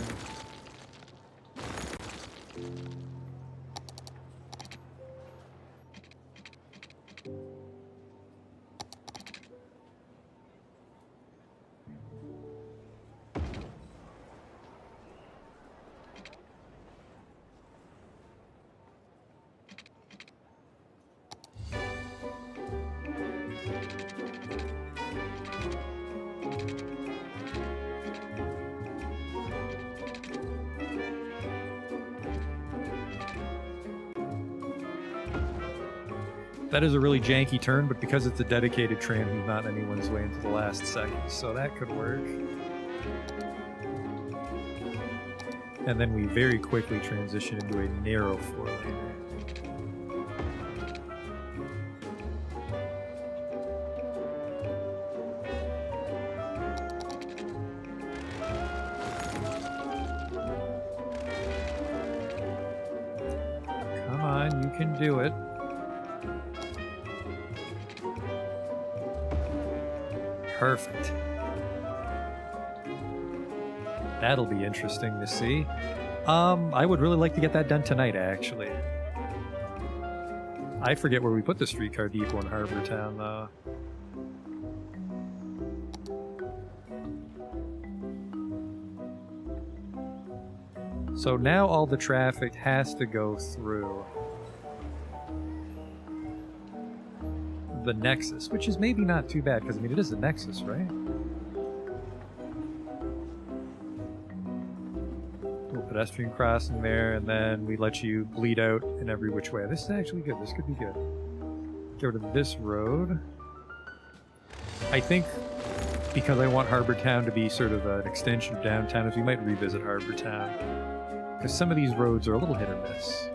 That is a really janky turn, but because it's a dedicated train, he's not anyone's way into the last second, so that could work. And then we very quickly transition into a narrow four-laner. Come on, you can do it. Perfect. That'll be interesting to see. I would really like to get that done tonight, actually. I forget where we put the streetcar depot in Harbor Town, though. So now all the traffic has to go through the Nexus, which is maybe not too bad, because I mean it is the Nexus, right? Little pedestrian crossing there, and then we let you bleed out in every which way. This is actually good. This could be good. Go to this road. I think because I want Harbor Town to be sort of an extension of downtown, is we might revisit Harbor Town, because some of these roads are a little hit or miss.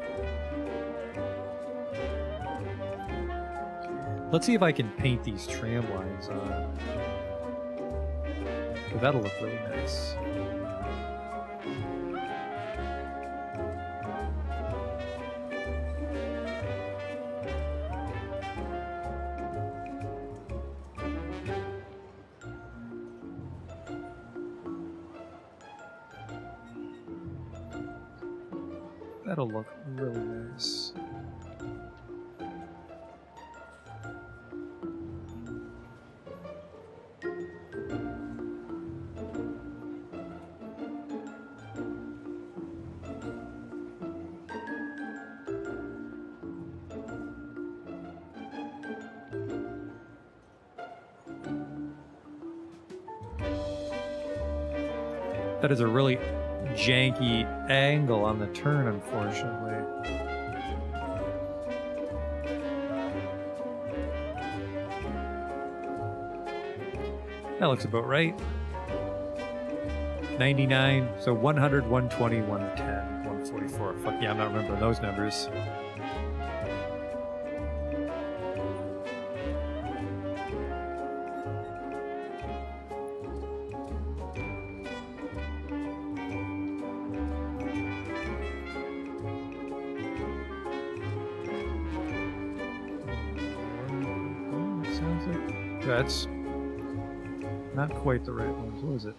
Let's see if I can paint these tram lines on. That'll look really nice. That'll look really nice. That is a really janky angle on the turn, unfortunately. That looks about right. 99, so 100, 120, 110, 144. Fuck yeah, I'm not remembering those numbers. That's Not quite the right ones. What was it?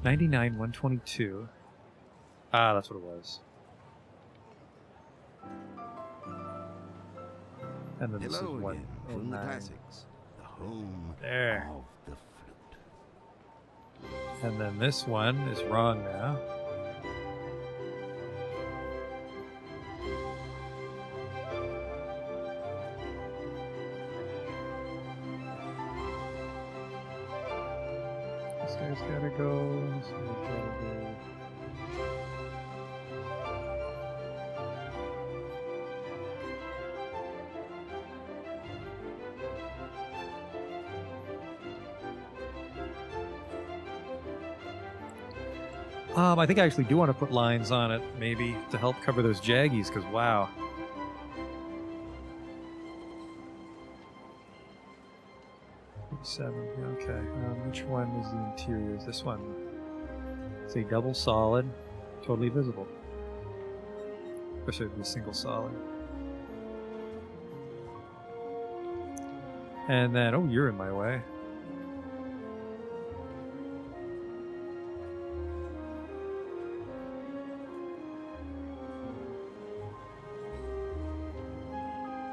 99, 122. Ah, that's what it was. And then this is Hello what? again from the classics. The home There. of the flute. And then this one is wrong now. This guy's gotta go. This guy's gotta go. I think I actually do want to put lines on it, maybe, to help cover those jaggies, because wow. Seven, okay. Which one is the interior? Is this one? It's a double solid, totally visible. Or should it be a single solid? And then, oh, you're in my way.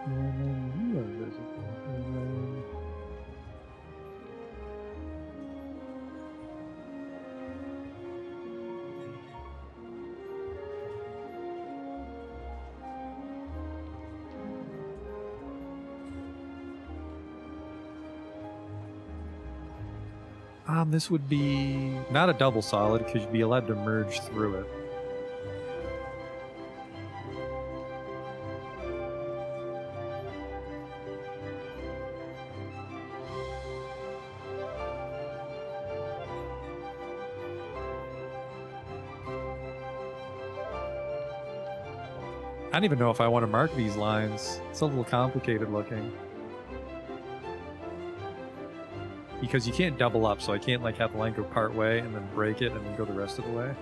And then you are visible. And then... this would be not a double solid because you'd be allowed to merge through it. I don't even know if I want to mark these lines. It's a little complicated looking. Because you can't double up, so I can't like have the line go part way and then break it and then go the rest of the way.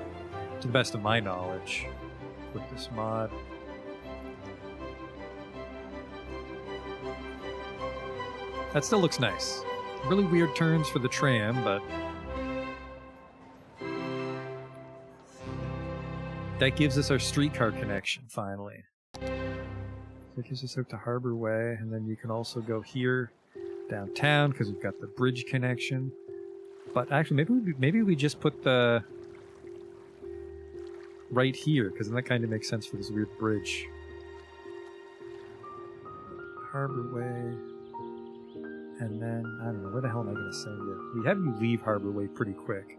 To the best of my knowledge with this mod. That still looks nice. Really weird turns for the tram, but that gives us our streetcar connection, finally. So it gives us out to Harbor Way, and then you can also go here downtown because we've got the bridge connection. But actually, maybe we just put the right here because then that kind of makes sense for this weird bridge. Harbor Way, and then I don't know where the hell am I going to send you? We have you leave Harbor Way pretty quick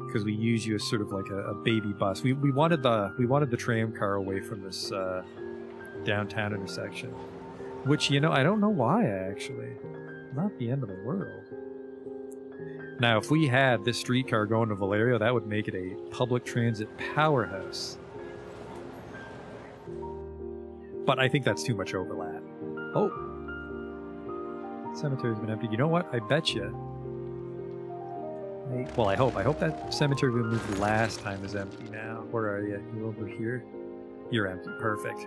because we use you as sort of like a baby bus. We wanted the tram car away from this downtown intersection, which I don't know why actually. Not the end of the world. Now, if we had this streetcar going to Valerio, that would make it a public transit powerhouse. But I think that's too much overlap. Oh! Cemetery's been emptied. You know what? I bet you. Well, I hope. I hope that cemetery we moved last time is empty now. Where are you? You over here? You're empty. Perfect.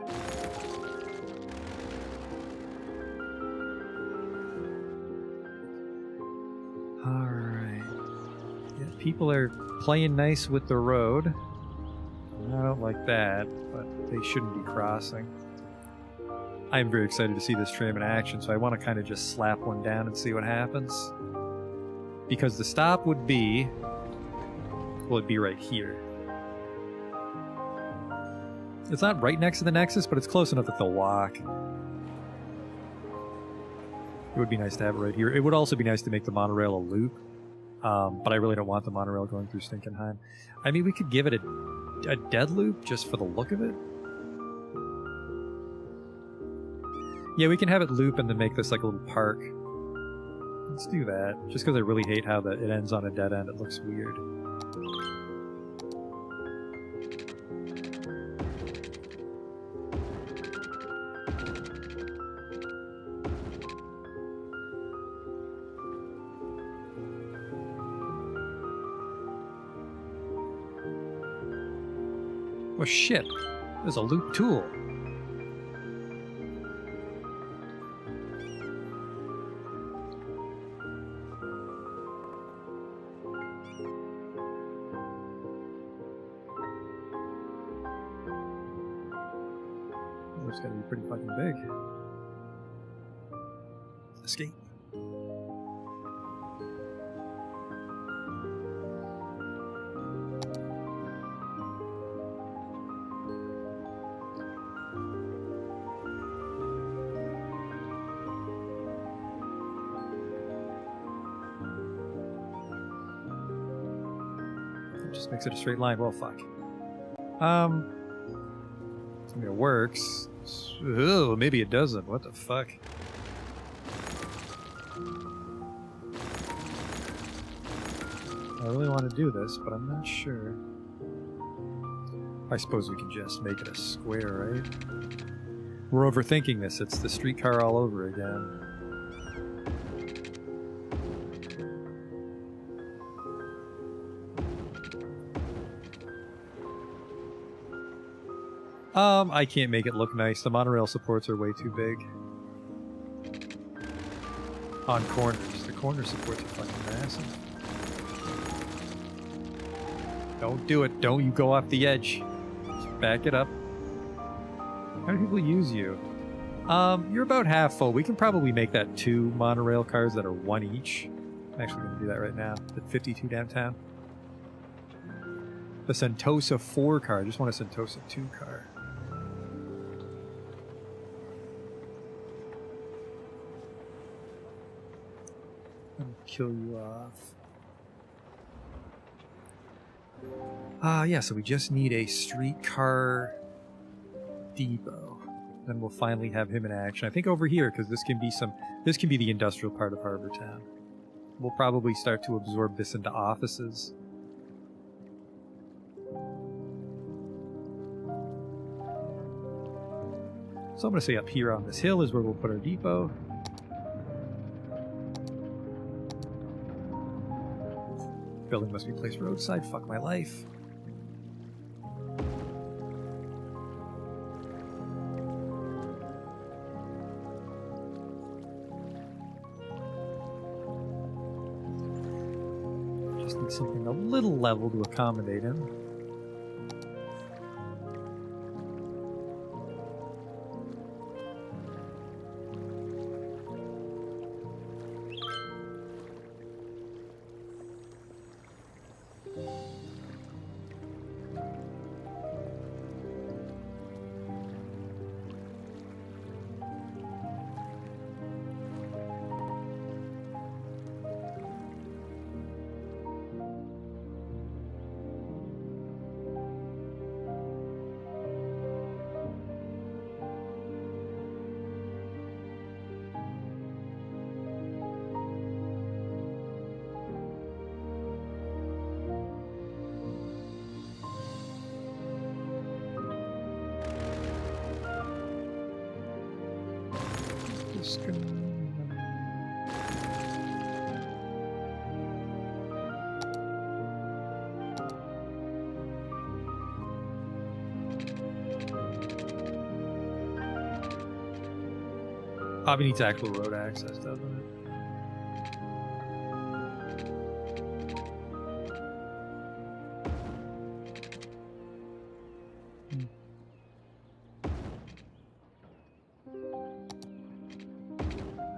Alright. Yeah, people are playing nice with the road. I don't like that, but they shouldn't be crossing. I'm very excited to see this tram in action, so I want to kind of just slap one down and see what happens. Because the stop would be... well, it'd be right here. It's not right next to the Nexus, but it's close enough that they'll walk. It would be nice to have it right here. It would also be nice to make the monorail a loop, but I really don't want the monorail going through Stinkenheim. I mean, we could give it a dead loop just for the look of it. Yeah, we can have it loop and then make this like a little park. Let's do that, just because I really hate how it ends on a dead end. It looks weird. Oh shit, there's a loop tool. It's gonna be pretty fucking big. Escape. It just makes it a straight line. Well, fuck. I mean, it works. Oh, maybe it doesn't. What the fuck? I really want to do this, but I'm not sure. I suppose we can just make it a square, right? We're overthinking this. It's the streetcar all over again. I can't make it look nice. The monorail supports are way too big. On corners. The corner supports are fucking massive. Don't do it. Don't you go off the edge. Just back it up. How many people use you? You're about half full. We can probably make that 2 monorail cars that are 1 each. I'm actually going to do that right now. The 52 downtown. The Sentosa 4 car. I just want a Sentosa 2 car. Let me kill you off. Yeah, so we just need a streetcar depot. Then we'll finally have him in action. I think over here, because this can be the industrial part of Harbor Town. We'll probably start to absorb this into offices. So I'm going to say up here on this hill is where we'll put our depot. Building must be placed roadside. Fuck my life. Just need something a little level to accommodate him. Probably needs actual road access, doesn't it?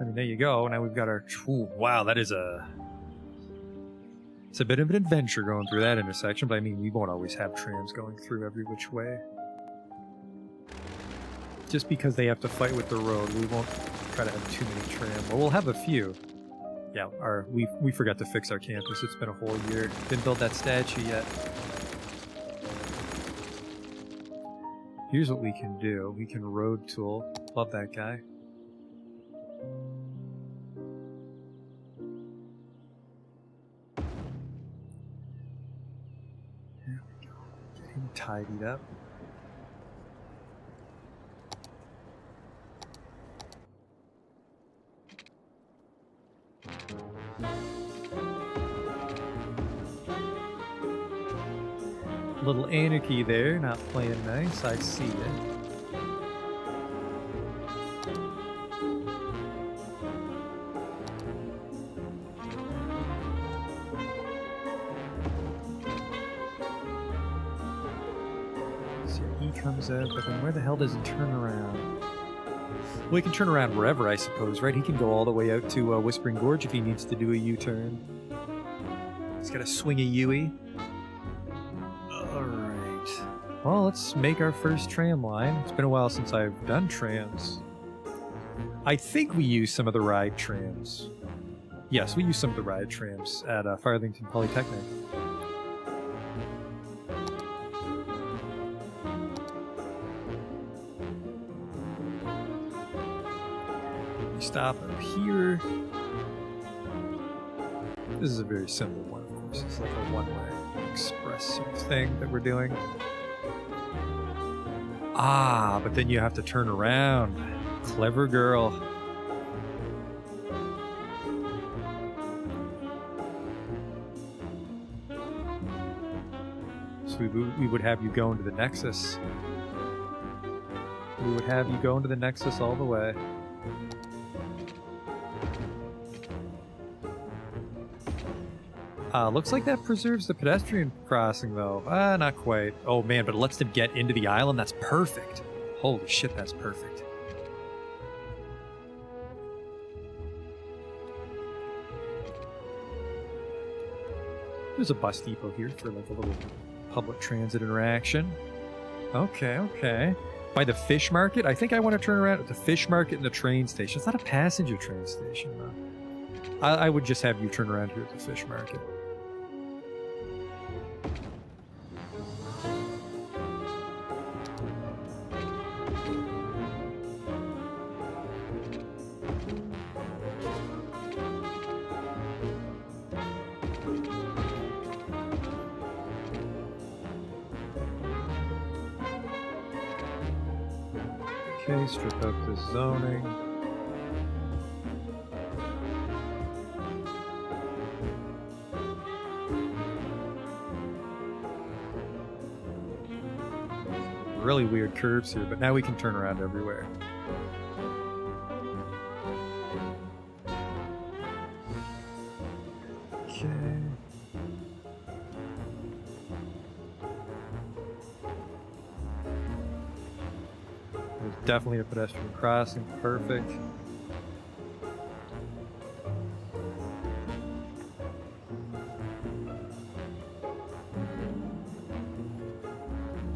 I mean, there you go. Now we've got our... Ooh, wow, that is a... It's a bit of an adventure going through that intersection, but I mean, we won't always have trams going through every which way. Just because they have to fight with the road, we won't try to have too many trams. Well, we'll have a few. Yeah, we forgot to fix our campus. It's been a whole year. Didn't build that statue yet. Here's what we can do. We can road tool. Love that guy. There we go. Get him tidied up. Little anarchy there, not playing nice, I see it. So he comes out, but then where the hell does he turn around? Well, he can turn around wherever, I suppose, right? He can go all the way out to Whispering Gorge if he needs to do a U-turn. He's got to swing a Yui. Alright. Well, let's make our first tram line. It's been a while since I've done trams. I think we used some of the ride trams. Yes, we used some of the ride trams at Farthington Polytechnic. We stop up here. This is a very simple one, of course. It's like a one-way express sort of thing that we're doing. Ah, but then you have to turn around. Clever girl. So we would have you go into the Nexus. We would have you go into the Nexus all the way. Looks like that preserves the pedestrian crossing, though. Not quite. Oh, man, but it lets them get into the island? That's perfect. Holy shit, that's perfect. There's a bus depot here for, like, a little public transit interaction. Okay, okay. By the fish market? I think I want to turn around at the fish market and the train station. It's not a passenger train station, though. I would just have you turn around here at the fish market. Okay, strip out this zoning. Really weird curves here, but now we can turn around everywhere. Okay. There's definitely a pedestrian crossing. Perfect.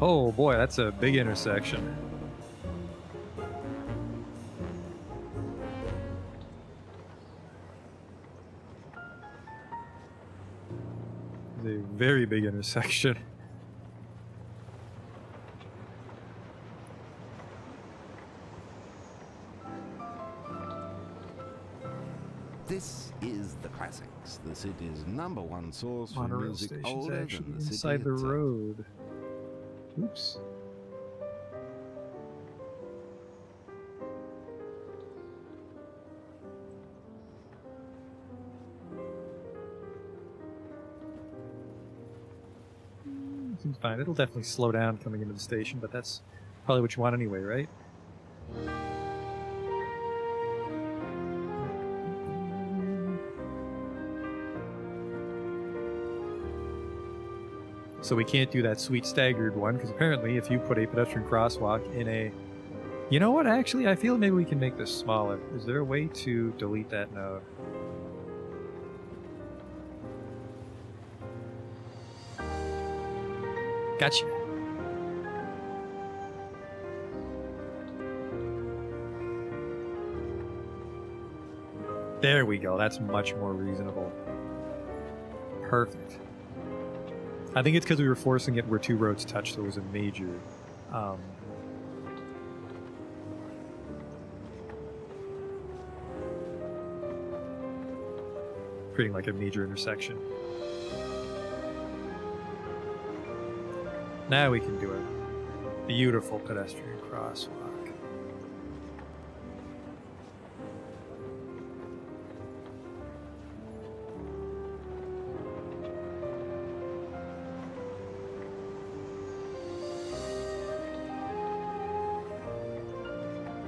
Oh boy, that's a big intersection. It's a very big intersection. This is the classics, the city's #1 source for Monorail music station's older actually than the city inside the itself. road. Oops. Seems fine. It'll definitely slow down coming into the station, but that's probably what you want anyway, right? So we can't do that sweet staggered one, because apparently if you put a pedestrian crosswalk in a... You know what, actually, I feel maybe we can make this smaller. Is there a way to delete that node? Gotcha. There we go, that's much more reasonable. Perfect. I think it's because we were forcing it where two roads touched, so it was a major... creating like a major intersection. Now we can do a beautiful pedestrian crosswalk.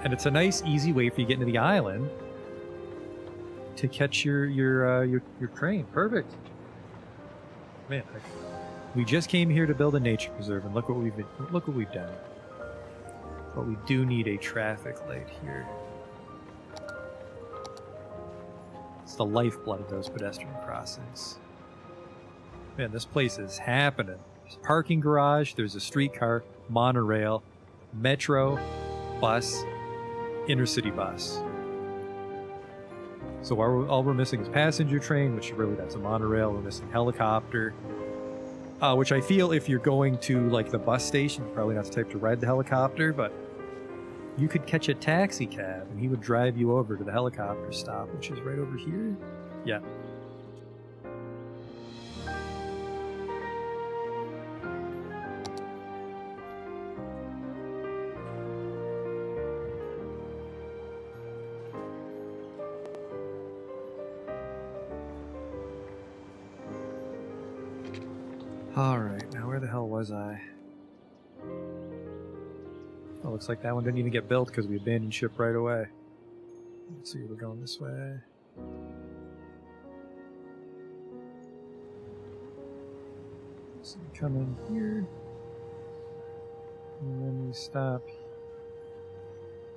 And it's a nice, easy way for you to get into the island to catch your train. Perfect. Man, We just came here to build a nature preserve, and look what we've done. But we do need a traffic light here. It's the lifeblood of those pedestrian crossings. Man, this place is happening. There's a parking garage, there's a streetcar, monorail, metro, bus, intercity bus. So all we're missing is passenger train, which really that's a monorail. We're missing helicopter, which I feel if you're going to like the bus station, you're probably not the type to ride the helicopter, but you could catch a taxi cab and he would drive you over to the helicopter stop, which is right over here. Yeah. Alright, now where the hell was I? Oh, looks like that one didn't even get built because we abandoned ship right away. Let's see, we're going this way. So we come in here. And then we stop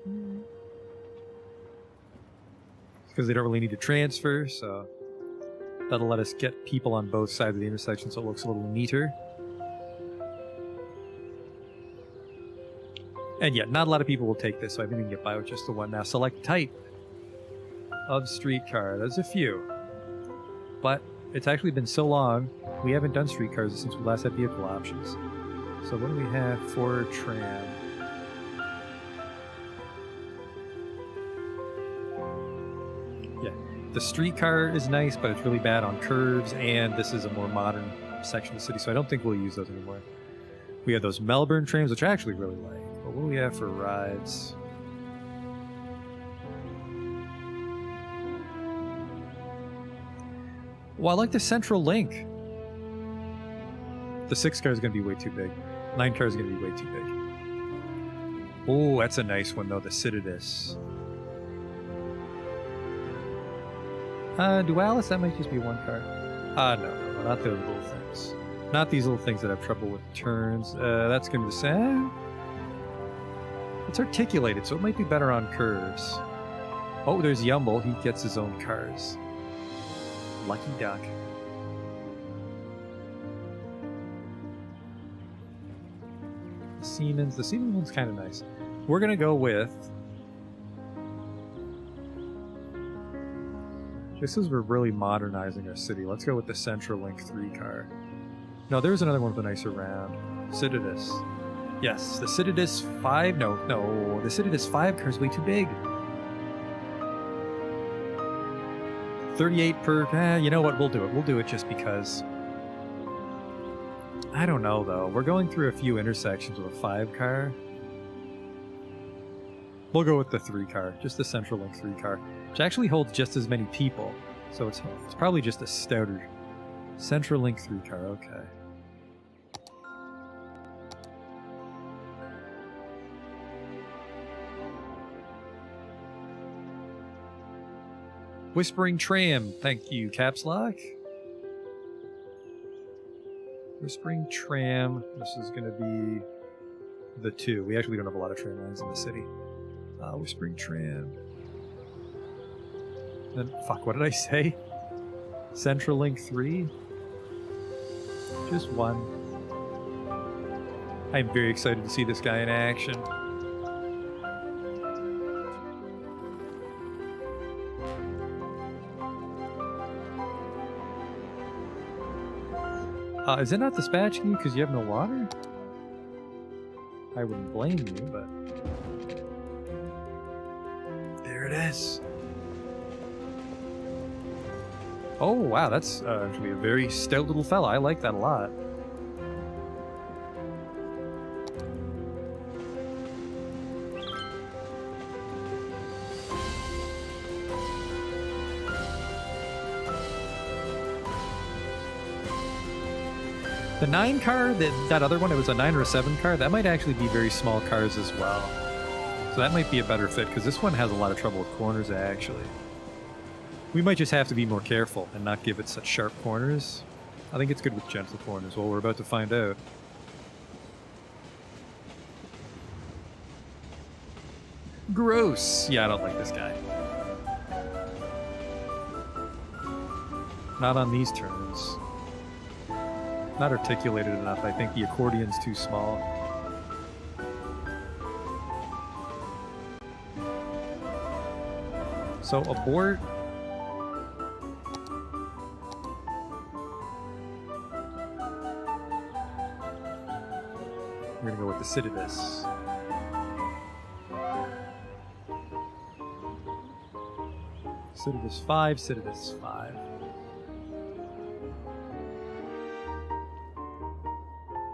here. Because they don't really need to transfer, so that'll let us get people on both sides of the intersection so it looks a little neater. And yeah, not a lot of people will take this, so I think we can get by with just the one. Now select type of streetcar. There's a few. But it's actually been so long, we haven't done streetcars since we last had vehicle options. So what do we have for tram? Yeah, the streetcar is nice, but it's really bad on curves, and this is a more modern section of the city, so I don't think we'll use those anymore. We have those Melbourne trams, which I actually really like. But what do we have for rides? Well, I like the Central Link. The 6 car is going to be way too big. 9 car is going to be way too big. Oh, that's a nice one, though. The Citadis. Dualis? That might just be 1 car. No, not those little things. Not these little things that have trouble with turns. That's going to be the same. It's articulated, so it might be better on curves. Oh, there's Yumble. He gets his own cars. Lucky duck. The Siemens. The Siemens one's kind of nice. We're going to go with... Just as we're really modernizing our city, let's go with the Central Link 3 car. No, there's another one with a nicer round. Citadis. Yes, the Citadis 5... No, the Citadis 5 car is way too big. 38 per... you know what? We'll do it. We'll do it just because... I don't know, though. We're going through a few intersections with a 5 car. We'll go with the 3 car. Just the Central Link 3 car. Which actually holds just as many people. So it's probably just a stouter. Central Link 3 car, okay. Whispering Tram, thank you, Caps Lock. Whispering Tram, this is going to be the 2. We actually don't have a lot of tram lines in the city. Whispering Tram. Then, fuck, what did I say? Central Link 3? Just 1. I'm very excited to see this guy in action. Is it not dispatching you because you have no water? I wouldn't blame you, but... There it is. Oh, wow, that's actually a very stout little fella. I like that a lot. The 9 car, that other one, it was a 9 or a 7 car, that might actually be very small cars as well. So that might be a better fit, because this one has a lot of trouble with corners, actually. We might just have to be more careful and not give it such sharp corners. I think it's good with gentle corners. Well, we're about to find out. Gross! Yeah, I don't like this guy. Not on these turns. Not articulated enough. I think the accordion's too small. So abort. We're gonna go with the Citadus. Citadus 5, Citadus 5.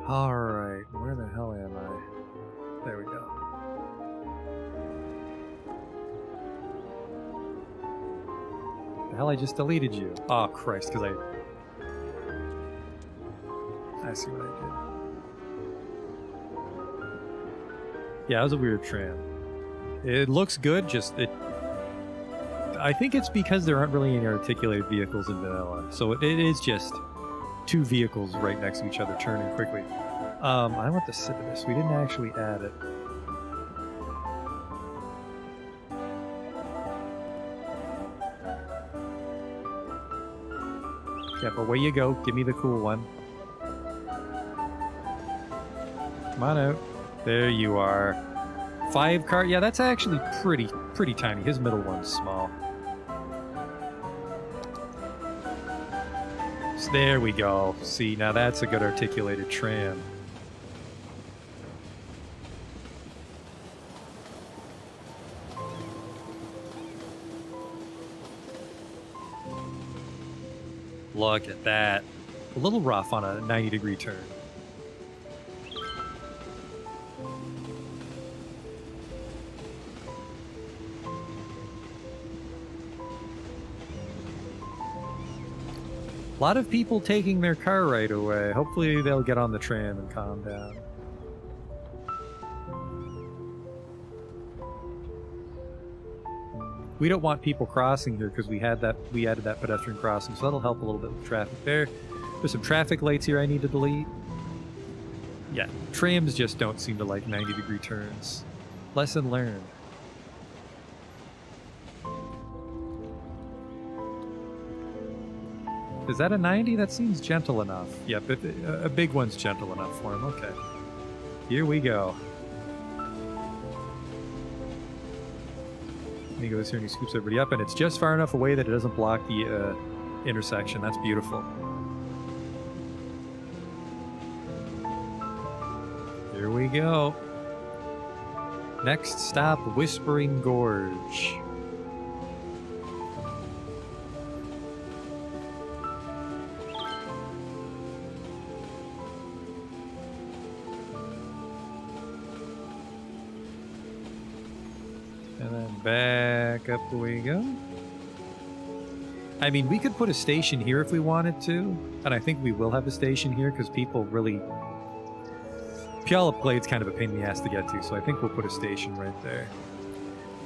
Alright, where the hell am I? There we go. The hell, I just deleted you. Oh, Christ, because I see what I did. Yeah, it was a weird tram. It looks good, just it. I think it's because there aren't really any articulated vehicles in vanilla, so it is just two vehicles right next to each other turning quickly. I want the Citadus. We didn't actually add it. Yeah, but away you go. Give me the cool one. Come on out. There you are. 5 car. Yeah, that's actually pretty tiny. His middle one's small. So there we go. See, now that's a good articulated tram. Look at that. A little rough on a 90-degree turn. A lot of people taking their car right away. Hopefully they'll get on the tram and calm down. We don't want people crossing here because we added that pedestrian crossing, so that'll help a little bit with traffic there. There's some traffic lights here I need to delete. Yeah, trams just don't seem to like 90-degree turns. Lesson learned. Is that a 90? That seems gentle enough. Yep, a big one's gentle enough for him. Okay. Here we go. He goes here and he scoops everybody up, and it's just far enough away that it doesn't block the intersection. That's beautiful. Here we go. Next stop, Whispering Gorge. And then back up we go. I mean, we could put a station here if we wanted to, and I think we will have a station here because people really... Puyallup Glade's kind of a pain in the ass to get to, so I think we'll put a station right there.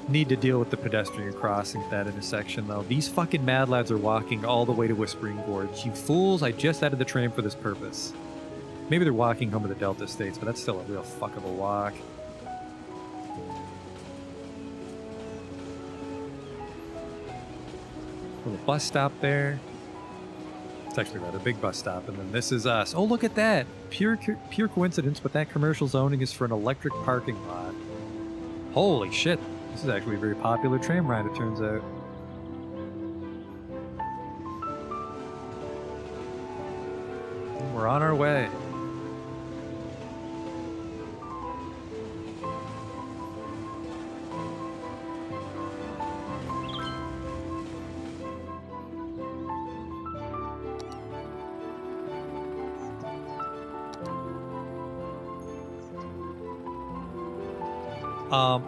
Need to deal with the pedestrian crossing at that intersection, though. These fucking mad lads are walking all the way to Whispering Gorge. You fools, I just added the tram for this purpose. Maybe they're walking home to the Delta States, but that's still a real fuck of a walk. Little bus stop there. It's actually rather big bus stop, and then this is us. Oh, look at that! Pure coincidence, but that commercial zoning is for an electric parking lot. Holy shit! This is actually a very popular tram ride, it turns out. And we're on our way.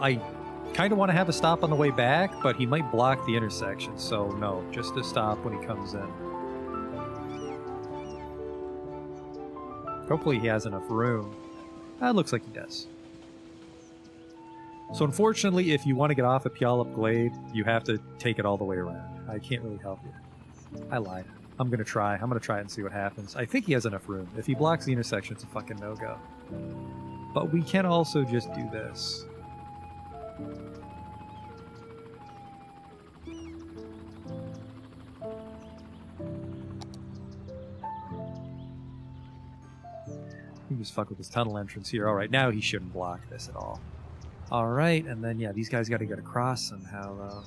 I kind of want to have a stop on the way back, but he might block the intersection, so no, just a stop when he comes in. Hopefully he has enough room. That looks like he does. So unfortunately, if you want to get off at Puyallup Glade, you have to take it all the way around. I can't really help you. I lied. I'm gonna try. I'm gonna try it and see what happens. I think he has enough room. If he blocks the intersection, it's a fucking no-go. But we can also just do this. You just fuck with this tunnel entrance here. Alright, now he shouldn't block this at all. Alright, and then, yeah, these guys gotta get across somehow, though.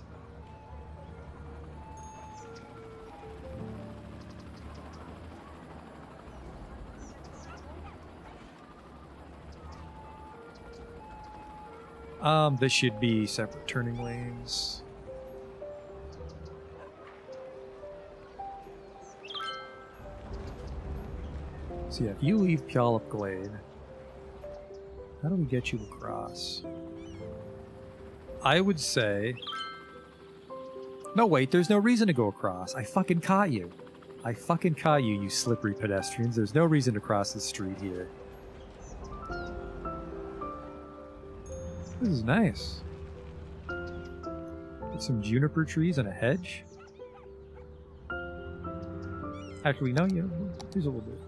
This should be separate turning lanes. So yeah, if you leave Puyallup Glade, how do we get you across? I would say... No, wait, there's no reason to go across. I fucking caught you. I fucking caught you, you slippery pedestrians. There's no reason to cross the street here. This is nice. Get some juniper trees and a hedge. Actually, no, yeah, here's a little bit.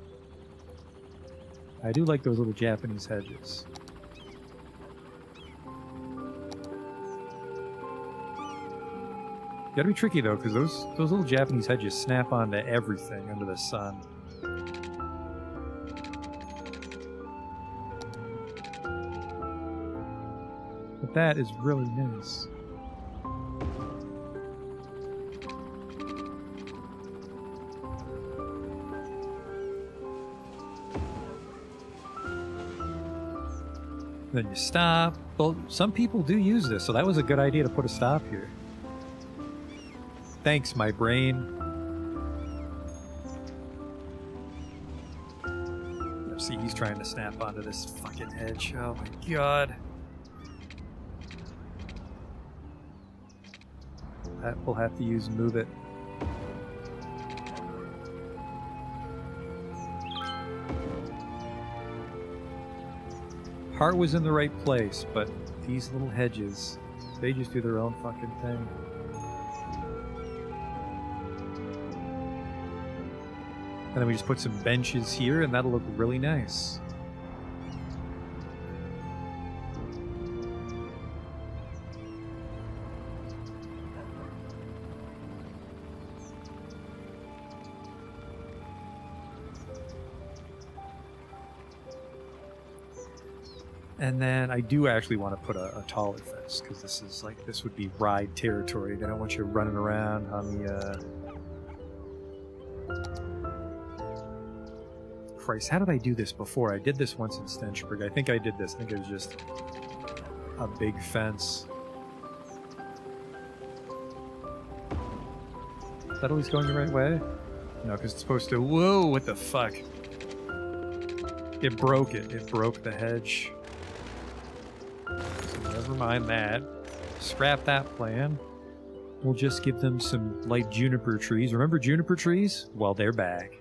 I do like those little Japanese hedges. Gotta be tricky though, because those little Japanese hedges snap onto everything under the sun. But that is really nice. Then you stop. Well, some people do use this, so that was a good idea to put a stop here. Thanks, my brain. See, he's trying to snap onto this fucking hedge. Oh my god. That we'll have to use move it. Heart was in the right place, but these little hedges, they just do their own fucking thing. And then we just put some benches here, and that'll look really nice. And then I do actually want to put a taller fence, because this is like, this would be ride territory. They don't want you running around on the, Christ, how did I do this before? I did this once in Stenchburg. I think I did this. I think it was just a big fence. Is that always going the right way? No, because it's supposed to... Whoa, what the fuck? It broke it. It broke the hedge. So never mind that. Scrap that plan. We'll just give them some light juniper trees. Remember juniper trees? Well, they're back.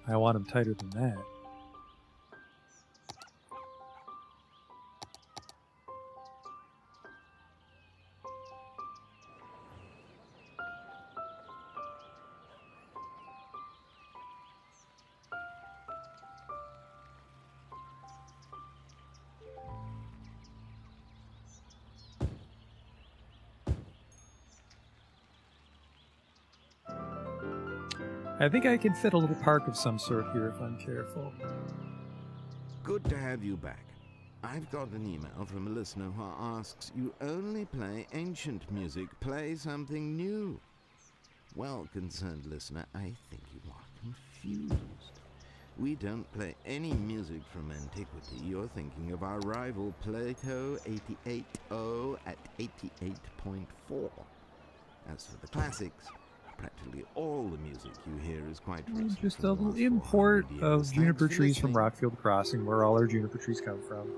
I want them tighter than that. I think I can fit a little park of some sort here if I'm careful. Good to have you back. I've got an email from a listener who asks, you only play ancient music, play something new. Well, concerned listener, I think you are confused. We don't play any music from antiquity. You're thinking of our rival Plato 88.0 at 88.4. As for the classics, practically all the music you hear is quite recent. Just a little import of juniper trees from Rockfield Crossing, where all our juniper trees come from.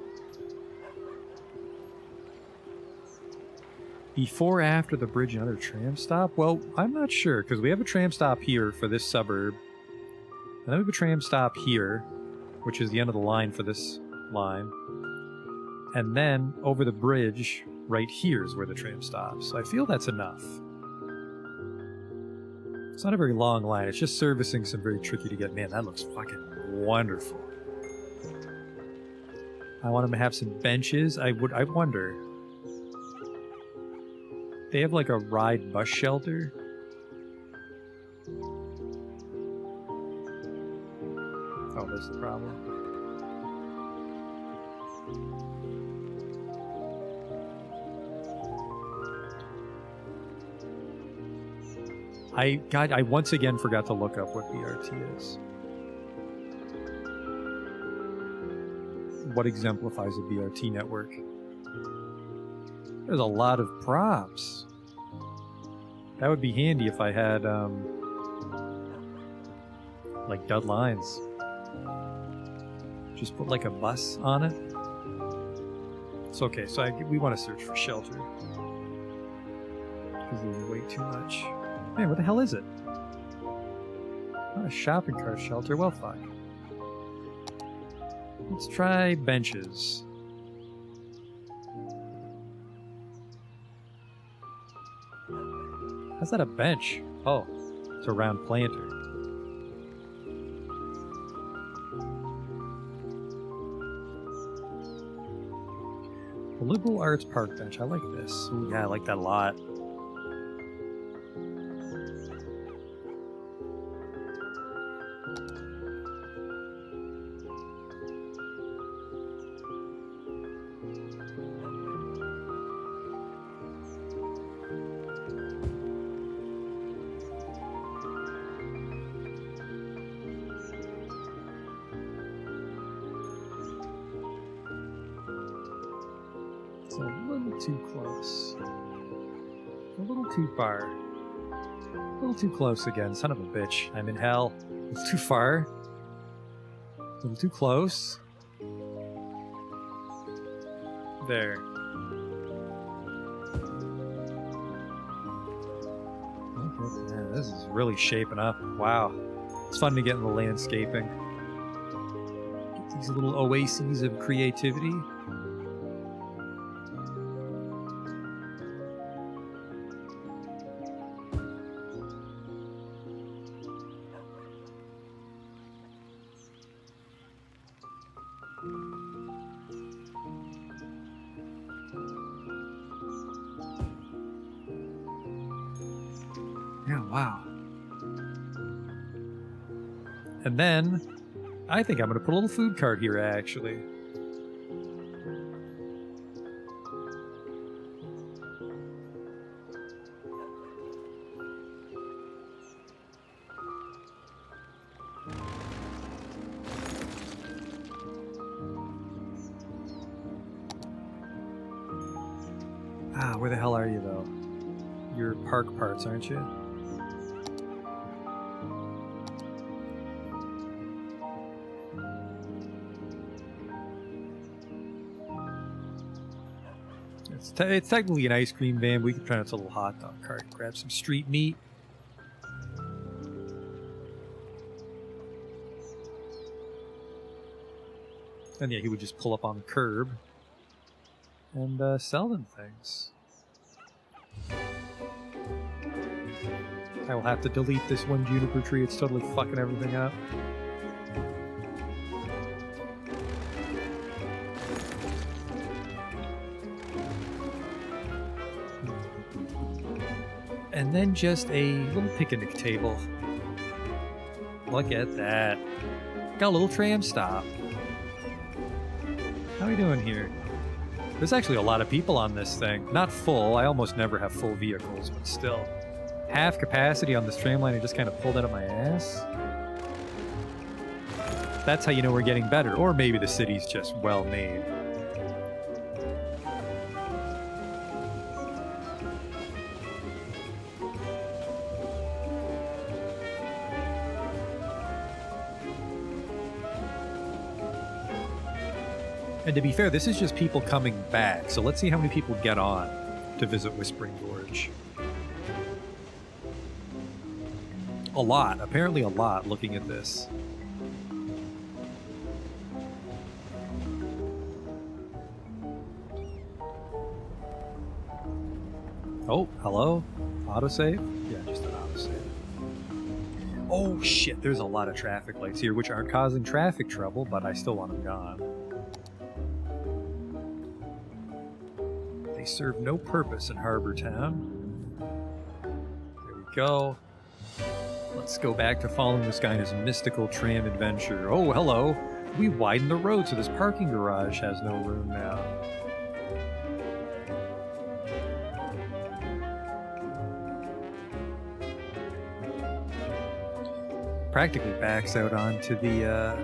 Before, after the bridge, another tram stop? Well, I'm not sure, because we have a tram stop here for this suburb. And then we have a tram stop here, which is the end of the line for this line. And then, over the bridge, right here is where the tram stops. So I feel that's enough. It's not a very long line, it's just servicing some very tricky to get. Man, that looks fucking wonderful. I want them to have some benches. I wonder. They have like a ride bus shelter. Oh, that's the problem. I once again forgot to look up what BRT is. What exemplifies a BRT network? There's a lot of props. That would be handy if I had, like dud lines. Just put like a bus on it. It's okay, so we want to search for shelter. Because there's way too much. Man, what the hell is it? Not a shopping cart shelter, well fuck. Let's try benches. How's that a bench? Oh, it's a round planter. The Liberal Arts Park bench, I like this. Ooh, yeah, I like that a lot. It's a little too close. A little too far. A little too close again. Son of a bitch. I'm in hell. It's too far. A little too close. There. Okay, man, this is really shaping up. Wow. It's fun to get in the landscaping. Get these little oases of creativity. Yeah, wow. And then, I think I'm going to put a little food cart here, actually. Ah, where the hell are you, though? You're park parts, aren't you? It's technically an ice cream van. We could turn it to a little hot dog cart. Grab some street meat. And yeah, he would just pull up on the curb and sell them things. I will have to delete this one juniper tree. It's totally fucking everything up. And then just a little picnic table. Look at that. Got a little tram stop. How are we doing here? There's actually a lot of people on this thing. Not full. I almost never have full vehicles, but still. Half capacity on this tram line I just kind of pulled out of my ass. That's how you know we're getting better. Or maybe the city's just well made. And to be fair, this is just people coming back. So let's see how many people get on. to visit Whispering Gorge. A lot, apparently a lot, looking at this. Oh, hello? Autosave? Yeah, just an autosave. Oh shit, there's a lot of traffic lights here, which aren't causing traffic trouble, but I still want them gone. They serve no purpose in Harbor Town. There we go. Let's go back to following this guy in his mystical tram adventure. Oh, hello! We widened the road so this parking garage has no room now. Practically backs out onto the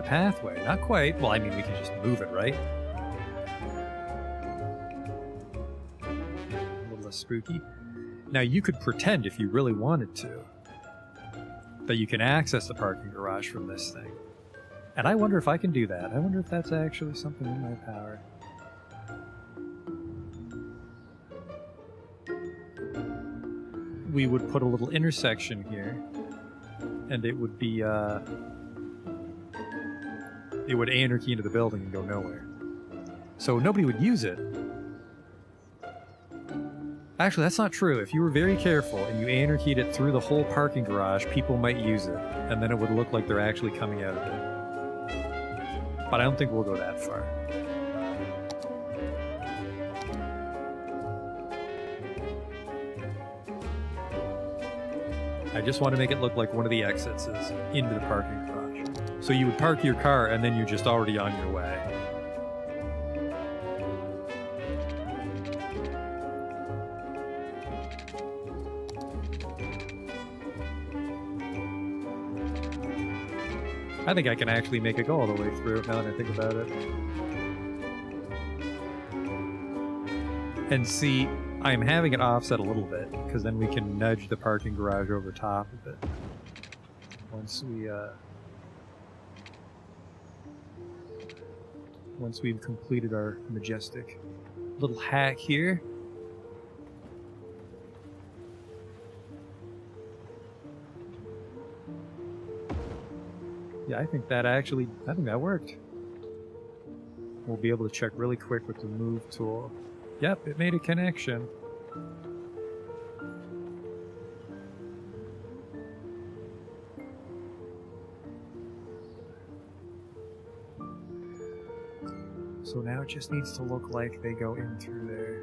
pathway. Not quite. Well, I mean, we can just move it, right? A little less spooky. Now, you could pretend, if you really wanted to, that you can access the parking garage from this thing. And I wonder if I can do that. I wonder if that's actually something in my power. We would put a little intersection here, and it would be, it would anarchy into the building and go nowhere. So nobody would use it. Actually, that's not true. If you were very careful and you anarchied it through the whole parking garage, people might use it, and then it would look like they're actually coming out of it. But I don't think we'll go that far. I just want to make it look like one of the exits is into the parking garage. So you would park your car and then you're just already on your way. I think I can actually make it go all the way through now that I think about it. And see, I'm having it offset a little bit, because then we can nudge the parking garage over top of it. Once we've completed our majestic little hack here. Yeah, I think that worked. We'll be able to check really quick with the move tool. Yep, it made a connection. So now it just needs to look like they go in through there.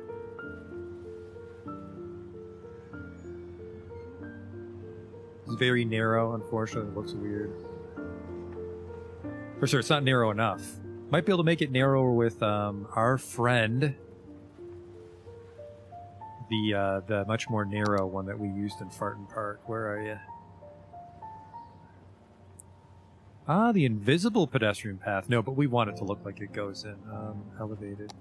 It's very narrow, unfortunately. It looks weird. For sure, it's not narrow enough. Might be able to make it narrower with our friend. The much more narrow one that we used in Farton Park. Where are you? Ah, the invisible pedestrian path. No, but we want it to look like it goes in. Elevated.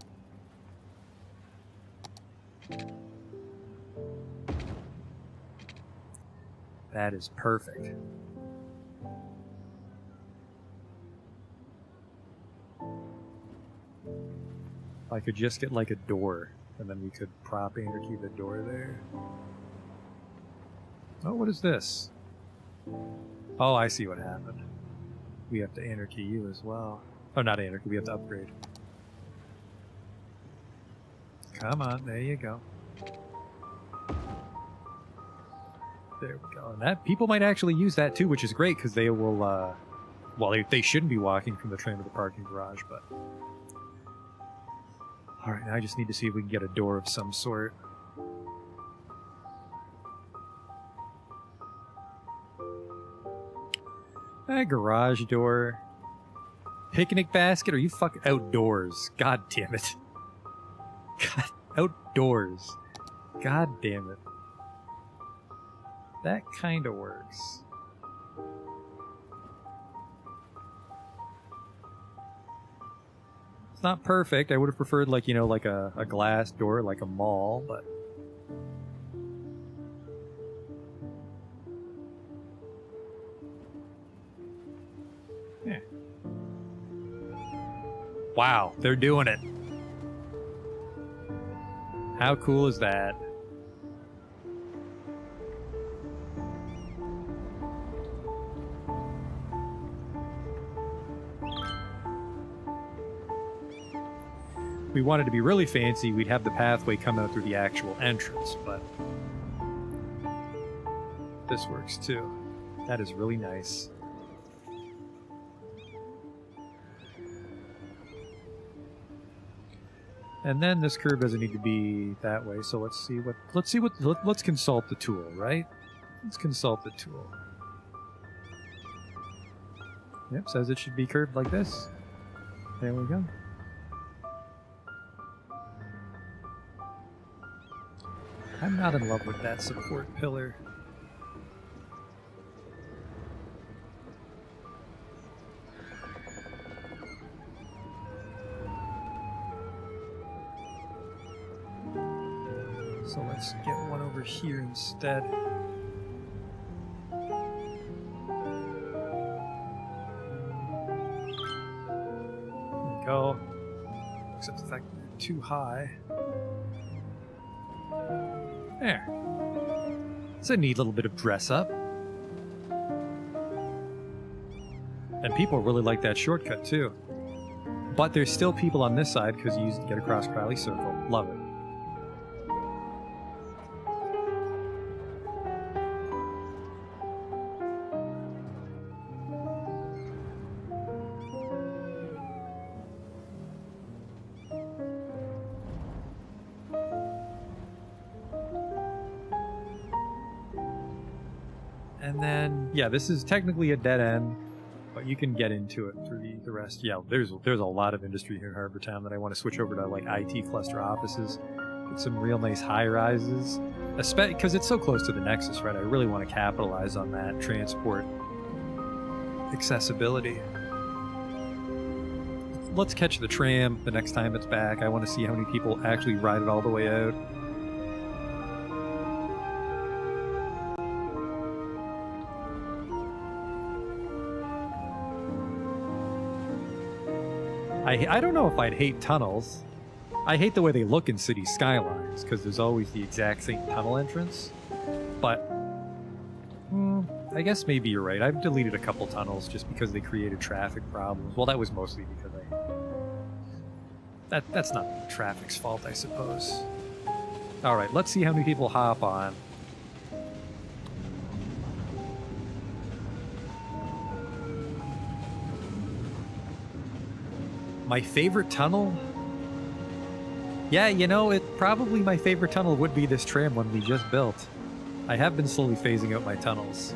That is perfect. If I could just get like a door, and then we could prop anarchy the door there. Oh, what is this? Oh, I see what happened. We have to anarchy you as well. Oh, not anarchy, we have to upgrade. Come on, there you go. There we go. And that people might actually use that too, which is great because they will, well, they shouldn't be walking from the train to the parking garage, but... Alright, now I just need to see if we can get a door of some sort. A garage door. Picnic basket? Are you fucking outdoors? God damn it. God, outdoors. God damn it. That kind of works. It's not perfect. I would have preferred, like, you know, like a glass door, like a mall, but... yeah. Wow, they're doing it. How cool is that? If we wanted to be really fancy, we'd have the pathway come out through the actual entrance, but this works too. That is really nice. And then this curve doesn't need to be that way, so let's consult the tool, right? Let's consult the tool. Yep, says it should be curved like this. There we go. I'm not in love with that support pillar. So let's get one over here instead. There we go. Except the fact that they're too high. There. It's a neat little bit of dress up. And people really like that shortcut too. But there's still people on this side because you used to get across Crowley Circle. Love it. And then, yeah, this is technically a dead end, but you can get into it through the rest. Yeah, there's a lot of industry here in Harbor Town that I want to switch over to, like IT cluster offices, get some real nice high rises, especially because it's so close to the Nexus, right? I really want to capitalize on that transport accessibility. Let's catch the tram the next time it's back. I want to see how many people actually ride it all the way out. I don't know if I'd hate tunnels. I hate the way they look in City Skylines, because there's always the exact same tunnel entrance. But, I guess maybe you're right. I've deleted a couple tunnels just because they created traffic problems. Well, that was mostly because that's not the traffic's fault, I suppose. Alright, let's see how many people hop on. My favorite tunnel? Yeah, you know, probably my favorite tunnel would be this tram one we just built. I have been slowly phasing out my tunnels.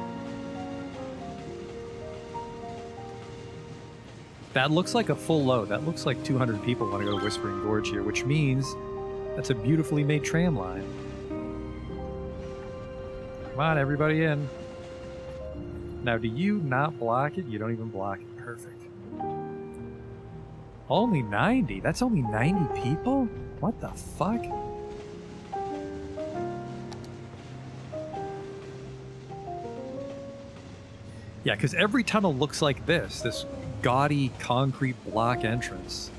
That looks like a full load. That looks like 200 people want to go to Whispering Gorge here, which means that's a beautifully made tram line. Come on, everybody in. Now, do you not block it? You don't even block it. Perfect. Only 90? That's only 90 people? What the fuck? Yeah, because every tunnel looks like this gaudy concrete block entrance.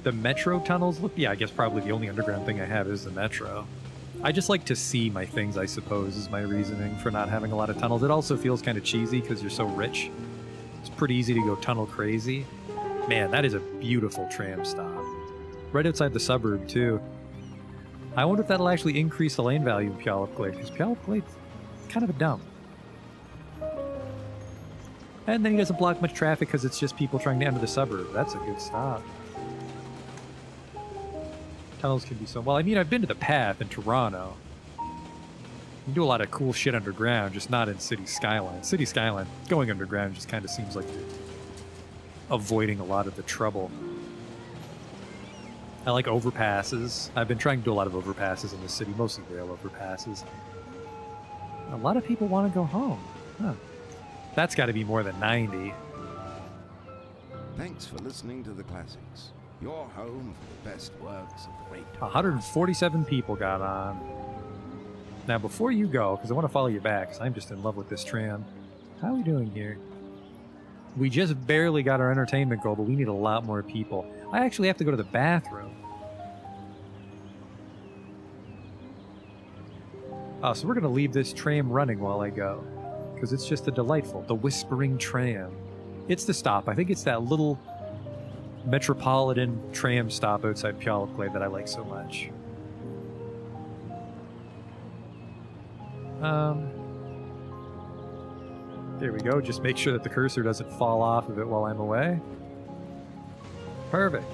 The metro tunnels look, yeah, I guess probably the only underground thing I have is the metro. I just like to see my things, I suppose, is my reasoning for not having a lot of tunnels. It also feels kind of cheesy because you're so rich. It's pretty easy to go tunnel crazy. Man, that is a beautiful tram stop. Right outside the suburb, too. I wonder if that'll actually increase the lane value in Puyallup Glade, because Puyallup Glade's kind of a dump. And then he doesn't block much traffic because it's just people trying to enter the suburb. That's a good stop. Tunnels can be so... Well, I mean, I've been to the Path in Toronto. You do a lot of cool shit underground, just not in City Skyline. City Skyline, going underground just kind of seems like you're avoiding a lot of the trouble. I like overpasses. I've been trying to do a lot of overpasses in the city, mostly rail overpasses. A lot of people want to go home. Huh. That's got to be more than 90. Thanks for listening to the classics. Your home for the best works of the great. 147 people got on. Now, before you go, because I want to follow you back, because I'm just in love with this tram. How are we doing here? We just barely got our entertainment goal, but we need a lot more people. I actually have to go to the bathroom. Oh, so we're going to leave this tram running while I go. Because it's just a delightful, the Whispering Tram. It's the stop. I think it's that little metropolitan tram stop outside Puyallup Clay that I like so much. There we go. Just make sure that the cursor doesn't fall off of it while I'm away. Perfect.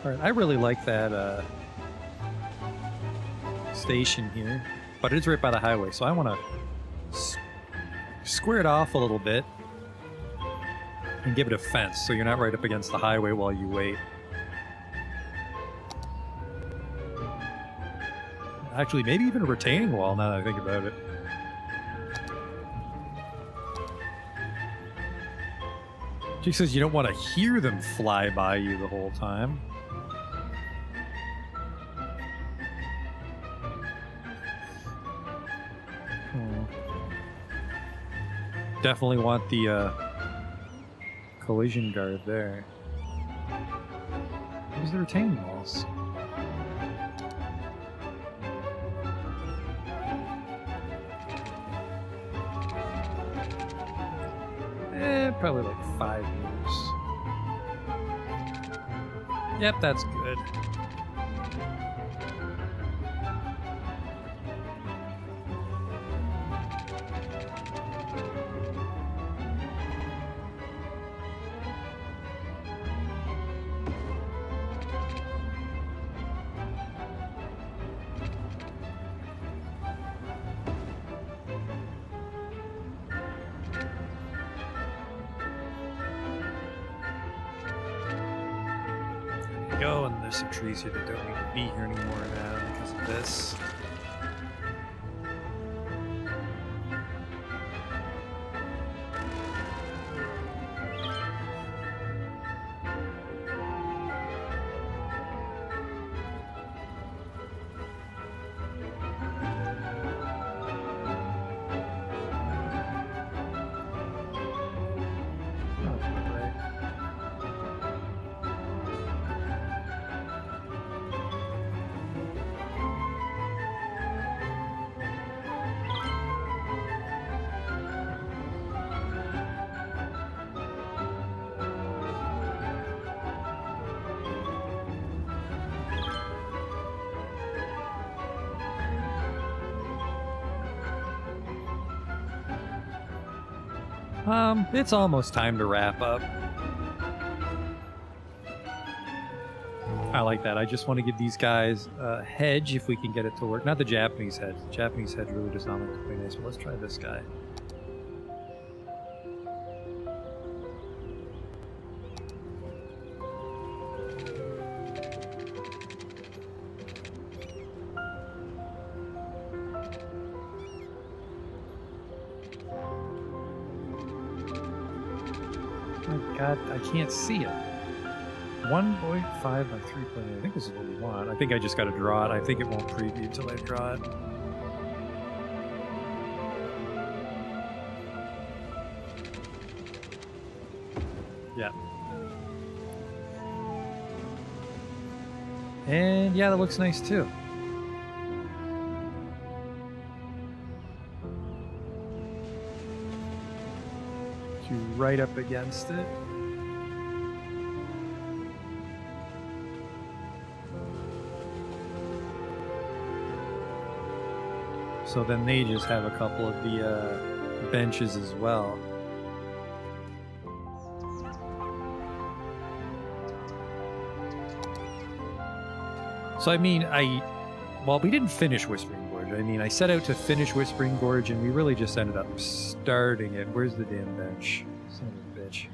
All right, I really like that station here, but it's right by the highway, so I want to square it off a little bit and give it a fence so you're not right up against the highway while you wait. Actually, maybe even a retaining wall now that I think about it. She says you don't want to hear them fly by you the whole time. Definitely want the collision guard there. Where's the retaining walls? Probably like 5 years. Yep, that's good. Go, and there's some trees here that don't need to be here anymore now because of this. Oh, right. It's almost time to wrap up. I like that. I just want to give these guys a hedge if we can get it to work. Not the Japanese hedge. The Japanese hedge really does not look very nice, but let's try this guy. My God, I can't see it. 1.5 by 3.8. I think this is what we want. I think I just got to draw it. I think it won't preview until I draw it. Yeah. And yeah, that looks nice too. Right up against it. So then they just have a couple of the benches as well. So I mean, well, we didn't finish Whispering Gorge. I mean, I set out to finish Whispering Gorge and we really just ended up starting it. Where's the damn bench? Son of a bitch.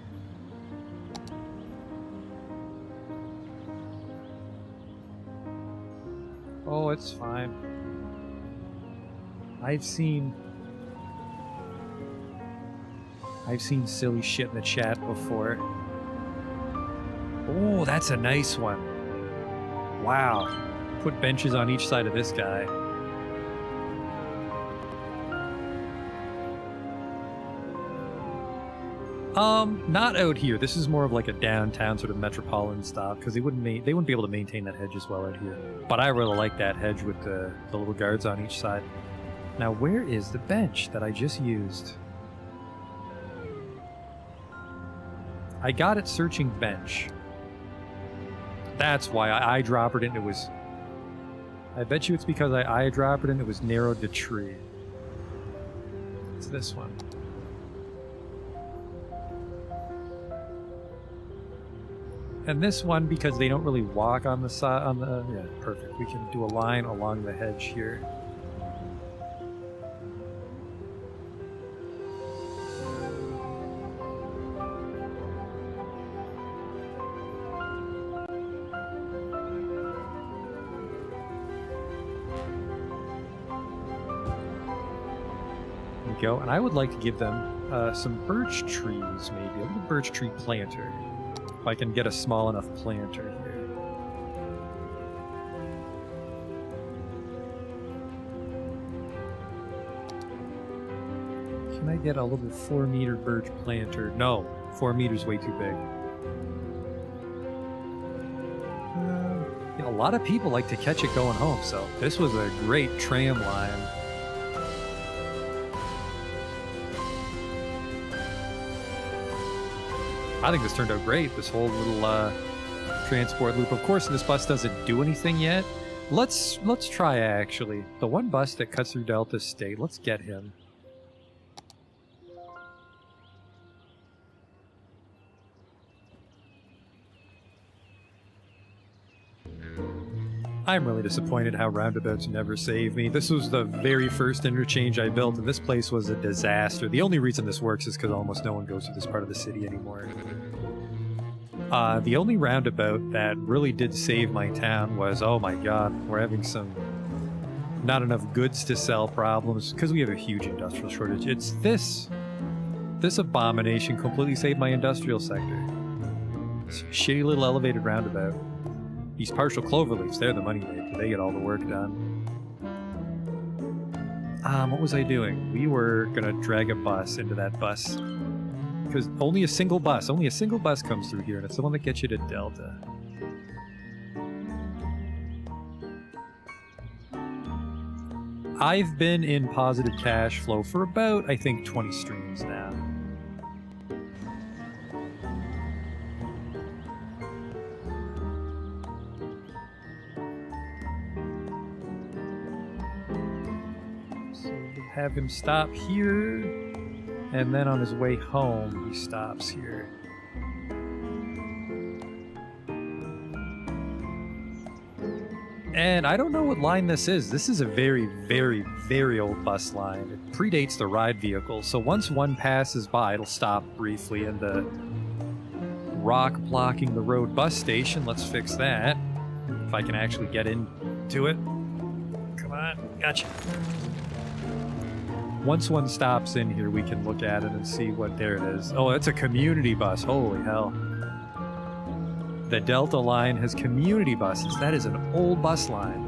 Oh, it's fine. I've seen silly shit in the chat before. Oh, that's a nice one. Wow. Put benches on each side of this guy. Not out here. This is more of like a downtown sort of metropolitan style because they wouldn't be able to maintain that hedge as well out here. But I really like that hedge with the little guards on each side. Now, where is the bench that I just used? I got it searching bench. That's why I eyedroppered it and it was... I bet you it's because I eyedroppered it and it was narrowed to tree. It's this one. And this one, because they don't really walk on the side, yeah, perfect. We can do a line along the hedge here. There we go. And I would like to give them some birch trees, maybe. A little birch tree planter. If I can get a small enough planter here. Can I get a little 4-meter birch planter? No, 4 meters way too big. Yeah, a lot of people like to catch it going home, so this was a great tram line. I think this turned out great, this whole little transport loop. Of course, this bus doesn't do anything yet. Let's try actually. The one bus that cuts through Delta State, let's get him. I'm really disappointed how roundabouts never save me. This was the very first interchange I built, and this place was a disaster. The only reason this works is because almost no one goes through this part of the city anymore. The only roundabout that really did save my town was, oh my god, we're having some not enough goods to sell problems because we have a huge industrial shortage. It's this abomination completely saved my industrial sector. It's a shitty little elevated roundabout. These partial cloverleafs, they're the money maker. They get all the work done. What was I doing? We were gonna drag a bus into that bus. Because only a single bus comes through here, and it's the one that gets you to Delta. I've been in positive cash flow for about, I think, 20 streams now. Have him stop here, and then on his way home he stops here. And I don't know what line this is. This is a very, very, very old bus line. It predates the ride vehicle, so once one passes by, it'll stop briefly in the rock blocking the road bus station. Let's fix that. If I can actually get into it. Come on, gotcha. Once one stops in here, we can look at it and see what there it is. Oh, it's a community bus. Holy hell. The Delta line has community buses. That is an old bus line.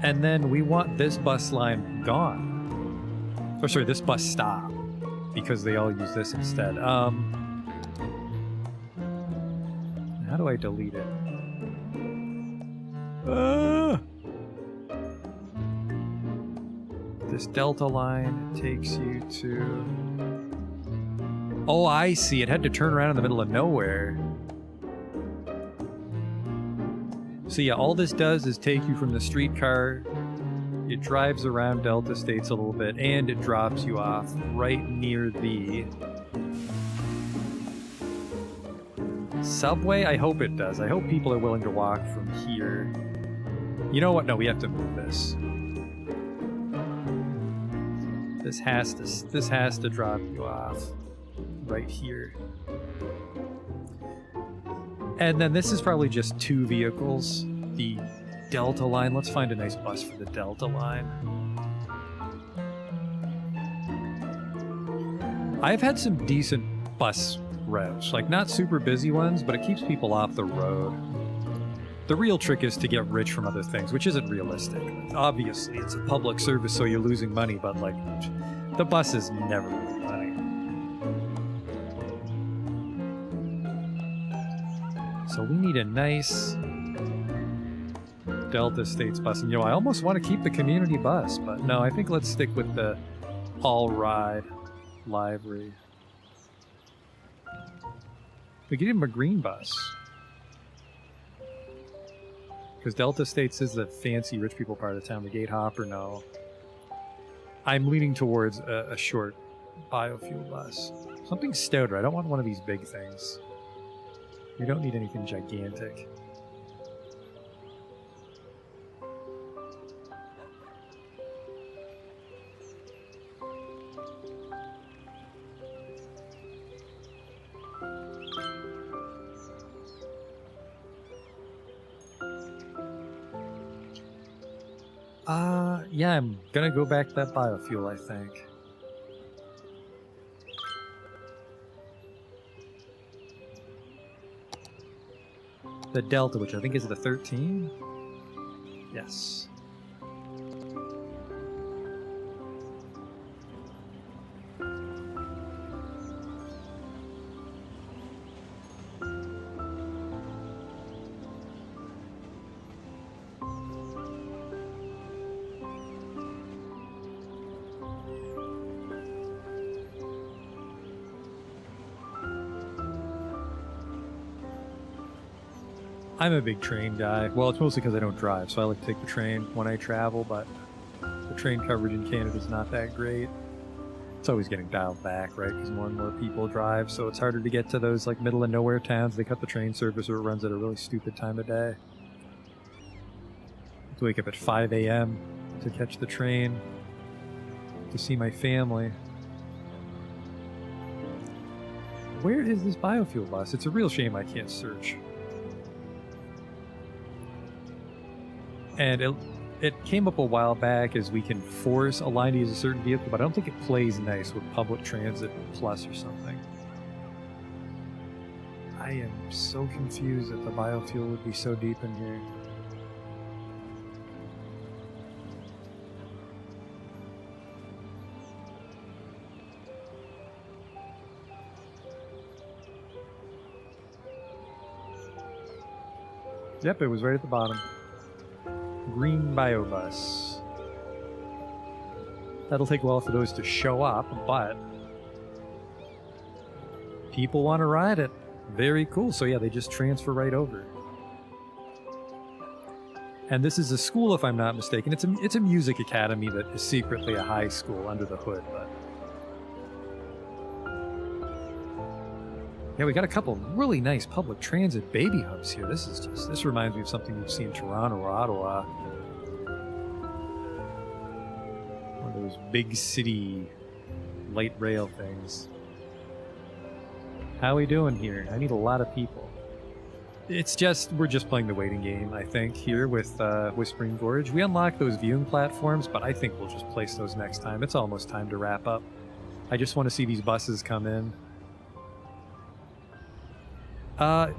And then we want this bus line gone. Or sorry, this bus stop. Because they all use this instead. How do I delete it? This Delta line takes you to... Oh, I see. It had to turn around in the middle of nowhere. So yeah, all this does is take you from the streetcar. It drives around Delta States a little bit, and it drops you off right near the subway. I hope it does. I hope people are willing to walk from here. You know what? No, we have to move this. This has to drop you off right here. And then this is probably just 2 vehicles. The Delta line. Let's find a nice bus for the Delta line. I've had some decent bus routes. Like, not super busy ones, but it keeps people off the road. The real trick is to get rich from other things, which isn't realistic. Obviously, it's a public service, so you're losing money, but, like, the bus is never losing money. So we need a nice Delta States bus. And, you know, I almost want to keep the community bus, but no, I think let's stick with the all-ride livery. We could give him a green bus. Because Delta States is the fancy rich people part of the town. The Gate Hopper, no. I'm leaning towards a short biofuel bus. Something stouter. I don't want one of these big things. We don't need anything gigantic. Yeah, I'm gonna go back to that biofuel, I think. The Delta, which I think is the 13? Yes. I'm a big train guy. Well, it's mostly because I don't drive, so I like to take the train when I travel, but the train coverage in Canada is not that great. It's always getting dialed back, right? Because more and more people drive, so it's harder to get to those like middle of nowhere towns. They cut the train service or it runs at a really stupid time of day. I have to wake up at 5 a.m. to catch the train to see my family. Where is this biofuel bus? It's a real shame I can't search. And it came up a while back as we can force a line to use a certain vehicle, but I don't think it plays nice with Public Transit Plus or something. I am so confused that the biofuel would be so deep in here. Yep, it was right at the bottom. Green biobus. That'll take a while for those to show up, but people want to ride it. Very cool. So yeah, they just transfer right over. And this is a school, if I'm not mistaken. It's a music academy that is secretly a high school under the hood, but yeah, we got a couple really nice public transit baby hubs here. This reminds me of something you've seen in Toronto or Ottawa. One of those big city light rail things. How we doing here? I need a lot of people. We're just playing the waiting game, I think, here with Whispering Gorge. We unlocked those viewing platforms, but I think we'll just place those next time. It's almost time to wrap up. I just want to see these buses come in.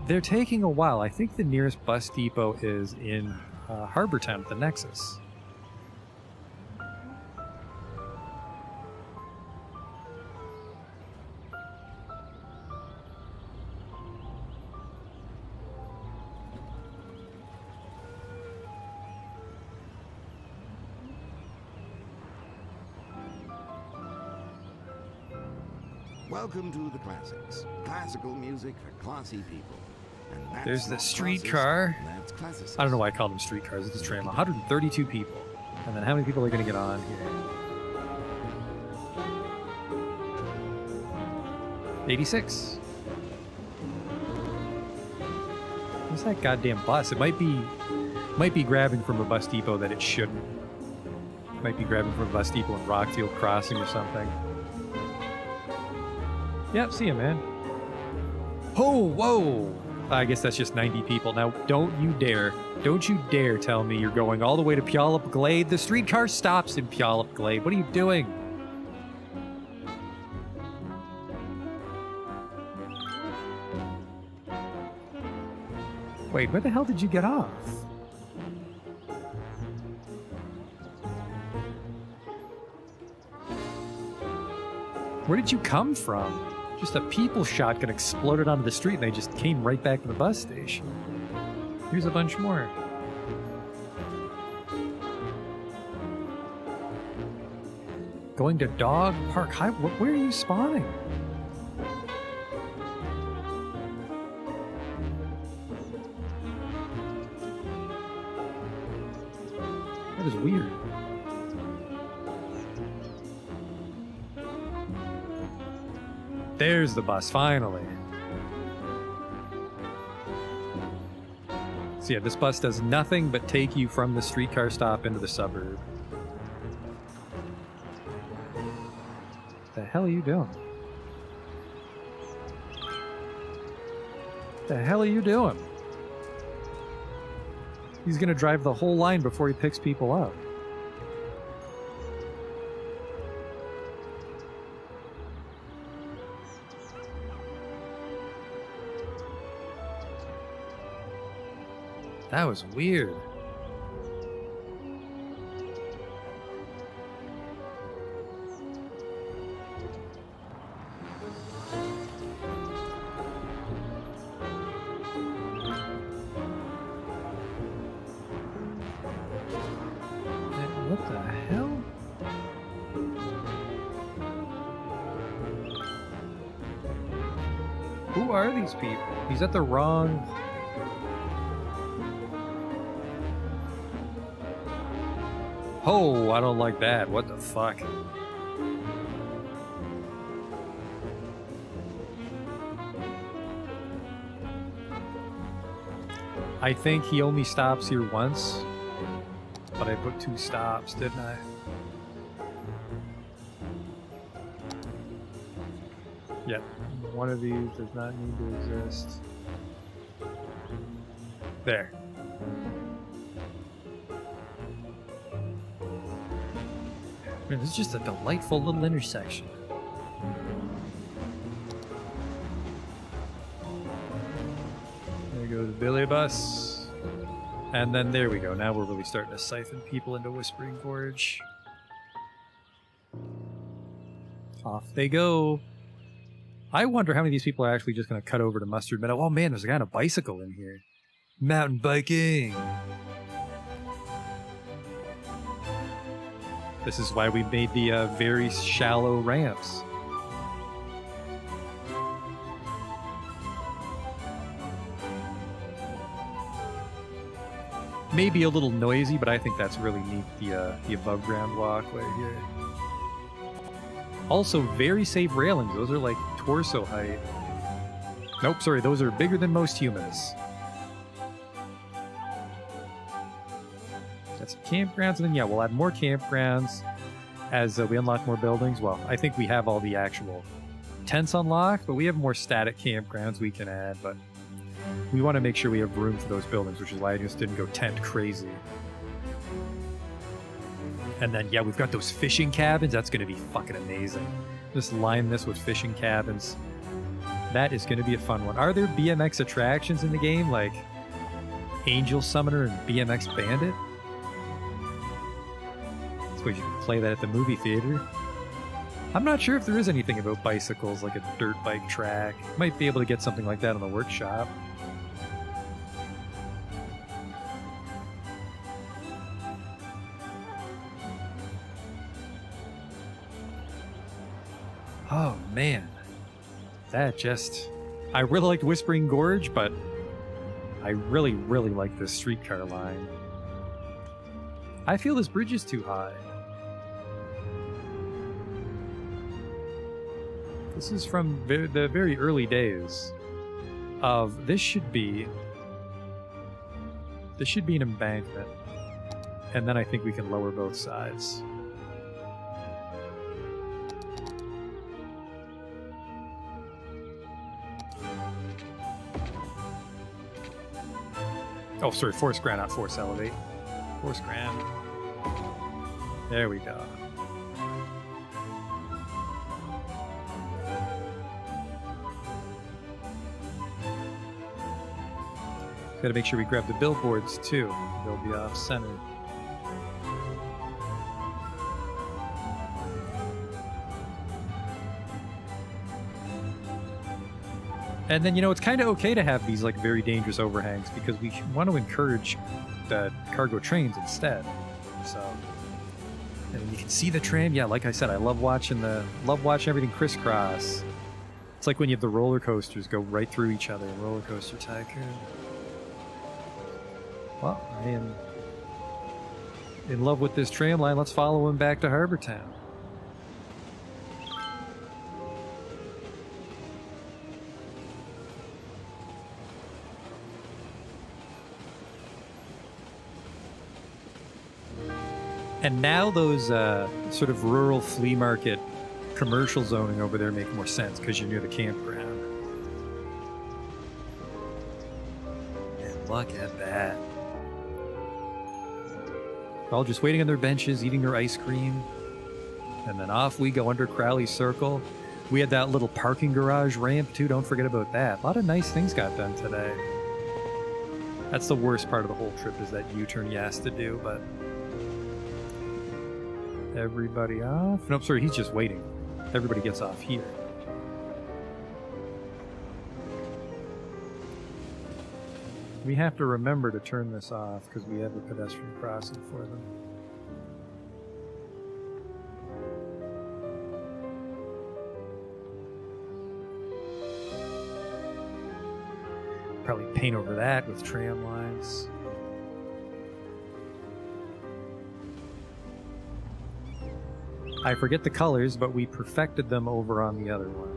They're taking a while. I think the nearest bus depot is in Harbour Town at the Nexus. Welcome to the classics. Classical music for classy people. And that's There's the not streetcar. classist, that's classicist. I don't know why I call them streetcars. It's a train. 132 people. And then how many people are going to get on here? 86. What's that goddamn bus? It might be grabbing from a bus depot that it shouldn't. It might be grabbing from a bus depot in Rockfield Crossing or something. Yep, see you, man. Oh, whoa! I guess that's just 90 people. Now, don't you dare tell me you're going all the way to Puyallup Glade. The streetcar stops in Puyallup Glade. What are you doing? Wait, where the hell did you get off? Where did you come from? Just a people shotgun exploded onto the street and they just came right back to the bus station. Here's a bunch more. Going to Dog Park High. Where are you spawning? That is weird. There's the bus, finally. So yeah, this bus does nothing but take you from the streetcar stop into the suburb. The hell are you doing? The hell are you doing? He's gonna drive the whole line before he picks people up. That was weird. What the hell? Who are these people? He's at the wrong... Oh, I don't like that. What the fuck? I think he only stops here once, but I put 2 stops, didn't I? Yeah, one of these does not need to exist. There. Man, this is just a delightful little intersection. There goes Billy Bus. And then there we go. Now we're really starting to siphon people into Whispering Gorge. Off they go. I wonder how many of these people are actually just going to cut over to Mustard Meadow. Oh man, there's a guy on a bicycle in here. Mountain biking. This is why we made the very shallow ramps. Maybe a little noisy, but I think that's really neat, the above ground walkway here. Also, very safe railings. Those are like torso height. Nope, sorry, those are bigger than most humans. Got some campgrounds, and then yeah, we'll add more campgrounds as we unlock more buildings. Well, I think we have all the actual tents unlocked, but we have more static campgrounds we can add, but we want to make sure we have room for those buildings, which is why I just didn't go tent crazy. And then, yeah, we've got those fishing cabins. That's going to be fucking amazing. Just line this with fishing cabins. That is going to be a fun one. Are there BMX attractions in the game, like Angel Summoner and BMX Bandit? I suppose you can play that at the movie theater. I'm not sure if there is anything about bicycles, like a dirt bike track. Might be able to get something like that in the workshop. Oh man, that just... I really liked Whispering Gorge, but I really like this streetcar line. I feel this bridge is too high. This is from the very early days of... This should be an embankment. And then I think we can lower both sides. Oh, sorry, force ground, not force elevate. Force ground. There we go. Gotta make sure we grab the billboards too. They'll be off center. And then, you know, it's kind of okay to have these like very dangerous overhangs because we want to encourage the cargo trains instead. So, and then you can see the tram. Yeah, like I said, I love watching everything crisscross. It's like when you have the roller coasters go right through each other in Roller Coaster Tycoon. Well, I am in love with this tram line. Let's follow him back to Harbor Town. And now those sort of rural flea market commercial zoning over there make more sense because you're near the campground. And look at that. They're all just waiting on their benches, eating their ice cream. And then off we go under Crowley Circle. We had that little parking garage ramp too, don't forget about that. A lot of nice things got done today. That's the worst part of the whole trip is that U-turn you has to do, but... Everybody off? Nope, sorry, he's just waiting. Everybody gets off here. We have to remember to turn this off because we have a pedestrian crossing for them. Probably paint over that with tram lines. I forget the colors, but we perfected them over on the other one.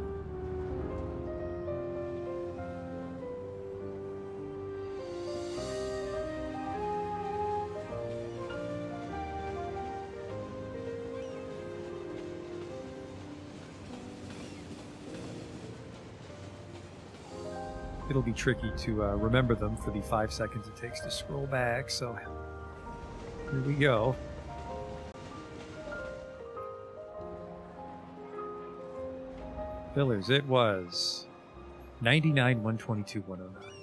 It'll be tricky to remember them for the 5 seconds it takes to scroll back, so here we go. Fillers, it was 99, 122, 109.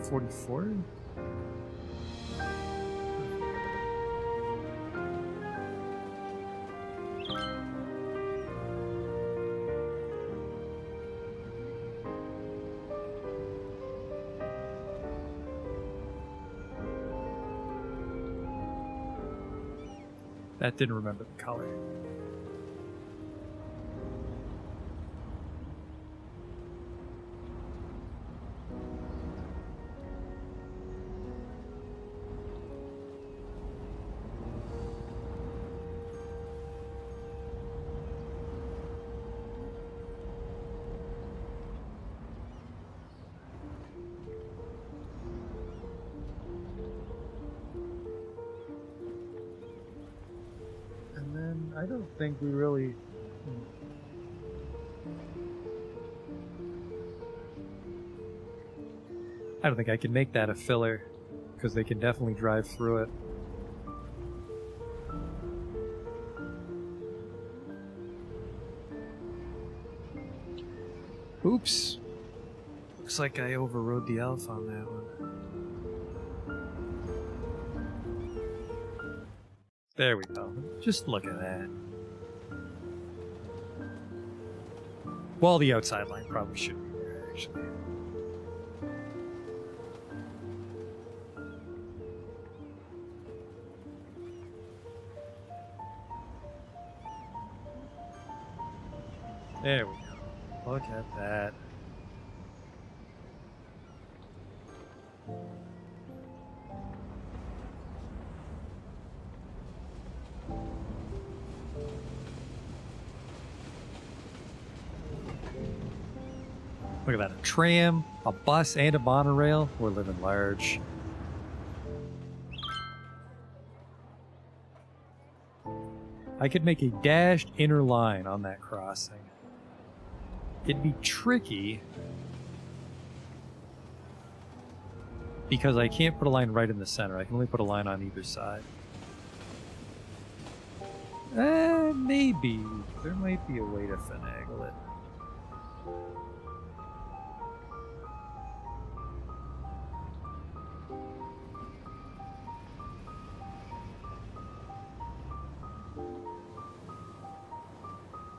$144? That didn't remember the color. And then I don't think we really... I don't think I can make that a filler, because they can definitely drive through it. Oops. Looks like I overrode the elf on that one. There we go. Just look at that. Well, the outside line probably should be there, actually. There we go. Look at that. Look at that, a tram, a bus, and a monorail. We're living large. I could make a dashed inner line on that crossing. It'd be tricky because I can't put a line right in the center. I can only put a line on either side. Maybe. There might be a way to finagle it.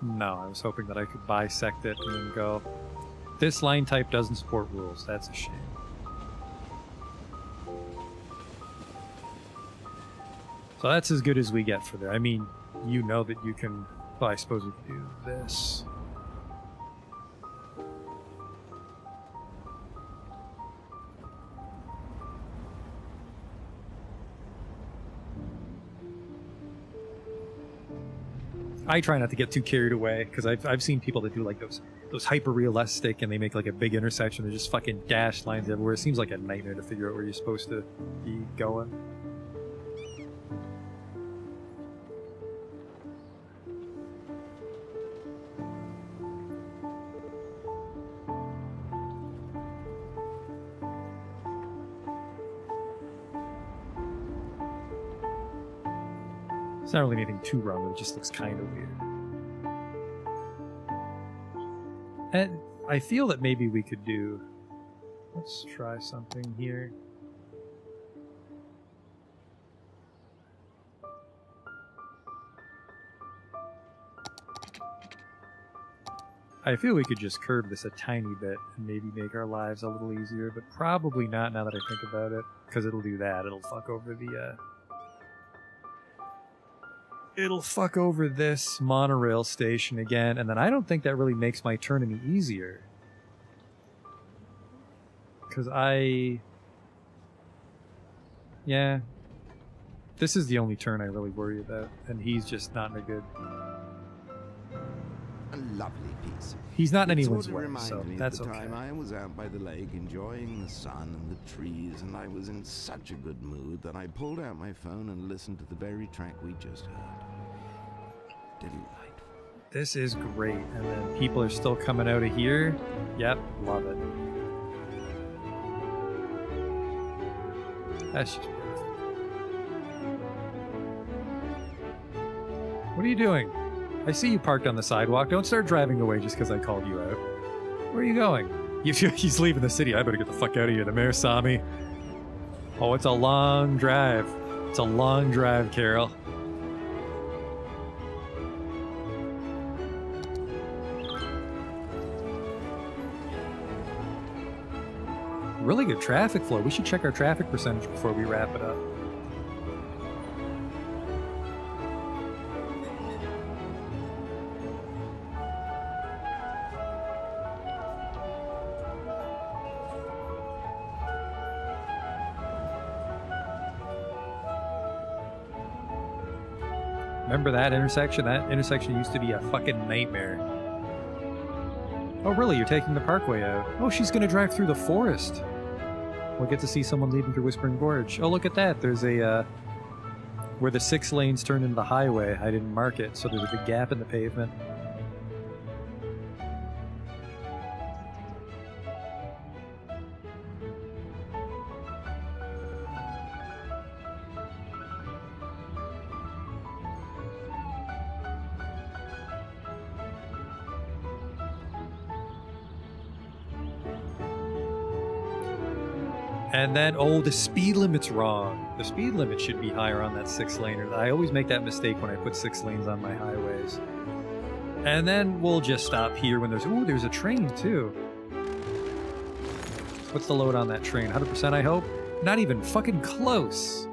No, I was hoping that I could bisect it and then go, this line type doesn't support rules. That's a shame. So that's as good as we get for there. I mean, you know that you can, well, I suppose we can do this. I try not to get too carried away because I've seen people that do like those hyper realistic and they make like a big intersection. They're just fucking dashed lines everywhere. It seems like a nightmare to figure out where you're supposed to be going. It's not really anything too wrong, but it just looks kind of weird. And I feel that maybe we could do... Let's try something here. I feel we could just curb this a tiny bit and maybe make our lives a little easier, but probably not now that I think about it, because it'll do that. It'll fuck over the, it'll fuck over this monorail station again, and then I don't think that really makes my turn any easier. Because yeah. This is the only turn I really worry about, and he's just not in a good... A lovely piece. He's not in It anyone's sort of way, reminded so me of that's the okay. time I was out by the lake enjoying the sun and the trees, and I was in such a good mood that I pulled out my phone and listened to the very track we just heard. Delightful. This is great, and then people are still coming out of here. Yep, love it. That's just perfect. What are you doing? I see you parked on the sidewalk. Don't start driving away just because I called you out. Where are you going? He's leaving the city. I better get the fuck out of here. The mayor saw me. Oh, it's a long drive. It's a long drive, Carol. Really good traffic flow. We should check our traffic percentage before we wrap it up. Remember that intersection? That intersection used to be a fucking nightmare. Oh, really? You're taking the parkway out? Oh, she's gonna drive through the forest. We'll get to see someone leaving through Whispering Gorge. Oh, look at that. There's a, where the 6 lanes turn into the highway. I didn't mark it, so there's a big gap in the pavement. And then, oh, the speed limit's wrong. The speed limit should be higher on that 6-laner. I always make that mistake when I put 6 lanes on my highways. And then we'll just stop here when there's... Ooh, there's a train, too. What's the load on that train? 100%, I hope? Not even fucking close.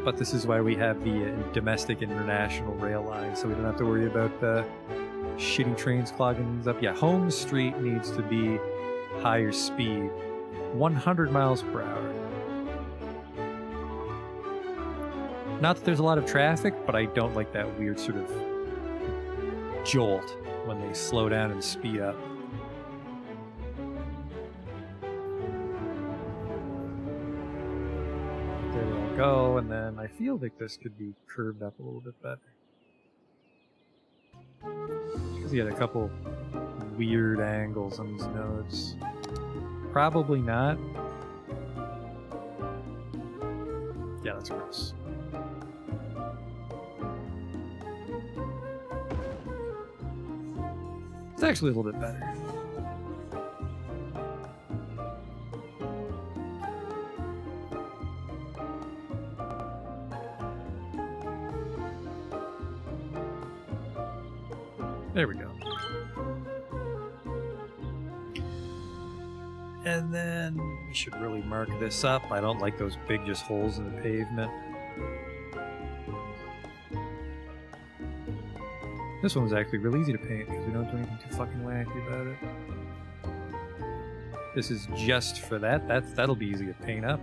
But this is why we have the domestic international rail line, so we don't have to worry about the shitty trains clogging things up. Yeah, Home Street needs to be higher speed. 100 miles per hour. Not that there's a lot of traffic, but I don't like that weird sort of jolt when they slow down and speed up. There we go, and then I feel like this could be curved up a little bit better. Because he had a couple weird angles on these nodes. Probably not. Yeah, that's gross. It's actually a little bit better. There we go. And then we should really mark this up. I don't like those big just holes in the pavement. This one was actually real easy to paint because we don't do anything too fucking wacky about it. This is just for that. That'll be easy to paint up.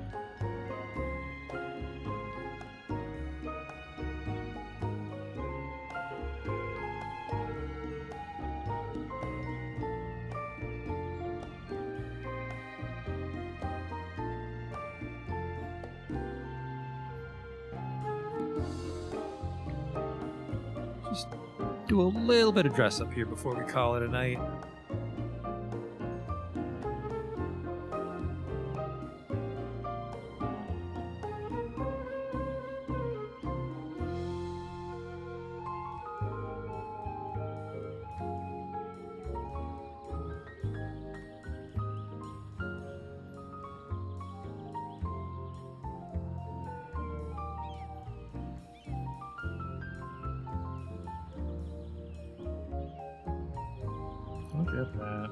Just do a little bit of dress up here before we call it a night. at that.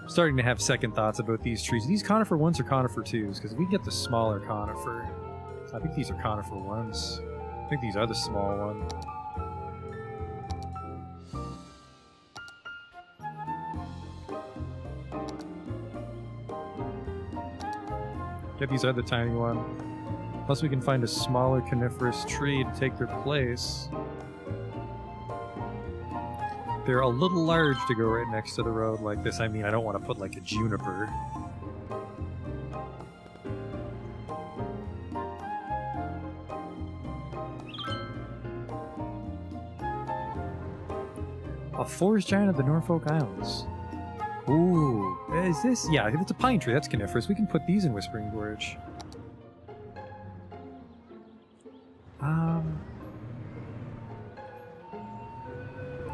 I'm starting to have second thoughts about these trees. These conifer 1s or conifer 2s? Because we get the smaller conifer. I think these are conifer 1s. I think these are the small ones. Get these are the tiny one. Unless we can find a smaller coniferous tree to take their place. They're a little large to go right next to the road like this. I mean, I don't want to put like a juniper. A forest giant of the Norfolk Islands. Ooh, is this? Yeah, it's a pine tree. That's coniferous. We can put these in Whispering Gorge.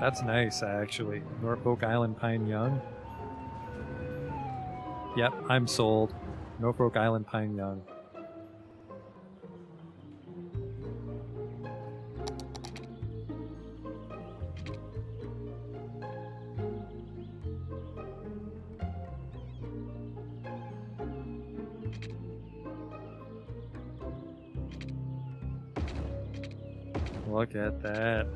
That's nice, actually. Norfolk Island Pine Young. Yep, I'm sold. Norfolk Island Pine Young. Look at that.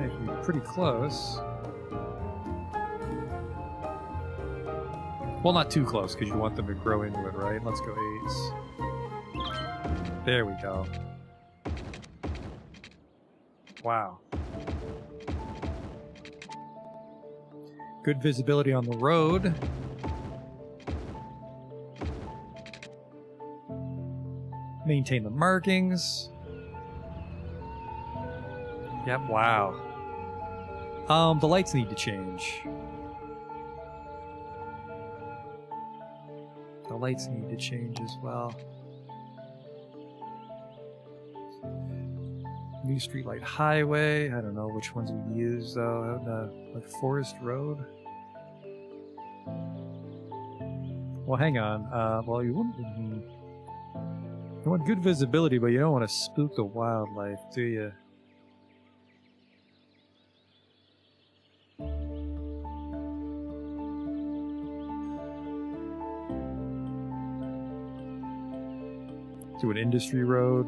Actually, pretty close. Well, not too close, because you want them to grow into it, right? Let's go 8s. There we go. Wow. Good visibility on the road. Maintain the markings. Yep, wow. The lights need to change. The lights need to change as well. New streetlight highway. I don't know which ones we use though. Out in like Forest Road. Well, hang on. Well, you wouldn't. You want good visibility, but you don't want to spook the wildlife, do you? To an industry road.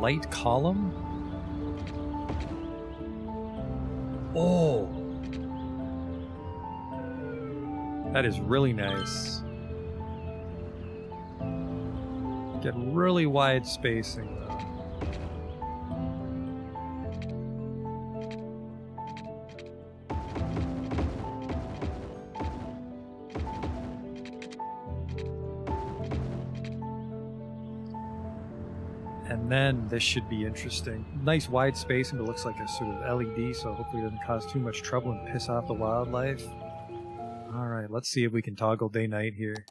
Light column? Oh! That is really nice. Get really wide spacing though. And then this should be interesting. Nice wide spacing, but looks like a sort of LED, so hopefully it doesn't cause too much trouble and piss off the wildlife. Alright, let's see if we can toggle day-night here.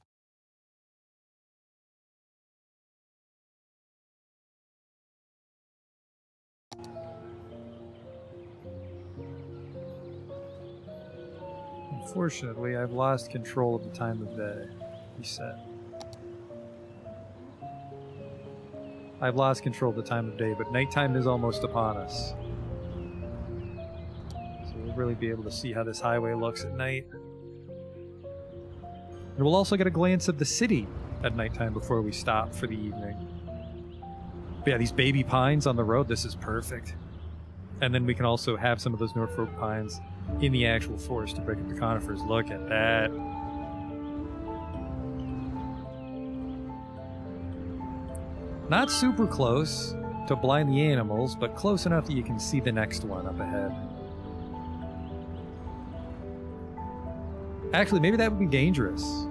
Unfortunately, I've lost control of the time of day. Reset. I've lost control of the time of day, but nighttime is almost upon us. So we'll really be able to see how this highway looks at night. And we'll also get a glance of the city at nighttime before we stop for the evening. But yeah, these baby pines on the road, this is perfect. And then we can also have some of those Norfolk pines in the actual forest to break up the conifers. Look at that. Not super close to blind the animals, but close enough that you can see the next one up ahead. Actually, maybe that would be dangerous,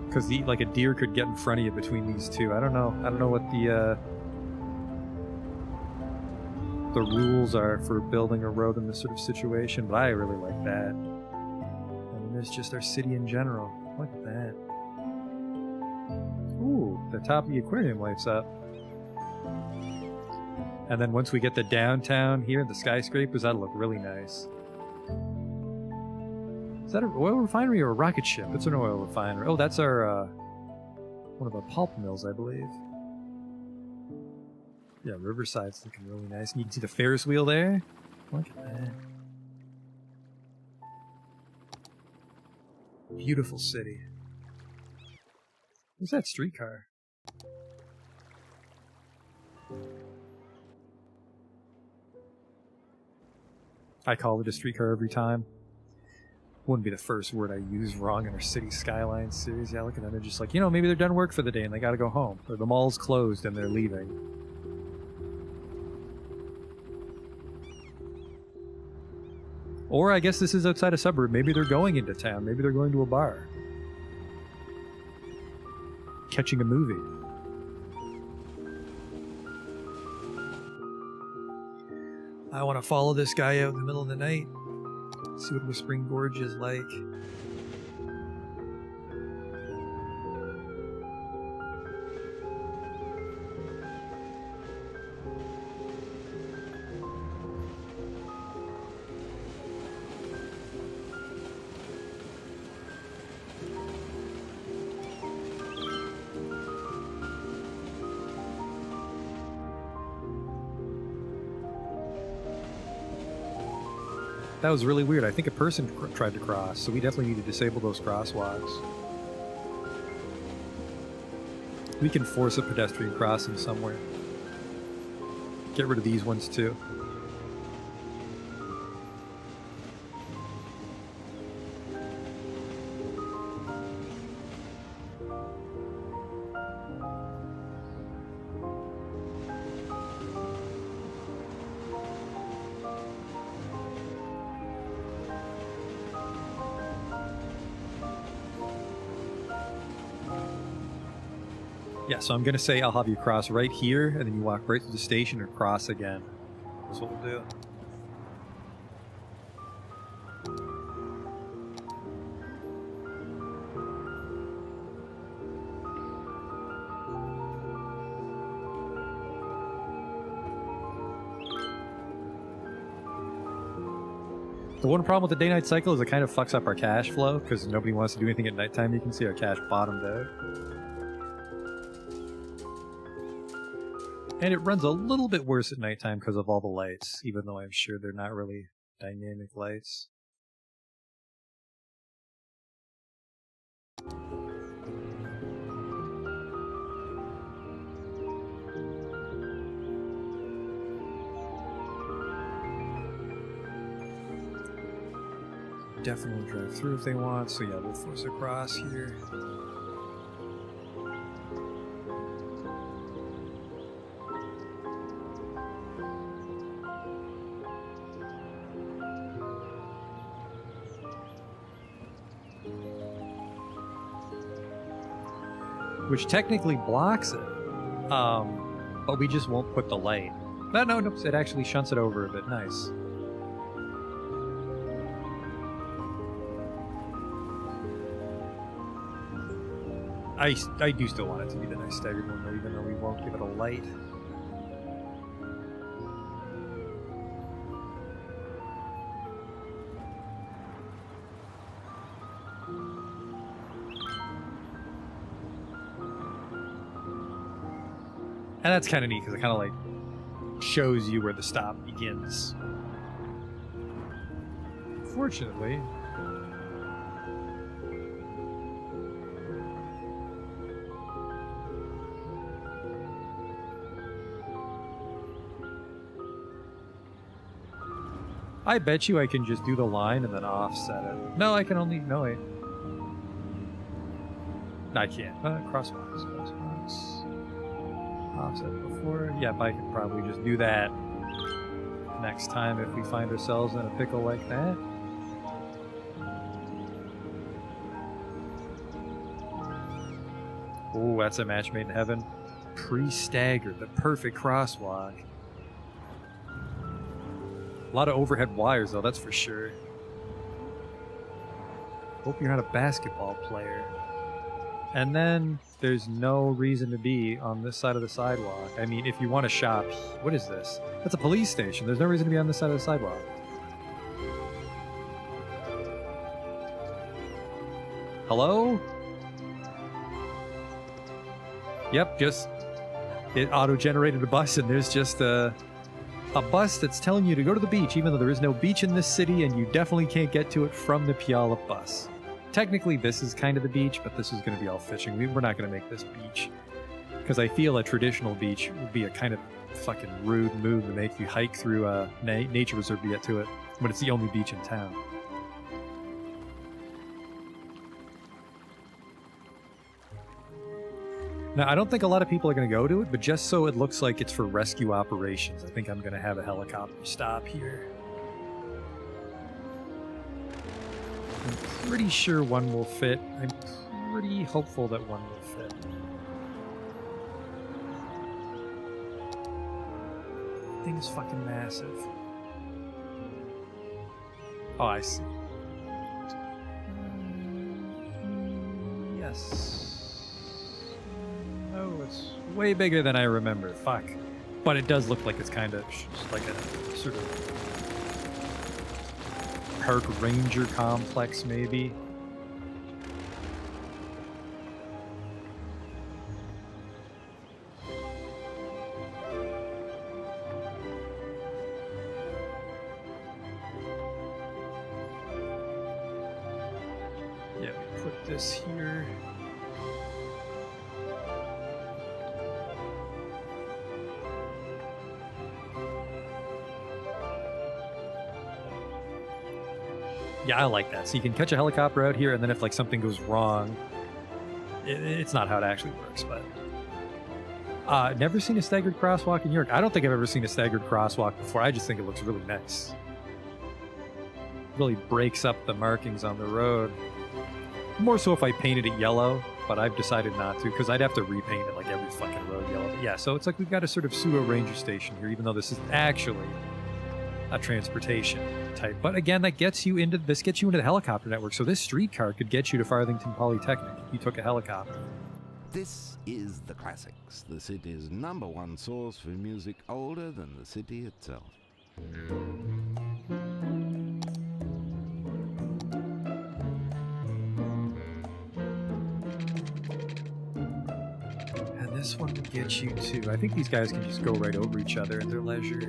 because like a deer could get in front of you between these two. I don't know. I don't know what the rules are for building a road in this sort of situation, but I really like that. And there's just our city in general. Look at that. Ooh, the top of the aquarium lights up. And then once we get the downtown here, the skyscrapers, that'll look really nice. Is that an oil refinery or a rocket ship? It's an oil refinery. Oh, that's our, one of our pulp mills, I believe. Yeah, Riverside's looking really nice. And you can see the Ferris wheel there. Look at that. Beautiful city. What's that streetcar? I call it a streetcar every time. Wouldn't be the first word I use wrong in our City Skylines series. Yeah, looking at it, just like, you know, maybe they're done work for the day and they gotta go home. Or the mall's closed and they're leaving. Or I guess this is outside a suburb. Maybe they're going into town. Maybe they're going to a bar. Catching a movie. I want to follow this guy out in the middle of the night. See what Whispering Gorge is like. That was really weird. I think a person tried to cross, so we definitely need to disable those crosswalks. We can force a pedestrian crossing somewhere. Get rid of these ones too. Yeah, so I'm going to say I'll have you cross right here, and then you walk right to the station and cross again. That's what we'll do. The one problem with the day-night cycle is it kind of fucks up our cash flow, because nobody wants to do anything at nighttime. You can see our cash bottomed out. And it runs a little bit worse at nighttime because of all the lights, even though I'm sure they're not really dynamic lights. Definitely drive through if they want, so yeah, we'll force across here. Which technically blocks it, but we just won't put the light. No, it actually shunts it over a bit. Nice. I do still want it to be the nice staggered one, though, even though we won't give it a light. And that's kind of neat, because it kind of like shows you where the stop begins. Fortunately, I bet you I can just do the line and then offset it. No, I can only... No, wait. No, I can't. Crosswalks. Offset before. Yep, I could probably just do that next time if we find ourselves in a pickle like that. Ooh, that's a match made in heaven. Pre-staggered, the perfect crosswalk. A lot of overhead wires, though, that's for sure. Hope you're not a basketball player. And then there's no reason to be on this side of the sidewalk. I mean, if you want to shop, what is this? That's a police station. There's no reason to be on this side of the sidewalk. Hello? Yep, just it auto-generated a bus, and there's just a bus that's telling you to go to the beach, even though there is no beach in this city, and you definitely can't get to it from the Puyallup bus. Technically, this is kind of the beach, but this is going to be all fishing. We're not going to make this beach, because I feel a traditional beach would be a kind of fucking rude move to make you hike through a nature reserve to get to it, when it's the only beach in town. Now, I don't think a lot of people are going to go to it, but just so it looks like it's for rescue operations, I think I'm going to have a helicopter stop here. I'm pretty sure one will fit. I'm pretty hopeful that one will fit. Thing is fucking massive. Oh, I see. Yes. Oh, it's way bigger than I remember. Fuck. But it does look like it's kind of like a sort of park ranger complex, maybe. Yeah, we put this here. Yeah, I like that. So you can catch a helicopter out here, and then if like something goes wrong, it's not how it actually works. But never seen a staggered crosswalk in New York. I don't think I've ever seen a staggered crosswalk before. I just think it looks really nice. Really breaks up the markings on the road. More so if I painted it yellow, but I've decided not to because I'd have to repaint it like every fucking road yellow. But yeah, so it's like we've got a sort of pseudo ranger station here, even though this is actually a transportation type. But again, that gets you into the helicopter network. So this streetcar could get you to Farthington Polytechnic if you took a helicopter. This is the classics, the city's #1 source for music older than the city itself. And this one would get you to, I think these guys can just go right over each other at their leisure.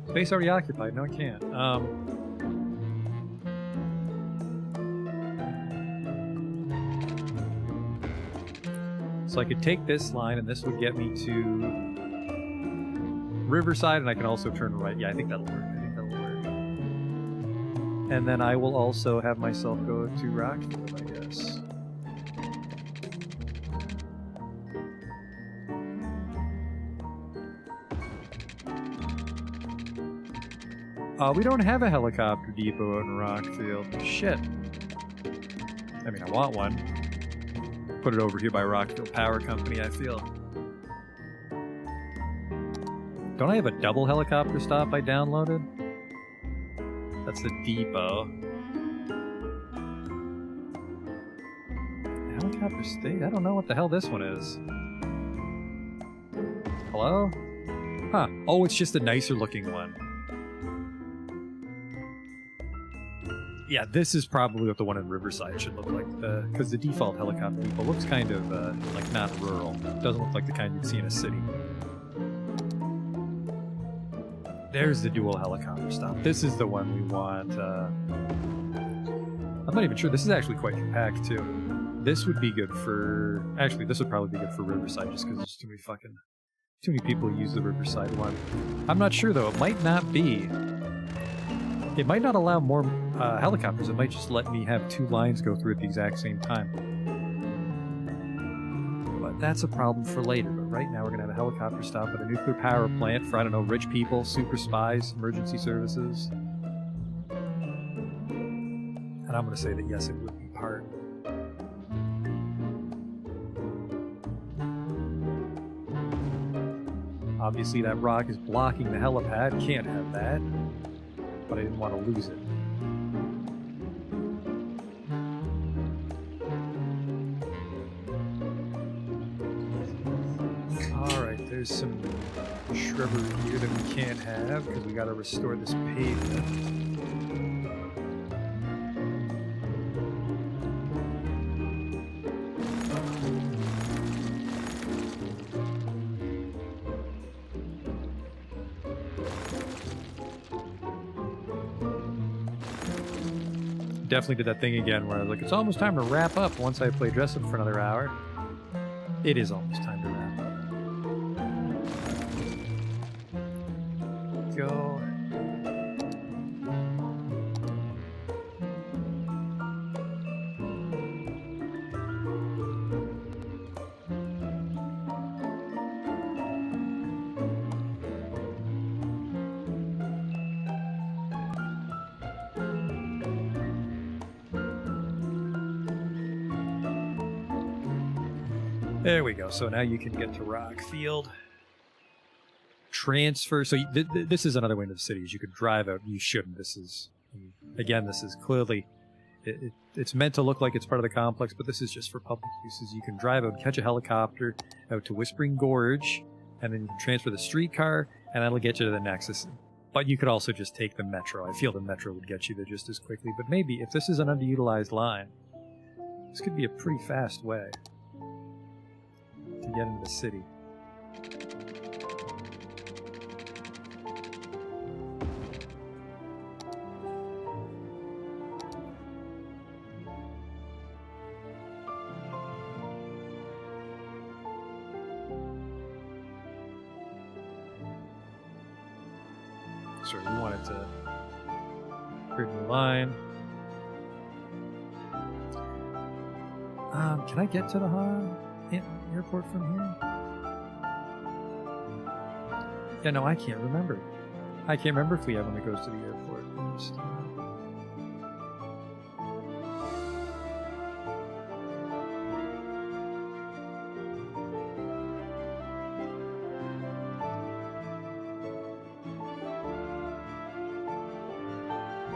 Space already occupied. No, it can't. So I could take this line, and this would get me to Riverside, and I can also turn right. Yeah, I think that'll work. And then I will also have myself go to Rockfield, I guess. We don't have a helicopter depot out in Rockfield. Shit. I mean, I want one. Put it over here by Rockfield Power Company, I feel. Don't I have a double helicopter stop I downloaded? That's the depot. Helicopter state? I don't know what the hell this one is. Hello? Huh. Oh, it's just a nicer looking one. Yeah, this is probably what the one in Riverside should look like, because the default helicopter depot looks kind of, like, not rural. It doesn't look like the kind you'd see in a city. There's the dual helicopter stop. This is the one we want. I'm not even sure. This is actually quite compact, too. This would be good for... Actually, this would probably be good for Riverside, just because there's too many people who use the Riverside one. I'm not sure, though. It might not be... It might not allow more helicopters. It might just let me have two lines go through at the exact same time. But that's a problem for later. But right now we're going to have a helicopter stop at a nuclear power plant for, I don't know, rich people, super spies, emergency services. And I'm going to say that yes, it would be part. Obviously that rock is blocking the helipad. Can't have that. But I didn't want to lose it. scrubber review that we can't have because we got to restore this pavement. Definitely did that thing again where I was like, it's almost time to wrap up once I play dress up for another hour. It is almost time to wrap up. Go. There we go. So now you can get to Rockfield. Transfer. So this is another way into the city. Is you could drive out. You shouldn't. This is, again, this is clearly, it's meant to look like it's part of the complex, but this is just for public uses. You can drive out, catch a helicopter out to Whispering Gorge, and then you can transfer the streetcar, and that'll get you to the Nexus. But you could also just take the metro. I feel the metro would get you there just as quickly. But maybe if this is an underutilized line, this could be a pretty fast way to get into the city. Sorry, we wanted to create a new line. Can I get to the airport from here? Yeah, no, I can't remember. I can't remember if we have one that goes to the airport.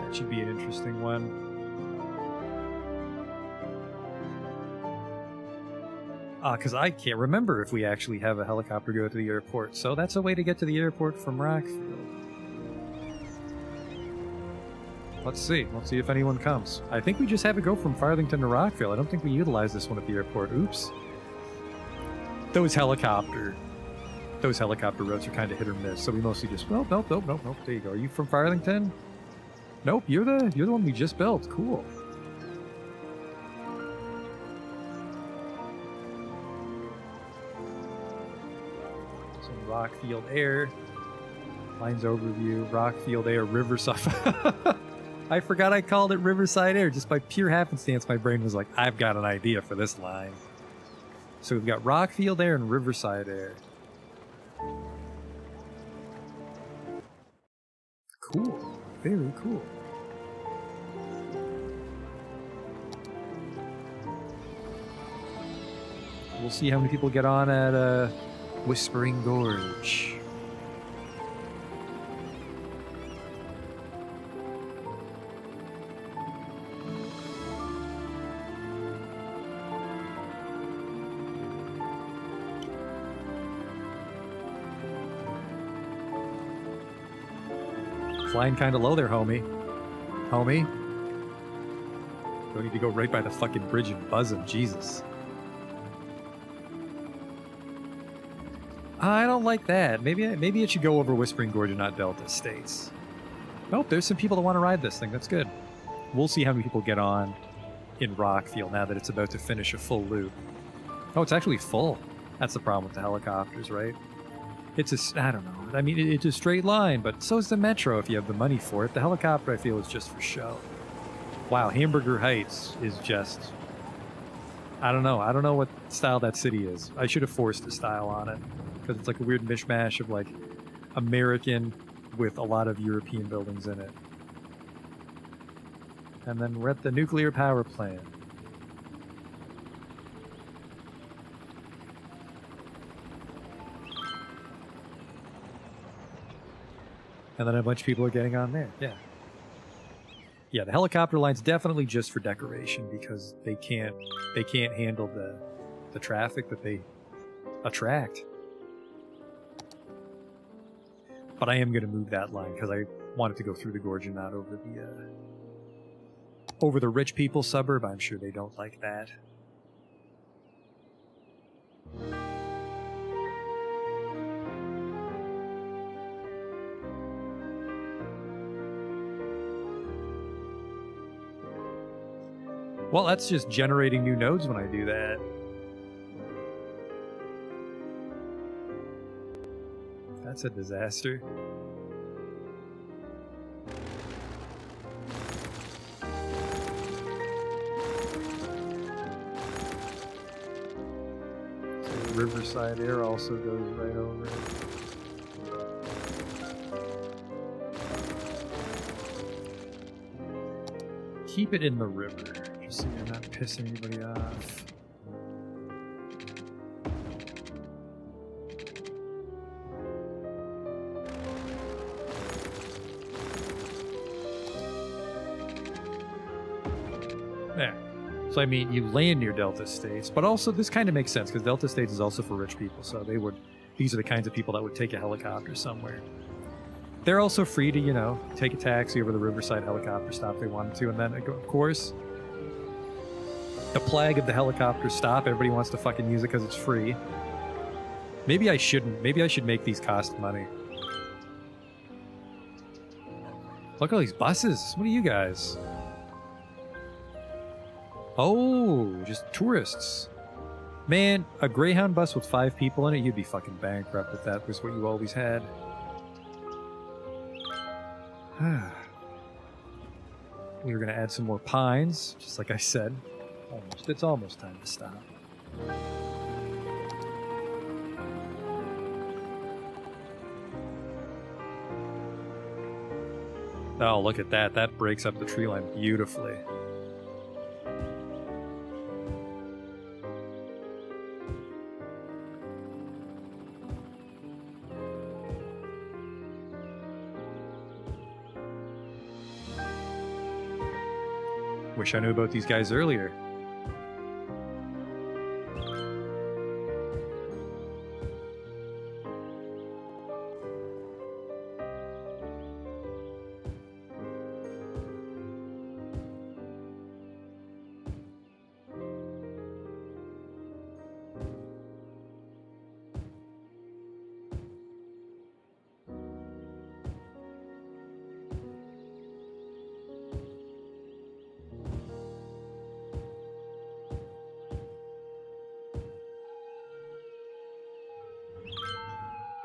That should be an interesting one. Because I can't remember if we actually have a helicopter go to the airport. So that's a way to get to the airport from Rockfield. Let's see. Let's see if anyone comes. I think we just have it go from Farthington to Rockfield. I don't think we utilize this one at the airport. Oops. Those helicopter routes are kind of hit or miss. So we mostly just, well, nope. There you go. Are you from Farthington? Nope. You're the one we just built. Cool. Rockfield Air, Lines Overview, Rockfield Air, Riverside. I forgot I called it Riverside Air. Just by pure happenstance, my brain was like, I've got an idea for this line. So we've got Rockfield Air and Riverside Air. Cool. Very cool. We'll see how many people get on at Whispering Gorge. Flying kind of low there, homie. Homie. Don't need to go right by the fucking bridge and buzz him, Jesus. I don't like that. Maybe it should go over Whispering Gorge and not Delta States. Nope, there's some people that want to ride this thing. That's good. We'll see how many people get on in Rockfield now that it's about to finish a full loop. Oh, it's actually full. That's the problem with the helicopters, right? I don't know. I mean, it's a straight line, but so is the metro if you have the money for it. The helicopter, I feel, is just for show. Wow, Hamburger Heights is just... I don't know. I don't know what style that city is. I should have forced a style on it. Because it's like a weird mishmash of like American with a lot of European buildings in it. And then we're at the nuclear power plant. And then a bunch of people are getting on there. Yeah. Yeah, the helicopter line's definitely just for decoration because they can't handle the traffic that they attract. But I am going to move that line because I want it to go through the gorge and not over the rich people suburb. I'm sure they don't like that. Well, that's just generating new nodes when I do that. That's a disaster. So Riverside Air also goes right over it. Keep it in the river, just so you're not pissing anybody off. There. So I mean, you land near Delta States, but also this kind of makes sense because Delta States is also for rich people, so these are the kinds of people that would take a helicopter somewhere. They're also free to, you know, take a taxi over the Riverside helicopter stop if they wanted to, and then, of course, the plague of the helicopter stop, everybody wants to fucking use it because it's free. Maybe I shouldn't. Maybe I should make these cost money. Look at all these buses. What are you guys? Oh, just tourists. Man, a Greyhound bus with 5 people in it, you'd be fucking bankrupt if that was what you always had. We were going to add some more pines, just like I said. It's almost time to stop. Oh, look at that. That breaks up the tree line beautifully. Wish I knew about these guys earlier.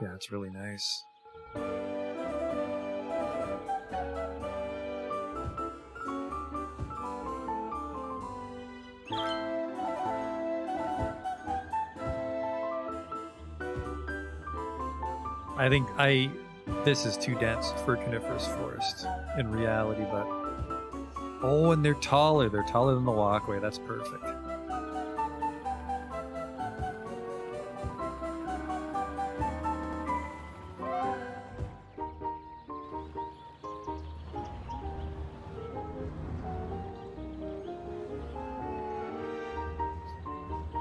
Yeah, it's really nice. I think this is too dense for coniferous forest in reality, but oh, and they're taller. They're taller than the walkway. That's perfect.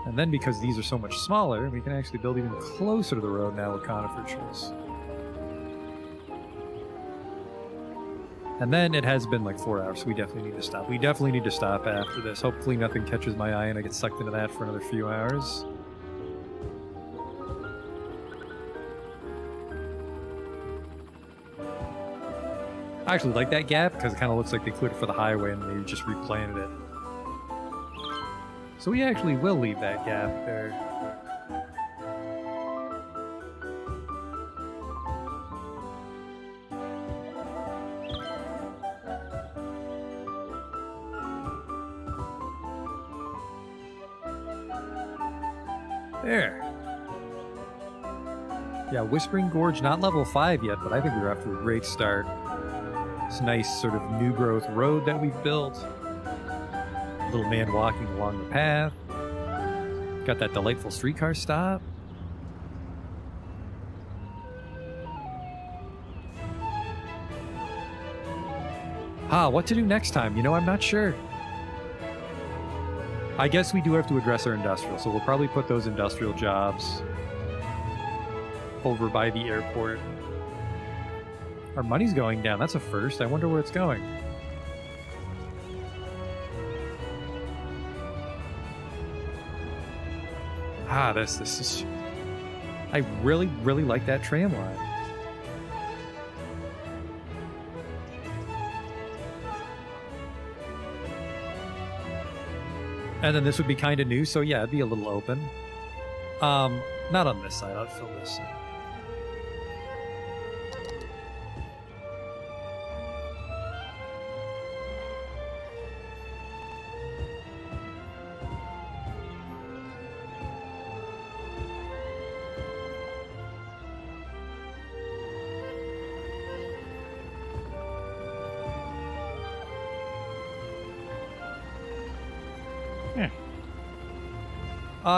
And then because these are so much smaller, we can actually build even closer to the road now with conifer trees. And then it has been like 4 hours, so we definitely need to stop. We definitely need to stop after this. Hopefully nothing catches my eye and I get sucked into that for another few hours. I actually like that gap because it kind of looks like they cleared it for the highway and they just replanted it. So we actually will leave that gap there. There. Yeah, Whispering Gorge, not level 5 yet, but I think we're off to a great start. This nice sort of new growth road that we've built. Little man walking along the path. Got that delightful streetcar stop. What to do next time? You know, I'm not sure. I guess we do have to address our industrial, so we'll probably put those industrial jobs over by the airport. Our money's going down. That's a first. I wonder where it's going. Ah, this is... I really, really like that tram line. And then this would be kind of new, so yeah, it'd be a little open. Not on this side. I'll fill this in.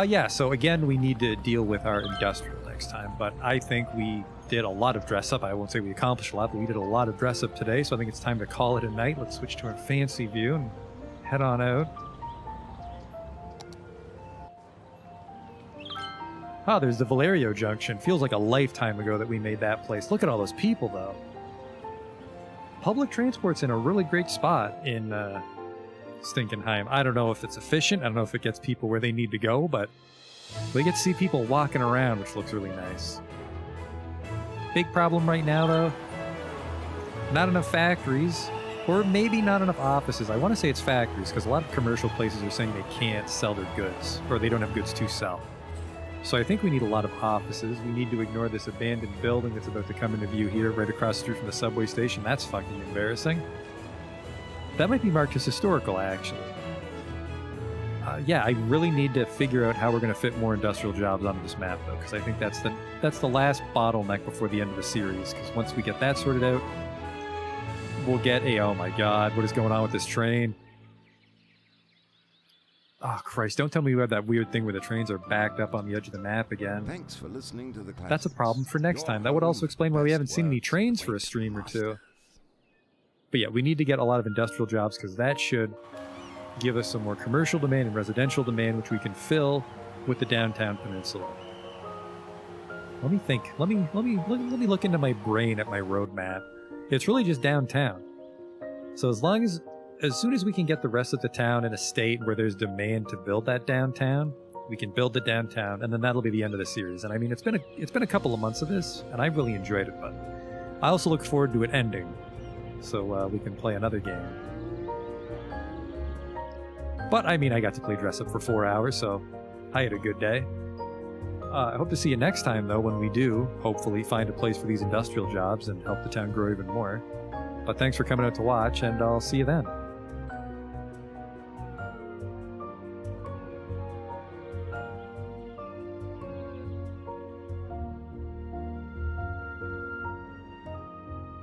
Yeah, so again, we need to deal with our industrial next time, but I think we did a lot of dress up. I won't say we accomplished a lot, but we did a lot of dress up today, so I think it's time to call it a night. Let's switch to our fancy view and head on out. Ah, there's the Valerio Junction. Feels like a lifetime ago that we made that place. Look at all those people, though. Public transport's in a really great spot in Stinkenheim. I don't know if it's efficient. I don't know if it gets people where they need to go, but we get to see people walking around, which looks really nice. Big problem right now, though. Not enough factories, or maybe not enough offices. I want to say it's factories, because a lot of commercial places are saying they can't sell their goods, or they don't have goods to sell. So I think we need a lot of offices. We need to ignore this abandoned building that's about to come into view here, right across the street from the subway station. That's fucking embarrassing. That might be marked as historical, actually. Yeah, I really need to figure out how we're going to fit more industrial jobs onto this map, though, because I think that's the last bottleneck before the end of the series. Because once we get that sorted out, we'll get a... Oh my god, what is going on with this train? Oh, Christ, don't tell me we have that weird thing where the trains are backed up on the edge of the map again. Thanks for listening to the classics. That's a problem for next time. That would also explain why we haven't seen any trains for a stream or two. But yeah, we need to get a lot of industrial jobs because that should give us some more commercial demand and residential demand, which we can fill with the downtown peninsula. Let me think. Let me look into my brain at my roadmap. It's really just downtown. So as soon as we can get the rest of the town in a state where there's demand to build that downtown, we can build the downtown, and then that'll be the end of the series. And I mean, it's been a couple of months of this, and I really enjoyed it, but I also look forward to it ending, so we can play another game. But I mean, I got to play dress up for 4 hours, so I had a good day. I hope to see you next time, though, when we do, hopefully, find a place for these industrial jobs and help the town grow even more. But thanks for coming out to watch, and I'll see you then.